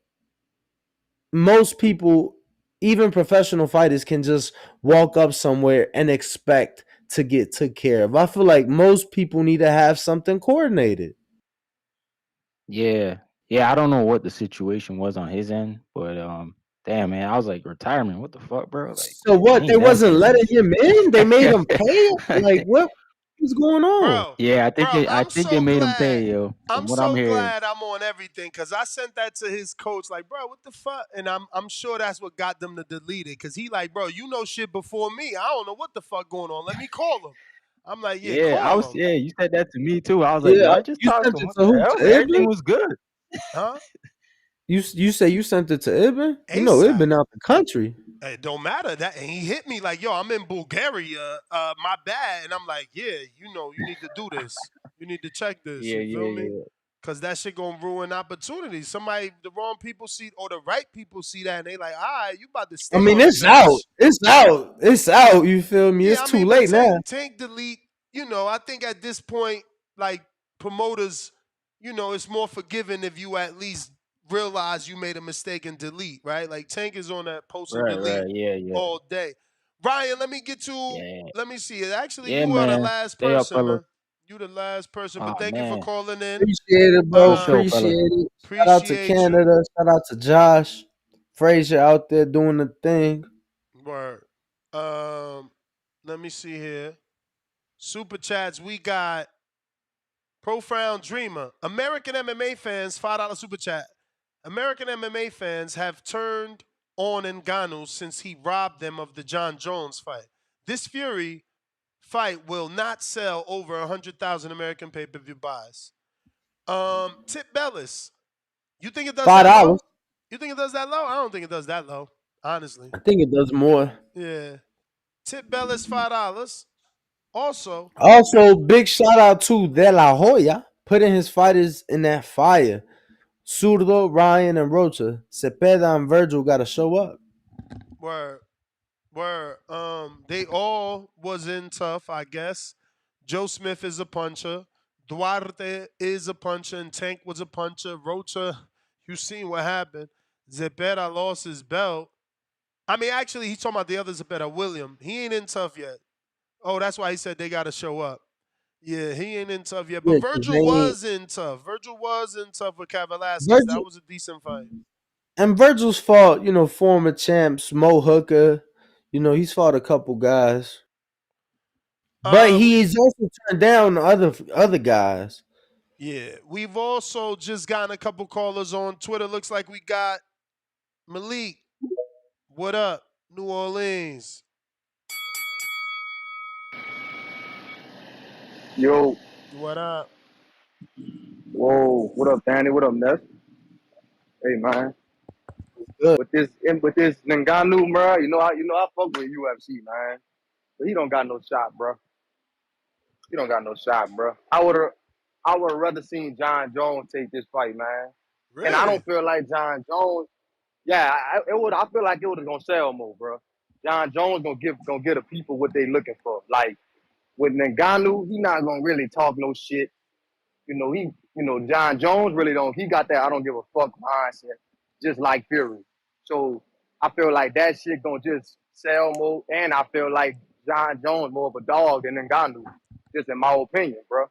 most people, even professional fighters, can just walk up somewhere and expect to get took care of. I feel like most people need to have something coordinated. Yeah. Yeah, I don't know what the situation was on his end, but damn man, I was like, retirement, what the fuck, bro? Like So he what? They ain't never wasn't getting letting him in. They made him pay. Like it. what was going on? Bro, Yeah, bro, I I'm think they so made him glad. pay, yo. From I'm what I'm so hearing. glad I'm on everything because I sent that to his coach, like, bro, what the fuck? And I'm sure that's what got them to delete it. Cause he like, bro, you know shit before me. I don't know what the fuck going on. Let me call him. I'm like, yeah, Yeah, I was call him. yeah, you said that to me too. I was like, yo, Yeah, I just you talked sent to him. it What to the who? hell? To Everything Ibn? was good. Huh? You say you sent it to Ibn? You know ASAP. Ibn out the country. It don't matter that, and he hit me like, "Yo, I'm in Bulgaria. My bad." And I'm like, "Yeah, you know, you need to do this. You need to check this. Yeah, You feel yeah, me? yeah. Cause that shit gonna ruin opportunities. Somebody, the wrong people see, or the right people see that, and they like, all right, you about to I stay mean, on the it's out. bench. It's out. It's out. You feel me? Yeah, It's I too mean, but late now. Tank delete. You know, I think at this point, like promoters, you know, it's more forgiving if you at least realize you made a mistake and delete, right? Like Tank is on that post and Right, delete right. Yeah, yeah. all day. Ryan, let me get to. Yeah. Let me see it. Actually, Yeah, you are the man. last Stay up, person, fellas. man. You the last person, but Oh thank you for man. calling in. Appreciate it, bro. For sure, Appreciate fellas. it. Shout out to Appreciate you. Canada. Shout out to Josh Frazier out there doing the thing. Word. Let me see here. Super chats. We got Profound Dreamer. American MMA fans, $5 super chat. American MMA fans have turned on Ngannou since he robbed them of the John Jones fight. This Fury fight will not sell over 100,000 American pay-per-view buys. Tip Bellis. You think it does $5. that low? You think it does that low? I don't think it does that low, honestly. I think it does more. Yeah. Tip Bellis, $5. Also, Also, big shout out to De La Hoya putting his fighters in that fire. Zurdo, Ryan, and Rocha. Cepeda and Virgil got to show up. word. They all was in tough, I guess. Joe Smith is a puncher. Duarte is a puncher, and Tank was a puncher. Rocha, you seen what happened. Zepeda lost his belt. I mean, actually, he's talking about the other Zepeda, William. He ain't in tough yet. Oh, that's why he said they got to show up. Yeah, he ain't in tough yet. Yeah, But because Virgil they ain't. was in tough. Virgil was in tough with Kavalaskis. That Virgil, was a decent fight. and Virgil's fought, former champs, Mo Hooker. He's fought a couple guys. But We he's also turned down other guys. Yeah, we've also just gotten a couple callers on Twitter. Looks like we got Malik. What up, New Orleans? Yo, What up? whoa, what up, Danny? What up, Ness? Hey, man. Good. With this Ngannou, bro, I fuck with UFC, man. But he don't got no shot, bro. He don't got no shot, bro. I would have rather seen John Jones take this fight, man. And I Really? don't feel like John Jones. Yeah, it would. I feel like it would have gonna sell more, bro. John Jones gonna get the people what they looking for. Like with Ngannou, he not gonna really talk no shit. John Jones really don't. He got that I don't give a fuck mindset, just like Fury. So I feel like that shit gonna just sell more, and I feel like John Jones more of a dog than Ngannou, just in my opinion, bro.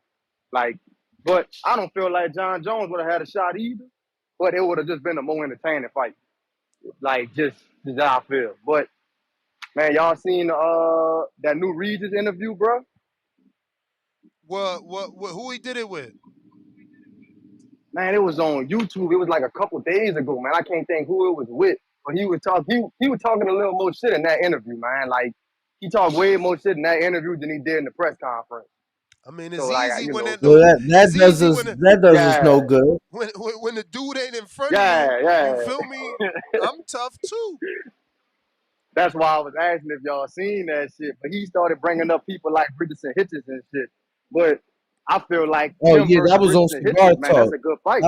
Like, but I don't feel like John Jones would have had a shot either. But it would have just been a more entertaining fight, like just how I feel. But man, y'all seen that new Regis interview, bro? What? Who he did it with? Man, it was on YouTube. It was like a couple days ago, man. I can't think who it was with, but he was talking a little more shit in that interview, man. Like he talked way more shit in that interview than he did in the press conference. I mean, So it's like easy when it, Well, it's that does easy us that does us yeah, no good. when the dude ain't in front of you. yeah, You yeah. feel me? I'm tough too. That's why I was asking if y'all seen that shit. But he started bringing up people like Bridgerton Hitchens and shit. But I feel like Oh him yeah, that versus was on Bridgerton Cigar Hitchens, man, that's Talk. a good fight.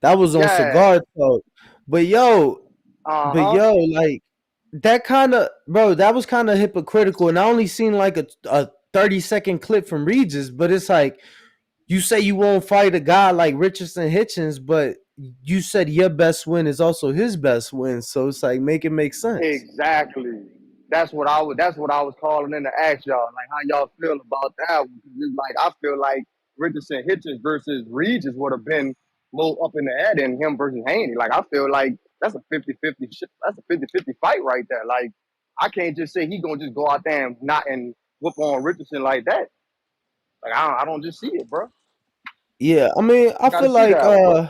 That was on Yeah. Cigar Talk. But yo, Uh huh. like that kind of bro, that was kind of hypocritical. And I only seen like a 30-second clip from Regis, but it's like you say you won't fight a guy like Richardson Hitchens, but you said your best win is also his best win, so it's like make it make sense. Exactly. That's what I was calling in to ask y'all. Like how y'all feel about that one. 'Cause it's like I feel like Richardson Hitchens versus Regis would have been more up in the air than him versus Haney. Like I feel like that's a 50-50 that's a 50-50 fight right there. Like I can't just say he gonna just go out there and not and whoop on Richardson like that. Like I don't just see it, bro. Yeah, I mean, You gotta see that one, bro.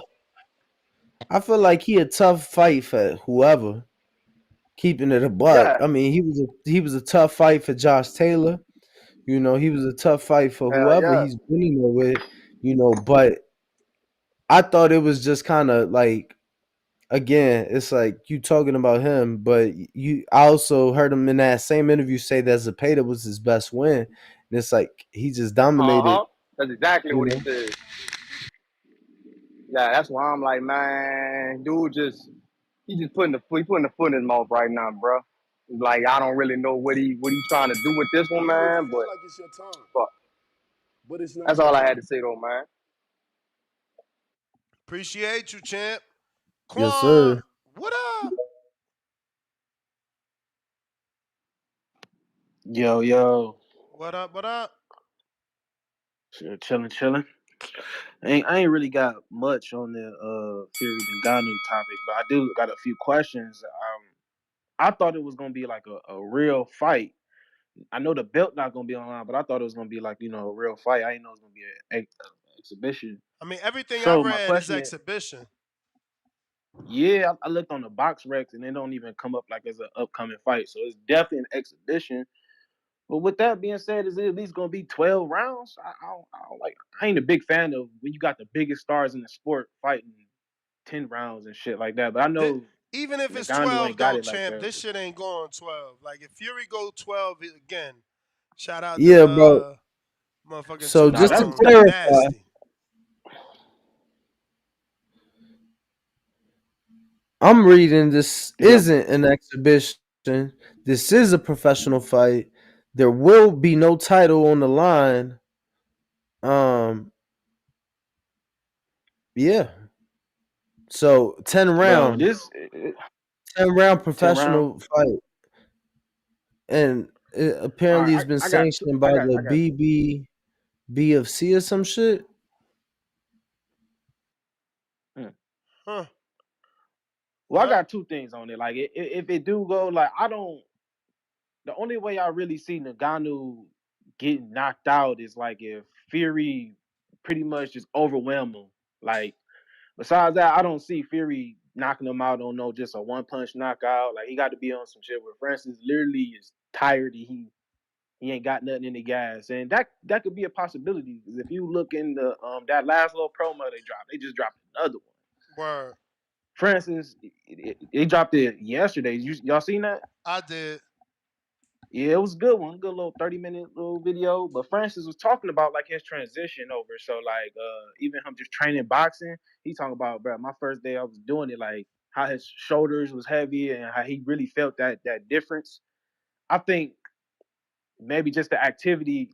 I feel like he a tough fight for whoever. Keeping it a buck. Yeah. I mean, he was a tough fight for Josh Taylor. You know, he was a tough fight for Hell whoever yeah. he's winning it with. You know, but I thought it was just kind of like again, it's like you talking about him, but I also heard him in that same interview say that Zepeda was his best win, and it's like he just dominated. Uh-huh. That's exactly You what he know, said. Yeah, that's why I'm like, man, dude he putting the foot in his mouth right now, bro. Like I don't really know what he trying to do with this one, You may man. feel But like it's your time, fuck, but it's not that's your all I had time. to say though, man. Appreciate you, champ. yes Quan, sir. what up? Yo, yo. What up? What up? Chilling, chilling. I ain't really got much on the Fury Ngannou topic, but I do got a few questions. I thought it was gonna be like a real fight. I know the belt not gonna be online, but I thought it was gonna be like a real fight. I didn't know it was gonna be an exhibition. I mean, everything I So my read is question is, exhibition. yeah, I looked on the box recs and they don't even come up like as an upcoming fight. So it's definitely an exhibition. But with that being said, is it at least gonna be 12 rounds? I don't like. I ain't a big fan of when you got the biggest stars in the sport fighting 10 rounds and shit like that. But I Thi- know Even if it's Ngannou 12 ain't got though, it like champ, that. this shit ain't going 12. Like if Fury go 12 again, shout out to Yeah, bro. motherfucking So Nah, just to that's Tombstone. He clarify, nasty. I'm reading this yeah. isn't an exhibition. This is a professional fight. There will be no title on the line. Um, yeah. So 10 Bro, round, this 10 round 10 round. professional fight, and it All apparently right, it's been I got two. sanctioned by the I got BFC or some shit. hmm. Huh. Well, I Yep. got two things on it. Like if it do go, like I don't. The only way I really see Ngannou getting knocked out is like if Fury pretty much just overwhelm him. Like besides that, I don't see Fury knocking him out on no just a one punch knockout. Like he got to be on some shit where Francis literally is tired. He ain't got nothing in the gas, and that could be a possibility. Because if you look in the that last little promo they just dropped another one. Word. Francis, they dropped it yesterday. Y'all seen that? I did. Yeah, it was a good one, good little 30-minute little video. But Francis was talking about like his transition over. So like even him just training boxing, he talking about, bro, my first day I was doing it, like how his shoulders was heavy and how he really felt that difference. I think maybe just the activity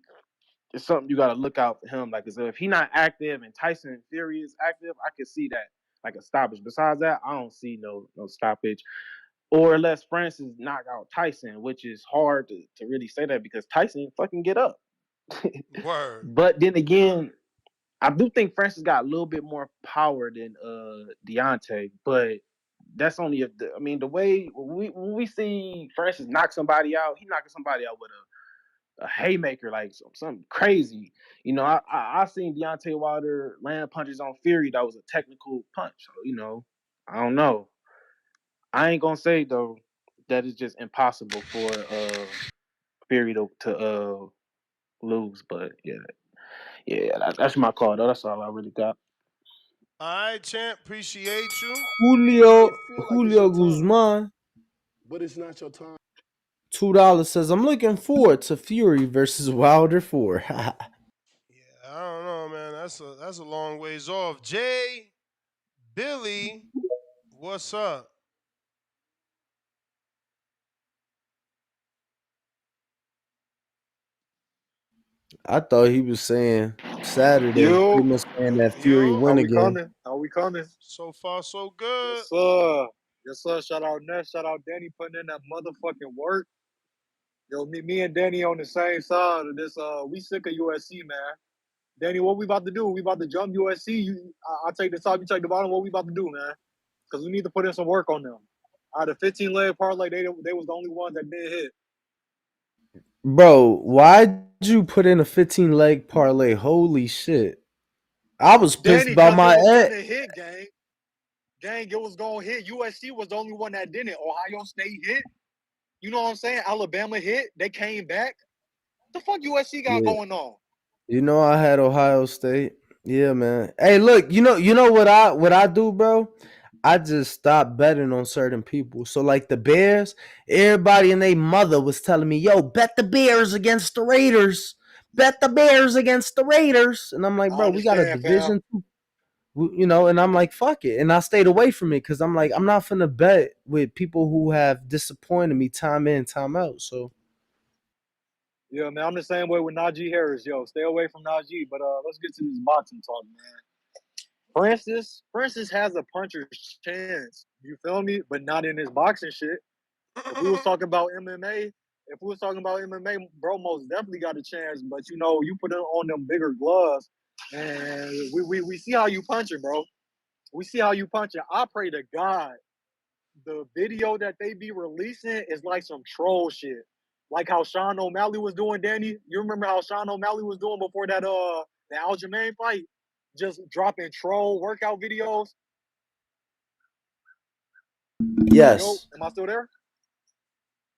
is something you gotta look out for him. Like as if he not active and Tyson Fury is active, I could see that like a stoppage. Besides that, I don't see no stoppage. Or unless Francis knock out Tyson, which is hard to really say that because Tyson fucking get up. Word. But then again, I do think Francis got a little bit more power than Deontay, but that's only if I mean the way when we see Francis knock somebody out, he knocking somebody out with a haymaker, like something crazy. You know, I seen Deontay Wilder land punches on Fury that was a technical punch. So, I don't know. I ain't gonna say though that it's just impossible for Fury to lose, but yeah, that's my call though. That's all I really got. All right, champ. Appreciate you. You Julio may feel like it's Julio your time, Guzman, but it's not your time. $2 says I'm looking forward to Fury versus Wilder 4. Yeah, I don't know, man. That's a long ways off. Jay, Billy, what's up? I thought he was saying Saturday. Yo, Pretty much saying that Fury Yo, how win we again. coming? How we coming? so far so Yes, good. sir. Yes, sir. Shout out Ness. Shout out Danny putting in that motherfucking work. Yo, me and Danny on the same side of this. We sick of USC, man. Danny, what we about to do? We about to jump USC. I take the top, you take the bottom. What we about to do, man? Because we need to put in some work on them. Out of 15 leg parlay, they was the only ones that didn't hit. Bro, why'd you put in a 15 leg parlay? Holy shit. I was pissed Danny, about because it my was ad. gonna hit, gang. Gang, it was gonna hit. USC was the only one that didn't. Ohio State hit. You know what I'm saying? Alabama hit. They came back. What the fuck USC got Yeah. going on? You know I had Ohio State. Yeah, man. Hey, look, you know what I do, bro? I just stopped betting on certain people. So like the Bears, everybody and their mother was telling me, "Yo, bet the Bears against the Raiders. Bet the Bears against the Raiders." And I'm like, I "Bro, we got a understand, fam. division 2, and I'm like, fuck it. And I stayed away from it cuz I'm like, I'm not finna bet with people who have disappointed me time in, time out. So, Yeah, man, I'm the same way with Najee Harris. Yo, stay away from Najee. But let's get to this boxing talk, man. Francis has a puncher's chance. You feel me? But not in his boxing shit. If we was talking about MMA, bro, most definitely got a chance. But you put it on them bigger gloves, and we see how you punch it, bro. We see how you punch it. I pray to God the video that they be releasing is like some troll shit. Like how Sean O'Malley was doing, Danny. You remember how Sean O'Malley was doing before that the Aljamain fight? Just dropping troll workout videos. Yo, yes. am I still there?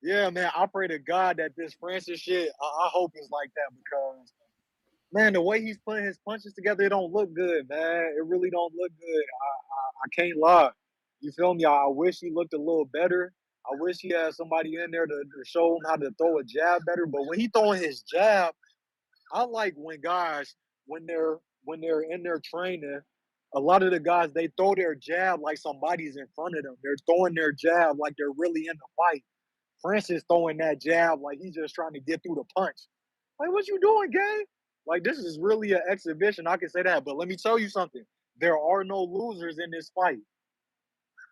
Yeah, man. I pray to God that this Francis shit, I hope it's like that because man, the way he's putting his punches together, it don't look good, man. It really don't look good. I can't lie. You feel me? I wish he looked a little better. I wish he had somebody in there to show him how to throw a jab better. But when he throwing his jab, I like when guys when they're in their training, a lot of the guys they throw their jab like somebody's in front of them. They're throwing their jab like they're really in the fight. Francis throwing that jab like he's just trying to get through the punch. Like, what you doing, gang? Like, this is really an exhibition. I can say that. But let me tell you something. There are no losers in this fight.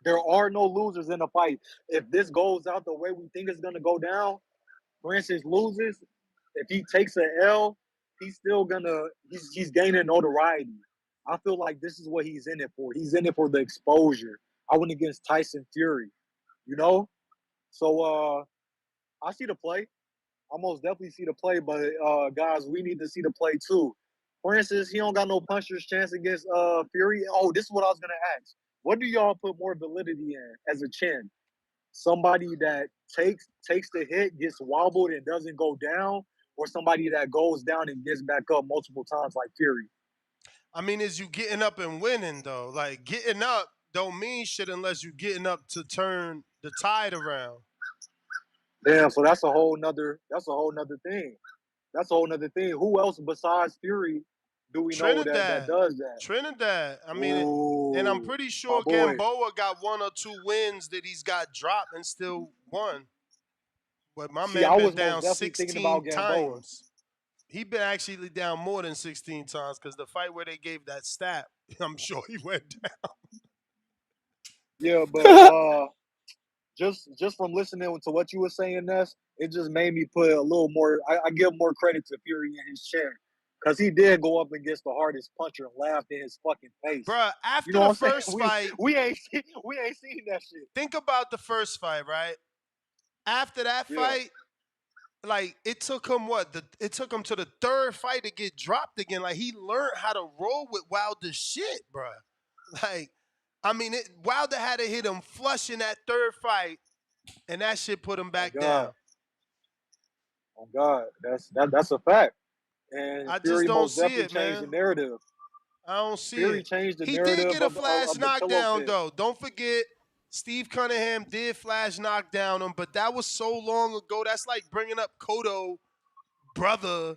There are no losers in the fight. If this goes out the way we think it's going to go down, Francis loses. If he takes an L, he's still he's gaining notoriety. I feel like this is what he's in it for. He's in it for the exposure. I went against Tyson Fury, you know? So I see the play. I most definitely see the play, but guys, we need to see the play too. Francis, he don't got no puncher's chance against Fury. Oh, this is what I was gonna ask. What do y'all put more validity in as a chin? Somebody that takes the hit, gets wobbled, and doesn't go down, or somebody that goes down and gets back up multiple times like Fury? I mean, is you getting up and winning though? Like getting up don't mean shit unless you getting up to turn the tide around. Damn, so that's a whole nother thing. That's a whole nother thing. Who else besides Fury do we know that Trinidad, does that? Trinidad. I mean, and I'm Ooh, pretty my sure boy. Gamboa got 1 or 2 wins that he's got dropped and still won. But my See, man I been was most down definitely thinking 16 about Gamboa. times. He been actually down more than 16 times because the fight where they gave that stat, I'm sure he went down. Yeah, but just from listening to what you were saying, Ness, it just made me put a little more. I give more credit to Fury in his chin because he did go up against the hardest puncher and laughed in his fucking face. Bruh, You after know what the I'm saying? first We fight, we ain't we ain't seen that shit. think about the first fight, right? After that Yeah, fight, like it took him it took him to the third fight to get dropped again. Like he learned how to roll with Wilder shit, bruh. Like, I mean, Wilder had to hit him flush in that third fight, and that shit put him on back down. God, on God, that's a fact. And I just Fury don't most see definitely it, changed man. the narrative. I don't see Fury it. changed the He did narrative get a flash of the pillow knockdown, pit. though. Don't forget, Steve Cunningham did flash knockdown him, but that was so long ago. That's like bringing up Cotto brother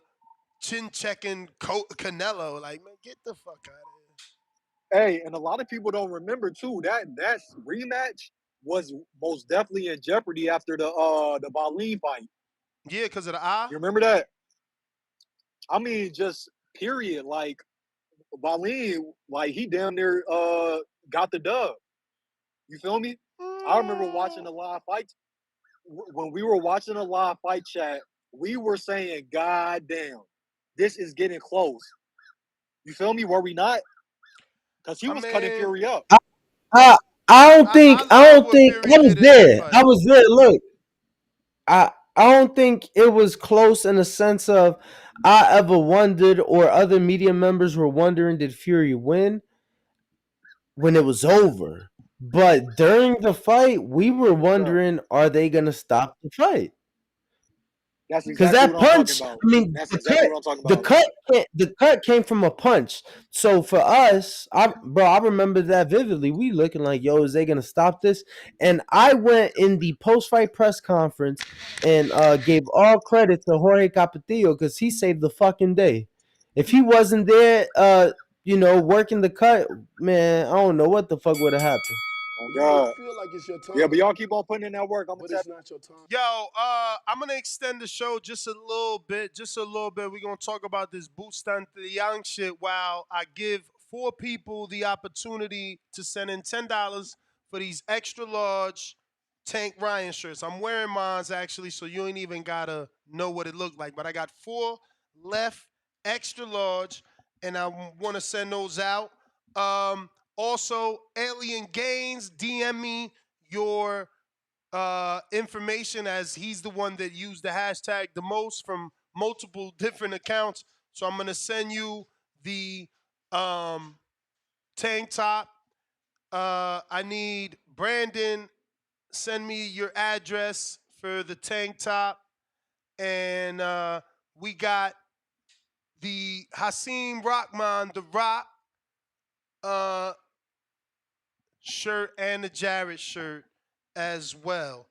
chin checking Canelo. Like, man, get the fuck out of here. Hey, and a lot of people don't remember too that rematch was most definitely in jeopardy after the Baleen fight. Yeah, because of the eye. You remember that? I mean, just period. Like Waleed, like he damn near got the dub. You feel me? I remember watching the live fight. When we were watching the live fight chat, we were saying, "God damn, this is getting close." You feel me? Were we not? Because he I was cutting mean, Fury up. I I don't think I love what Fury I was did in that there. I fight. was there. Look, I don't think it was close in the sense of I ever wondered or other media members were wondering did Fury win when it was over. But during the fight, we were Bro, wondering are they gonna stop the fight? that's Because exactly that what I'm talking punch, about. I mean, That's exactly what I'm talking about. the cut came from a punch. So for us, I remember that vividly. We looking like, yo, is they gonna stop this? And I went in the post fight press conference and gave all credit to Jorge Capetillo because he saved the fucking day. If he wasn't there, working the cut, man, I don't know what the fuck would have happened. Oh You may God. feel like it's your Yeah, but time, y'all keep on putting in that work. I'm gonna but tap. it's not your time. Yo, I'm gonna extend the show just a little bit, We're gonna talk about this bootstand to the young shit while I give 4 people the opportunity to send in $10 for these extra large Tank Ryan shirts. I'm wearing mine actually, so you ain't even gotta know what it looked like. But I got 4 left, extra large, and I want to send those out. Also, Alien Gains, DM me your information as he's the one that used the hashtag the most from multiple different accounts. So I'm gonna send you the tank top. I need Brandon. Send me your address for the tank top, and we got the Hasim Rockman, the Rock uh, shirt, and the Jarrett shirt as well.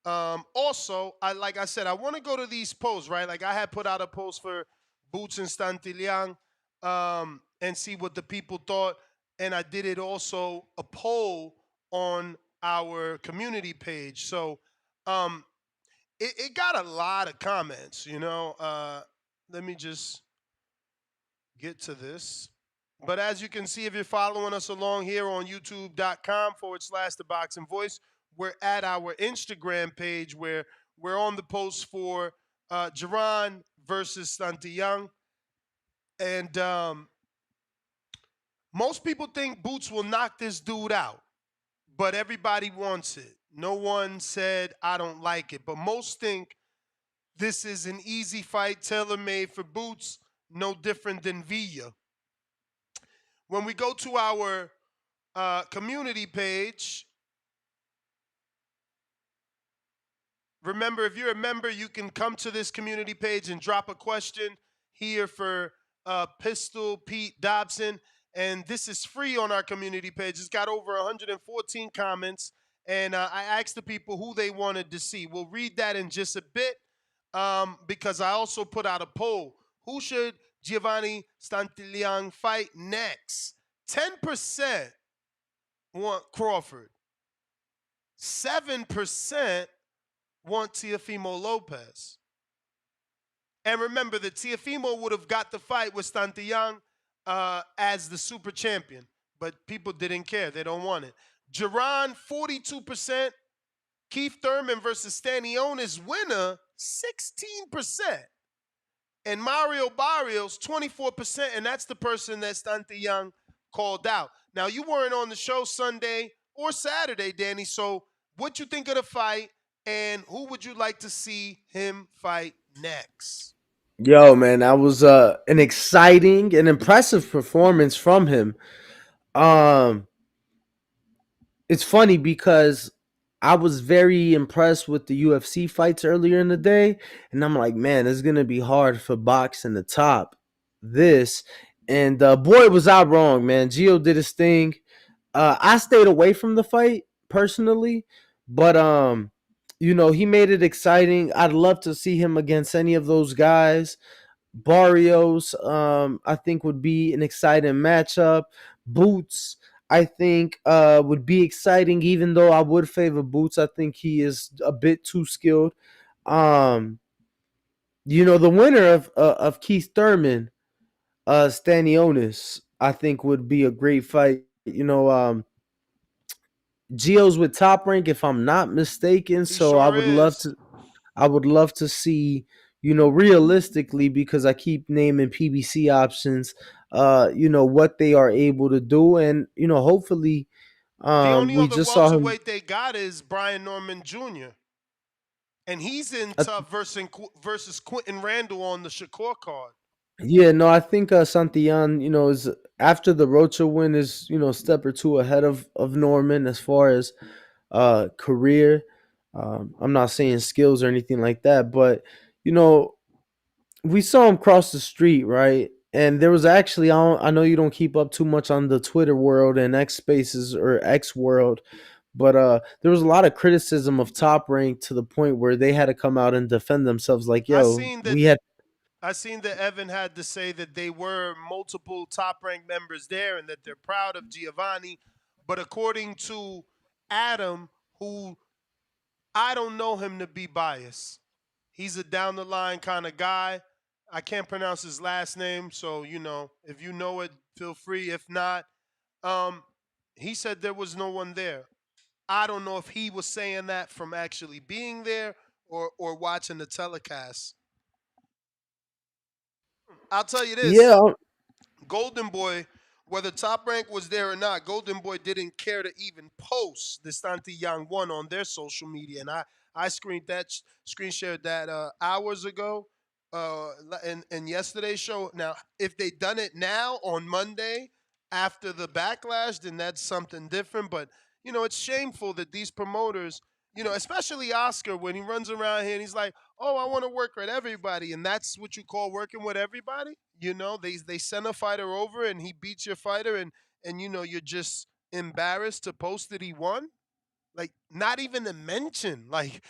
Also, like I said, I want to go to these posts, right? Like I had put out a post for Boots and Stantilian and see what the people thought. And I did it also a poll on our community page. So it got a lot of comments, you know. Let me just get to this. But as you can see, if you're following us along here on youtube.com/The Boxing Voice, we're at our Instagram page where we're on the post for Jerron versus Stante Young. And most people think Boots will knock this dude out, but everybody wants it. No one said, I don't like it. But most think this is an easy fight, tailor-made for Boots, no different than Villa. When we go to our community page, remember, if you're a member, you can come to this community page and drop a question here for Pistol Pete Dobson. And this is free on our community page. It's got over 114 comments. And I asked the people who they wanted to see. We'll read that in just a bit because I also put out a poll. Who should Giovanni Stantilian fight next? 10% want Crawford. 7% want Teofimo Lopez. And remember that Teofimo would have got the fight with Stantillon as the super champion, but people didn't care. They don't want it. Jerron, 42%. Keith Thurman versus Stanionis winner, 16%. And Mario Barrios, 24%, and that's the person that Stantillon called out. Now, you weren't on the show Sunday or Saturday, Danny, so what you think of the fight, and who would you like to see him fight next? Yo, man, that was an exciting and impressive performance from him. Um, it's funny because I was very impressed with the UFC fights earlier in the day, and I'm like, man, it's gonna be hard for boxing to top this. And boy, was I wrong, man. Gio did his thing. I stayed away from the fight personally, but he made it exciting. I'd love to see him against any of those guys. Barrios, I think would be an exciting matchup. Boots, I think, would be exciting, even though I would favor Boots. I think he is a bit too skilled. The winner of Keith Thurman, Stanionis, I think would be a great fight. Geo's with Top Rank, if I'm not mistaken. He So I sure would love is. to. I would love to see, realistically, because I keep naming PBC options. What they are able to do, and hopefully, The only we other just saw him. welterweight they got is Brian Norman Jr. And he's in Uh, tough versus Quentin Randall on the Shakur card. yeah, no, I think Santillan, is after the Rocha win is step or two ahead of Norman as far as career. I'm not saying skills or anything like that, but you know we saw him cross the street, right? And there was actually, I know you don't keep up too much on the Twitter world and X Spaces or X world, but there was a lot of criticism of Top Rank to the point where they had to come out and defend themselves. Like, I yo, seen that we had. I seen that Evan had to say that they were multiple top ranked members there and that they're proud of Giovanni. But according to Adam, who I don't know him to be biased, he's a down the line kind of guy. I can't pronounce his last name, so if you know it, feel free. If not, um, he said there was no one there. I don't know if he was saying that from actually being there or watching the telecast. I'll tell you this. Yeah, Golden Boy, whether Top Rank was there or not, Golden Boy didn't care to even post the Santi Yang one on their social media, and I screen shared that hours ago, in yesterday's show. Now, if they done it now on Monday after the backlash, then that's something different. But it's shameful that these promoters, especially Oscar, when he runs around here and he's like, "Oh, I want to work with everybody," and that's what you call working with everybody. They send a fighter over and he beats your fighter, and you're just embarrassed to post that he won. Like, not even to mention, like,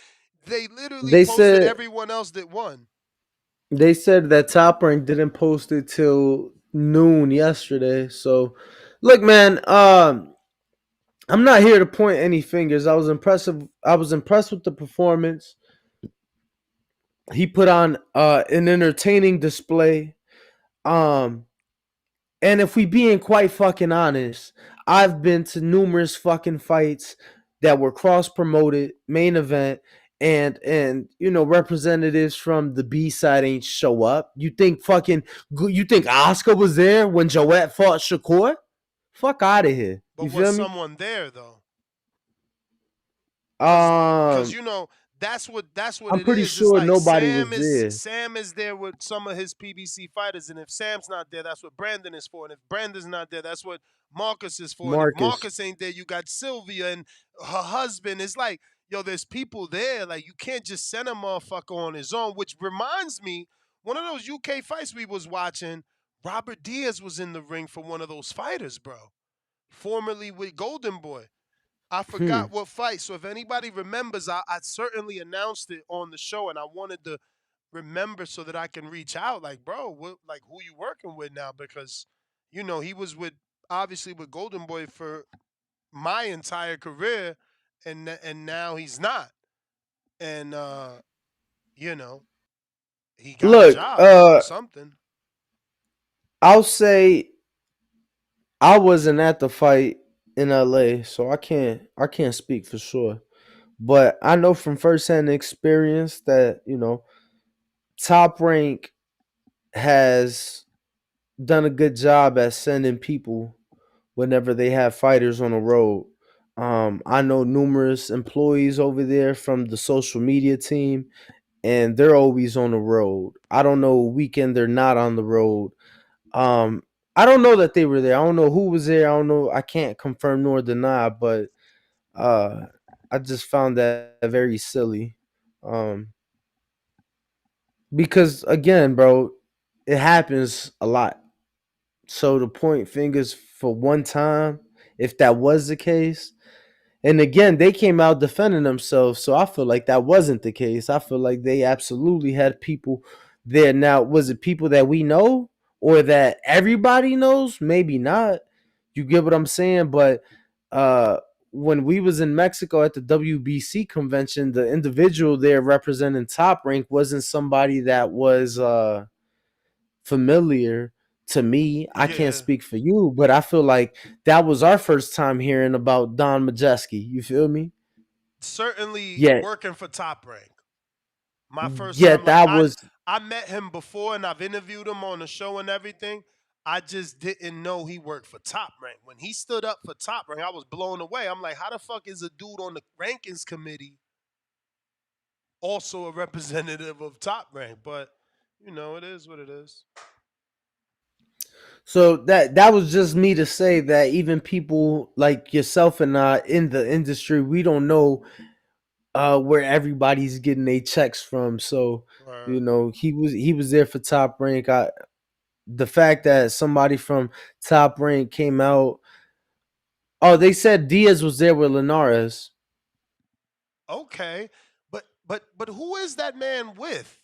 they literally they posted said everyone else that won. they said that Top Rank didn't post it till noon yesterday. So, look, man, I'm not here to point any fingers. I was impressed with the performance. He put on an entertaining display. Um, and if we being quite fucking honest, I've been to numerous fucking fights that were cross promoted, main event, and representatives from the B side ain't show up. You think Oscar was there when Joette fought Shakur? Fuck out of here. You But was feel me? someone there though? Because Um, that's what I'm it pretty is. It's sure like nobody Sam was is there. Sam is there with some of his PBC fighters, and if Sam's not there, that's what Brandon is for. And if Brandon's not there, that's what Marcus is for. And if Marcus. Marcus ain't there, you got Sylvia and her husband. It's like, yo, there's people there. Like, you can't just send a motherfucker on his own. Which reminds me, one of those UK fights we was watching, Robert Diaz was in the ring for one of those fighters, bro. Formerly with Golden Boy. I Hmm. forgot what fight. So if anybody remembers, I certainly announced it on the show, and I wanted to remember so that I can reach out. Like, bro, like, who you working with now? Because he was with, obviously, with Golden Boy for my entire career, and now he's not. And you know he got a Look, job doing something. I'll say I wasn't at the fight in LA, so I can't speak for sure. But I know from firsthand experience that, Top Rank has done a good job at sending people whenever they have fighters on the road. I know numerous employees over there from the social media team, and they're always on the road. I don't know a weekend they're not on the road. Um, I don't know that they were there. I don't know who was there. I don't know. I can't confirm nor deny, but uh, I just found that very silly. Um, because again, bro, it happens a lot. So to point fingers for one time, if that was the case, and again, they came out defending themselves, so I feel like that wasn't the case. I feel like they absolutely had people there. Now, was it people that we know or that everybody knows? Maybe not. You get what I'm saying? But uh, when we was in Mexico at the WBC convention, the individual there representing Top Rank wasn't somebody that was familiar to me, I can't Yeah. speak for you, but I feel like that was our first time hearing about Don Majeski. You feel me? Certainly Yet, working for Top Rank. My first time, yet like that was I met him before and I've interviewed him on the show and everything. I just didn't know he worked for Top Rank. When he stood up for Top Rank, I was blown away. I'm like, how the fuck is a dude on the rankings committee also a representative of Top Rank? But it is what it is. so that was just me to say that even people like yourself and I in the industry, we don't know where everybody's getting their checks from. So he was there for Top Rank. The fact that somebody from Top Rank came out. Oh, they said Diaz was there with Linares. Okay, but who is that man with?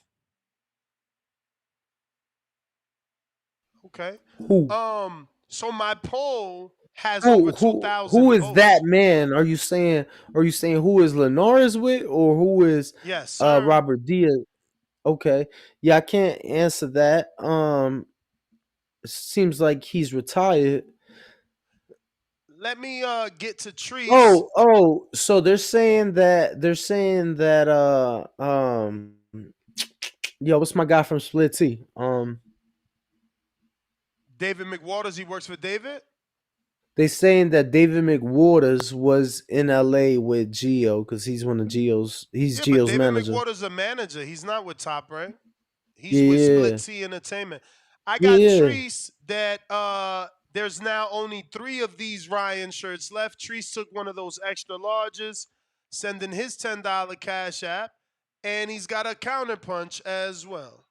Okay, Who? so my poll has over Who two who who thousand is that votes. man? Are you saying who is Linares with or who is Yes, sir. Robert Diaz? Okay. Yeah, I can't answer that. Seems like he's retired. Let me get to Treese. So they're saying that yo, what's my guy from Split T? David McWaters, he works for David. They saying that David McWaters was in LA with Geo because he's one of he's Yeah, but Geo's David manager. McWaters a manager. He's not with Top Rank. He's with Split Yeah. T Entertainment. I got Yeah. Treese that there's now only 3 of these Ryan shirts left. Treese took one of those extra larges, sending his $10 cash app, and he's got a counterpunch as well.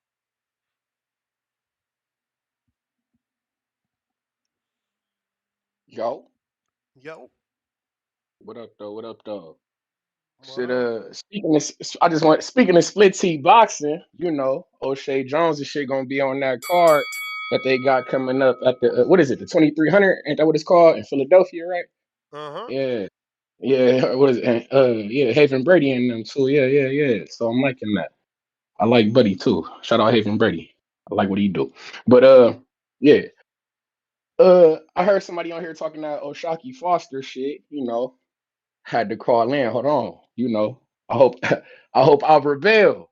Yo, Yo, what up though? What up though? what Shit, up? speaking of split T boxing, O'Shea Jones and shit gonna be on that card that they got coming up at the what is it, the 2300? Ain't that what it's called in Philadelphia, right? Uh-huh. Yeah, yeah. What is it? And, yeah, Haven Brady and them too. Yeah, yeah, yeah. So I'm liking that. I like Buddy too. Shout out Haven Brady. I like what he do. But yeah. I heard somebody on here talking that Oshaki Foster shit. Had to call in. Hold on. I hope I hope Albert Bell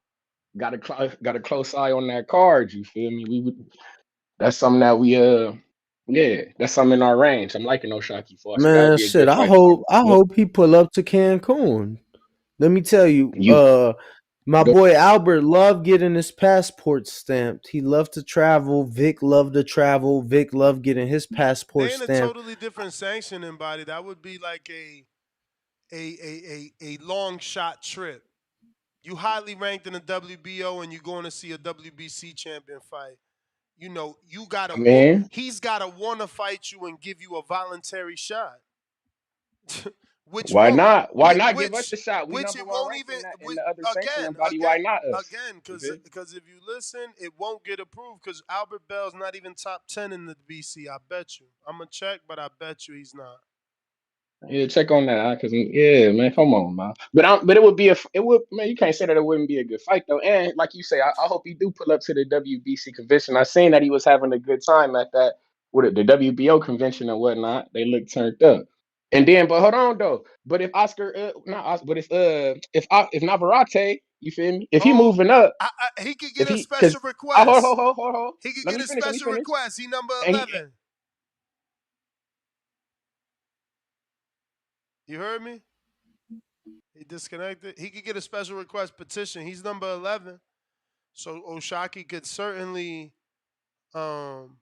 got a close eye on that card. You feel me? That's something that yeah, that's something in our range. I'm liking Oshaki Foster. That would Man, be a shit. good I fight for hope I him. hope he pull up to Cancun. Let me tell you, You my go. boy Albert loved getting his passport stamped. He loved to travel. Vic loved to travel. Vic loved getting his They passport in a stamped. totally different sanctioning body. That would be like a long shot trip. You highly ranked in the WBO and you're going to see a WBC champion fight. You gotta want. Man, He's gotta want to fight you and give you a voluntary shot, which why won't, not? Why which, not give us which, the shot? We which number it one won't ranked even. in Which, the other sanctioning again, body. Why again, not us? again, You because feel? because if you listen, it won't get approved because Albert Bell's not even top 10 in the BC. I bet you. I'm gonna check, but I bet you he's not. Yeah, check on that, cause yeah, man, come on, man. But it would be it would, man. You can't say that it wouldn't be a good fight though. And like you say, I hope he do pull up to the WBC convention. I seen that he was having a good time at that the WBO convention and whatnot. They look turned up. And then, but hold on though. But if Oscar, not Oscar, but if Navarrete, you feel me? If he Oh, moving up, he could if get a he, cause special hold, request. hold, hold, hold, hold. He could Let get me a finish. Let me special finish. request. He number And he, 11. You heard me? He disconnected. He could get a special request petition. He's number 11. So Oshaki could certainly um,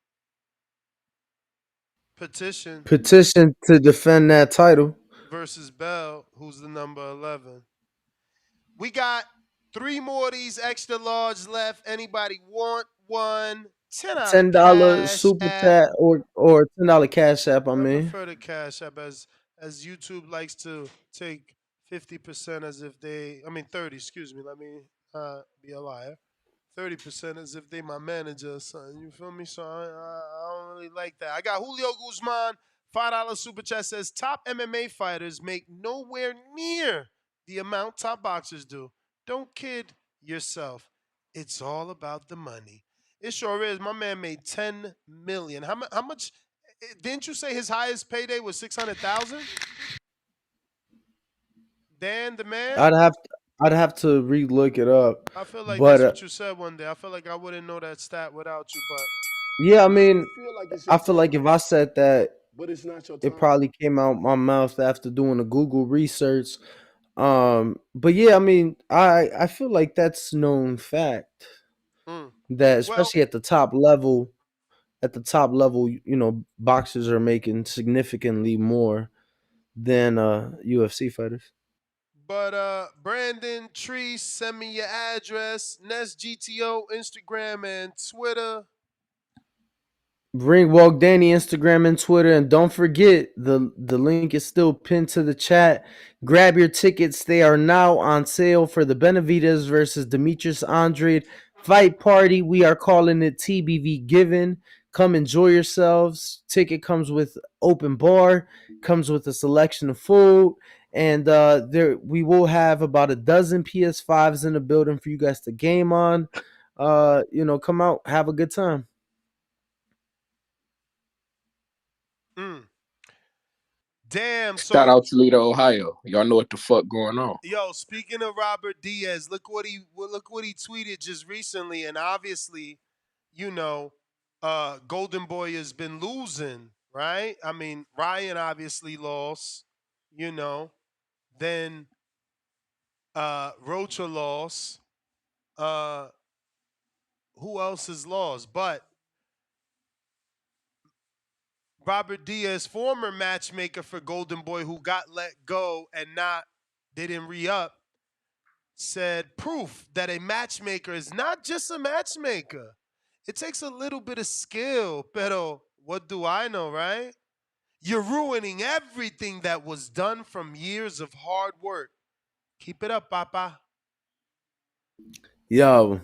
petition Petition to defend that title. versus Bell, who's the number 11. We got 3 more of these extra large left. Anybody want one? $10 $10 cash super app. chat or $10 cash app. I I mean, prefer the cash app as YouTube likes to take 50% as if they, I mean 30, excuse me. Let me be a liar. 30% as if they my manager or something. You feel me? So I don't really like that. I got Julio Guzman, $5 super chat says top MMA fighters make nowhere near the amount top boxers do. Don't kid yourself. It's all about the money. It sure is. My man made 10 million. How much? Didn't you say his highest payday was 600,000? Dan the man. I'd have to re-look it up, I feel like but that's what you said one day. I feel like I wouldn't know that stat without you, but yeah, I You mean, feel like it's I your feel like time, if I said that, but it's not your it time. probably came out my mouth after doing a Google research. But yeah, I mean, I feel like that's known fact mm. that Well, especially at the top level, boxers are making significantly more than UFC fighters. but Brandon Tree, send me your address. Nest GTO, Instagram and Twitter. Bring Walk Danny Instagram and Twitter, and don't forget the link is still pinned to the chat. Grab your tickets; they are now on sale for the Benavides versus Demetrius Andrade fight party. We are calling it TBV Given. Come enjoy yourselves. Ticket comes with open bar, comes with a selection of food, and there we will have about a dozen PS5s in the building for you guys to game on. Come out, have a good time. Mm. Damn. Shout So, out Toledo, Ohio. Y'all know what the fuck going on. yo, speaking of Robert Diaz, look what he tweeted just recently, and obviously, you know, Golden Boy has been losing, right? I mean, Ryan obviously lost, you know. Then Rocha lost. Uh, who else has lost? But Robert Diaz, former matchmaker for Golden Boy, who got let go and not they didn't re-up, said proof that a matchmaker is not just a matchmaker. It takes a little bit of skill, pero what do I know, right? You're ruining everything that was done from years of hard work. Keep it up, Papa. Yo,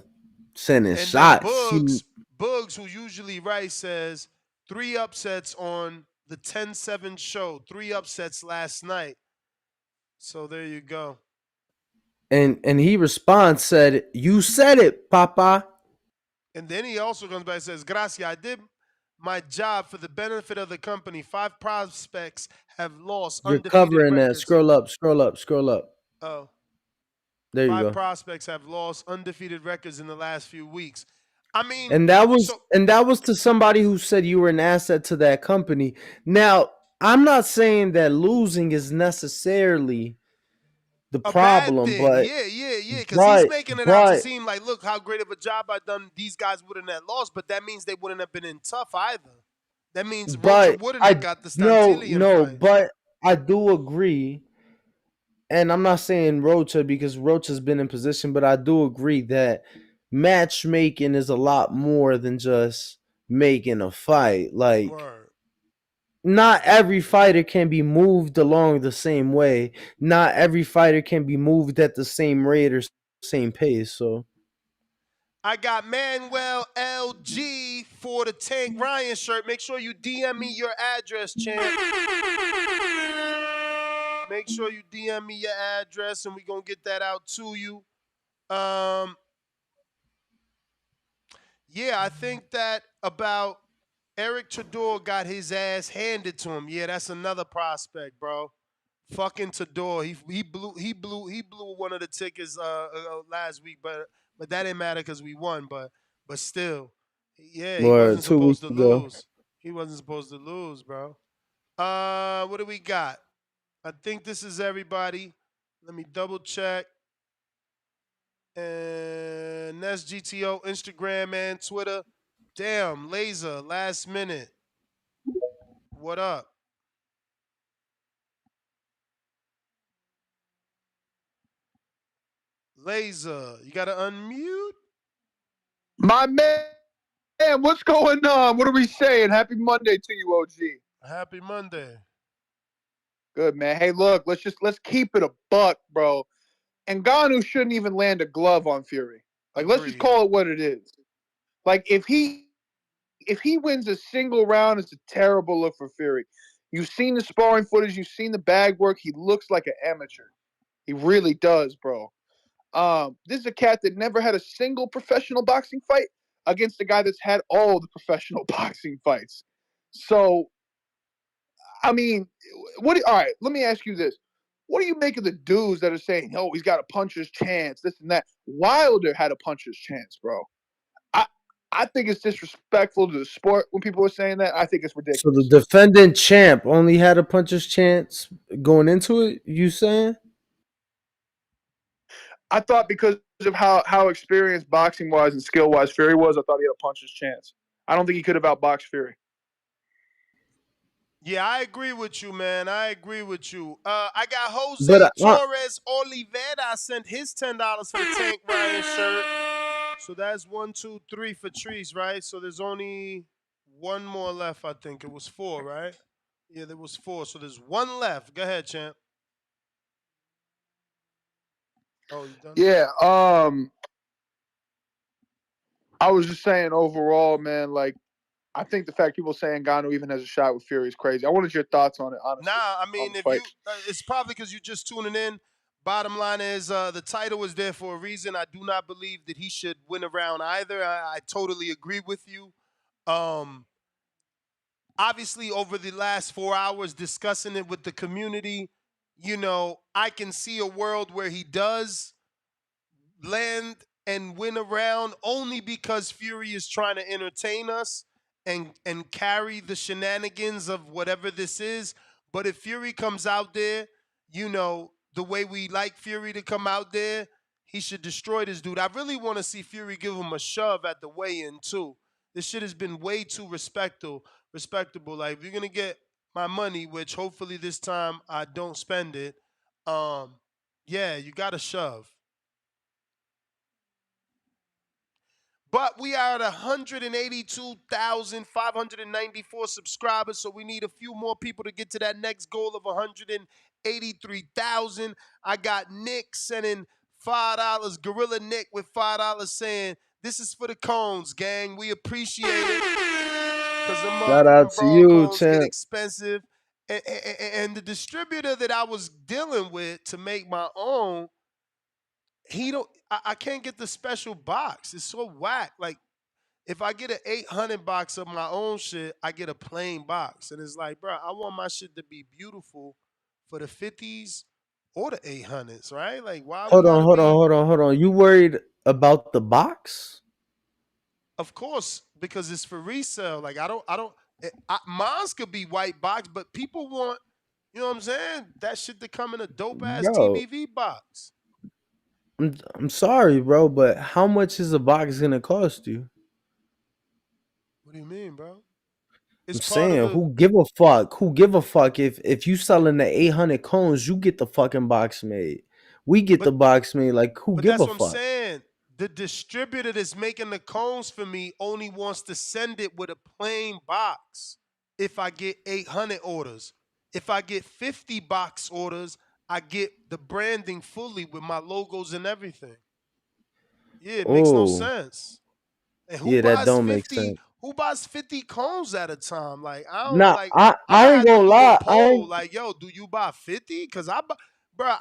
sending And then shots. Boogs, who usually writes, says 3 upsets on the 10-7 show. 3 upsets last night. So there you go. And he responds, said, "You said it, Papa." And then he also comes back and says, Gracia, I did my job for the benefit of the company. 5 prospects have lost You're undefeated covering that. records. Scroll up, scroll up, scroll up. Oh, There you five go. prospects have lost undefeated records in the last few weeks. I mean, And that was so and that was to somebody who said you were an asset to that company. Now, I'm not saying that losing is necessarily the a bad problem, thing. but Yeah. Because he's but making it out to but seem like, look how great of a job I done. These guys wouldn't have lost, but that means they wouldn't have been in tough either. That means Rocha but wouldn't have I got the no Stantillion no fight. but I do agree, and I'm not saying Rocha because Rocha's been in position, but I do agree that matchmaking is a lot more than just making a fight. Like, Word. not every fighter can be moved along the same way. Not every fighter can be moved at the same rate or same pace. So I got Manuel LG for the Tank Ryan shirt. Make sure you DM me your address, champ. Make sure you DM me your address and we're going to get that out to you. Yeah, I think that about Eric Tador got his ass handed to him. Yeah, that's another prospect, bro. Fucking Tador. He blew one of the tickets last week, but that didn't matter because we won. But still, yeah, he or wasn't 2 weeks supposed to ago. lose. He wasn't supposed to lose, bro. What do we got? I think this is everybody. Let me double check. And that's GTO, Instagram and Twitter. Damn, Laser, last minute. What up? Laser, you gotta unmute. My man, what's going on? What are we saying? Happy Monday to you, OG. Happy Monday. Good, man. Hey, look, let's keep it a buck, bro. Ngannou shouldn't even land a glove on Fury. Like, let's just Agreed. call it what it is. Like, if he wins a single round, it's a terrible look for Fury. You've seen the sparring footage, you've seen the bag work. He looks like an amateur. He really does, bro. This is a cat that never had a single professional boxing fight against the guy that's had all the professional boxing fights. So, I mean, all right, let me ask you this. What do you make of the dudes that are saying, oh, he's got a puncher's chance, this and that? Wilder had a puncher's chance, bro. I think it's disrespectful to the sport when people are saying that. I think it's So the ridiculous. defendant champ only had a puncher's chance going into it, you saying? I thought because of how experienced boxing wise and skill wise Fury was, I thought he had a puncher's chance. I don't think he could have outboxed Fury. Yeah, I agree with you, man. I agree with you. I got But Jose Torres Oliveira sent his $10 for the Tank Ryan shirt. So that's 1, 2, 3 for Trees, right? So there's only one more left. I think it was 4, right? Yeah, there was 4. So there's one left. Go ahead, champ. Oh, you done? Yeah. I was just saying overall, man. Like, I think the fact people saying Ngannou even has a shot with Fury is crazy. I wanted your thoughts on it, honestly. Nah, I mean, if you, it's probably because you're just tuning in. Bottom line is, the title is there for a reason. I do not believe that he should win a round either. I totally agree with you. Obviously, over the last 4 hours discussing it with the community, you know, I can see a world where he does land and win a round only because Fury is trying to entertain us and carry the shenanigans of whatever this is. But if Fury comes out there, you know, the way we like Fury to come out there, he should destroy this dude. I really want to see Fury give him a shove at the weigh-in too. This shit has been way too respectable. Like, if you're gonna get my money, which hopefully this time I don't spend it, yeah, you gotta shove. But we are at 182,594 subscribers, so we need a few more people to get to that next goal of 183,000. I got Nick sending $5, Gorilla Nick with $5 saying, this is for the cones, gang. We appreciate it. Because the shout out motherfucking to you, cones get champ. expensive. And the distributor that I was dealing with to make my own, I can't get the special box. It's so whack. Like, if I get an 800 box of my own shit, I get a plain box. And it's like, bro, I want my shit to be beautiful for the 50s or the 800s, right? Like, why we gotta be? Hold on. You worried about the box? Of course, because it's for resale. Like, mine's could be white box, but people want, you know what I'm saying? That shit to come in a dope ass Bro, TBV box. I'm sorry, bro, but how much is a box gonna cost you? What do you mean, bro? I'm It's part of saying, the. who give a fuck? Who give a fuck if you selling the 800 cones, you get the fucking box made. We get But the box made. Like, who But give that's a what I'm fuck? saying. The distributor that's making the cones for me only wants to send it with a plain box if I get 800 orders. If I get 50 box orders, I get the branding fully with my logos and everything. Yeah, it makes no Oh, sense. And yeah, that don't make sense. who buys 50 cones at a time? Like, I don't Nah, like I I might ain't have to gonna do a lie. poll like, yo, do you buy 50? Cuz I buy, bro,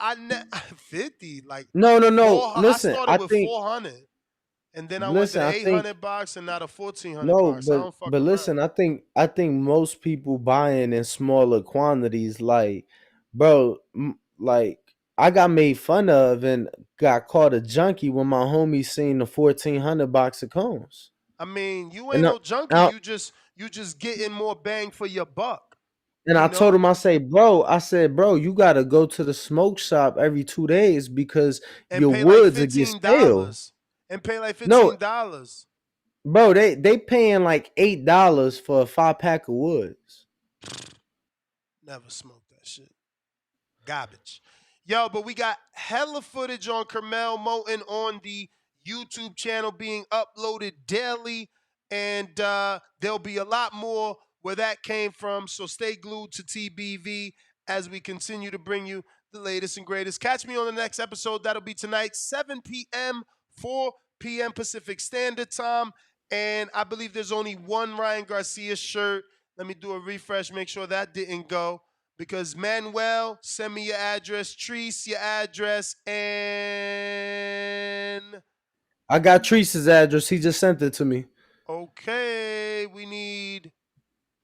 50 like No. I Listen, started I with think 400. And then I went to listen, the I think 800 box and now the 1400 no, box. I don't fuck but around. listen, I think most people buying in smaller quantities, like, bro, like, I got made fun of and got called a junkie when my homie seen the 1400 box of cones. I mean, you ain't And no junkie. I, You just getting more bang for your buck. and You I told know, him, I said, bro, you gotta go to the smoke shop every 2 days because and your pay like woods will get stale. $15. And pay like No, $15. bro, they paying like $8 for a 5 pack of woods. Never smoked that shit. Garbage. Yo, but we got hella footage on Carmel Moten on the YouTube channel being uploaded daily. And there'll be a lot more where that came from. So stay glued to TBV as we continue to bring you the latest and greatest. Catch me on the next episode. That'll be tonight, 7 p.m., 4 p.m. Pacific Standard Time. And I believe there's only one Ryan Garcia shirt. Let me do a refresh, make sure that didn't go. Because Manuel, send me your address. Treese, your address. And I got Treese's address. He just sent it to me. Okay, we need.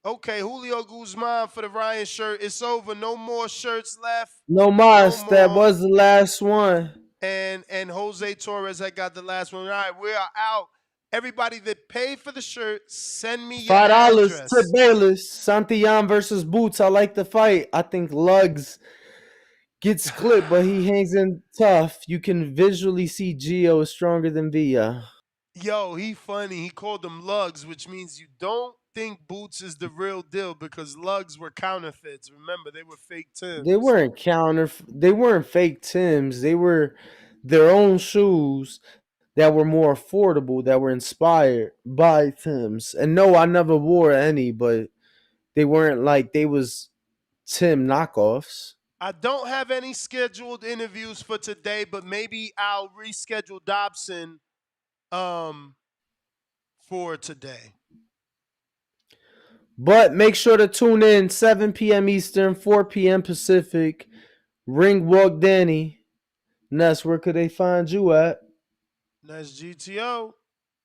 Okay, Julio Guzman for the Ryan shirt. It's over. No more shirts left. No No mas. That more. was the last one. And Jose Torres, I got the last one. All right, we are out. Everybody that paid for the shirt, send me your $5. Tip address. Bayless. Santillan versus Boots. I like the fight. I think Lugs gets clipped, but he hangs in tough. You can visually see Gio is stronger than Villa. Yo, he funny. He called them lugs, which means you don't think Boots is the real deal because lugs were counterfeits. Remember, they were fake They Tims. weren't They weren't fake Tims. They were their own shoes that were more affordable, that were inspired by Tims. And no, I never wore any, but they weren't like they was Tim knockoffs. I don't have any scheduled interviews for today, but maybe I'll reschedule Dobson for today. But make sure to tune in 7 p.m. Eastern, 4 p.m. Pacific. Ring Walk Danny. Ness, where could they find you at? Nice GTO.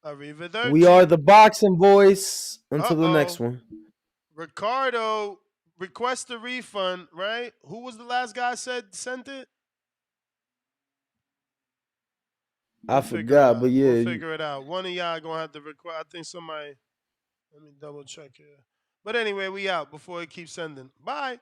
We are Arrivederci. the Boxing Boys. Until the next Uh-oh. one. Ricardo, request a refund, right? Who was the last guy said sent it? I forgot, but We'll yeah. figure it out. One of y'all gonna have to request. I think somebody. Let me double check here. But anyway, we out before it keeps sending. Bye.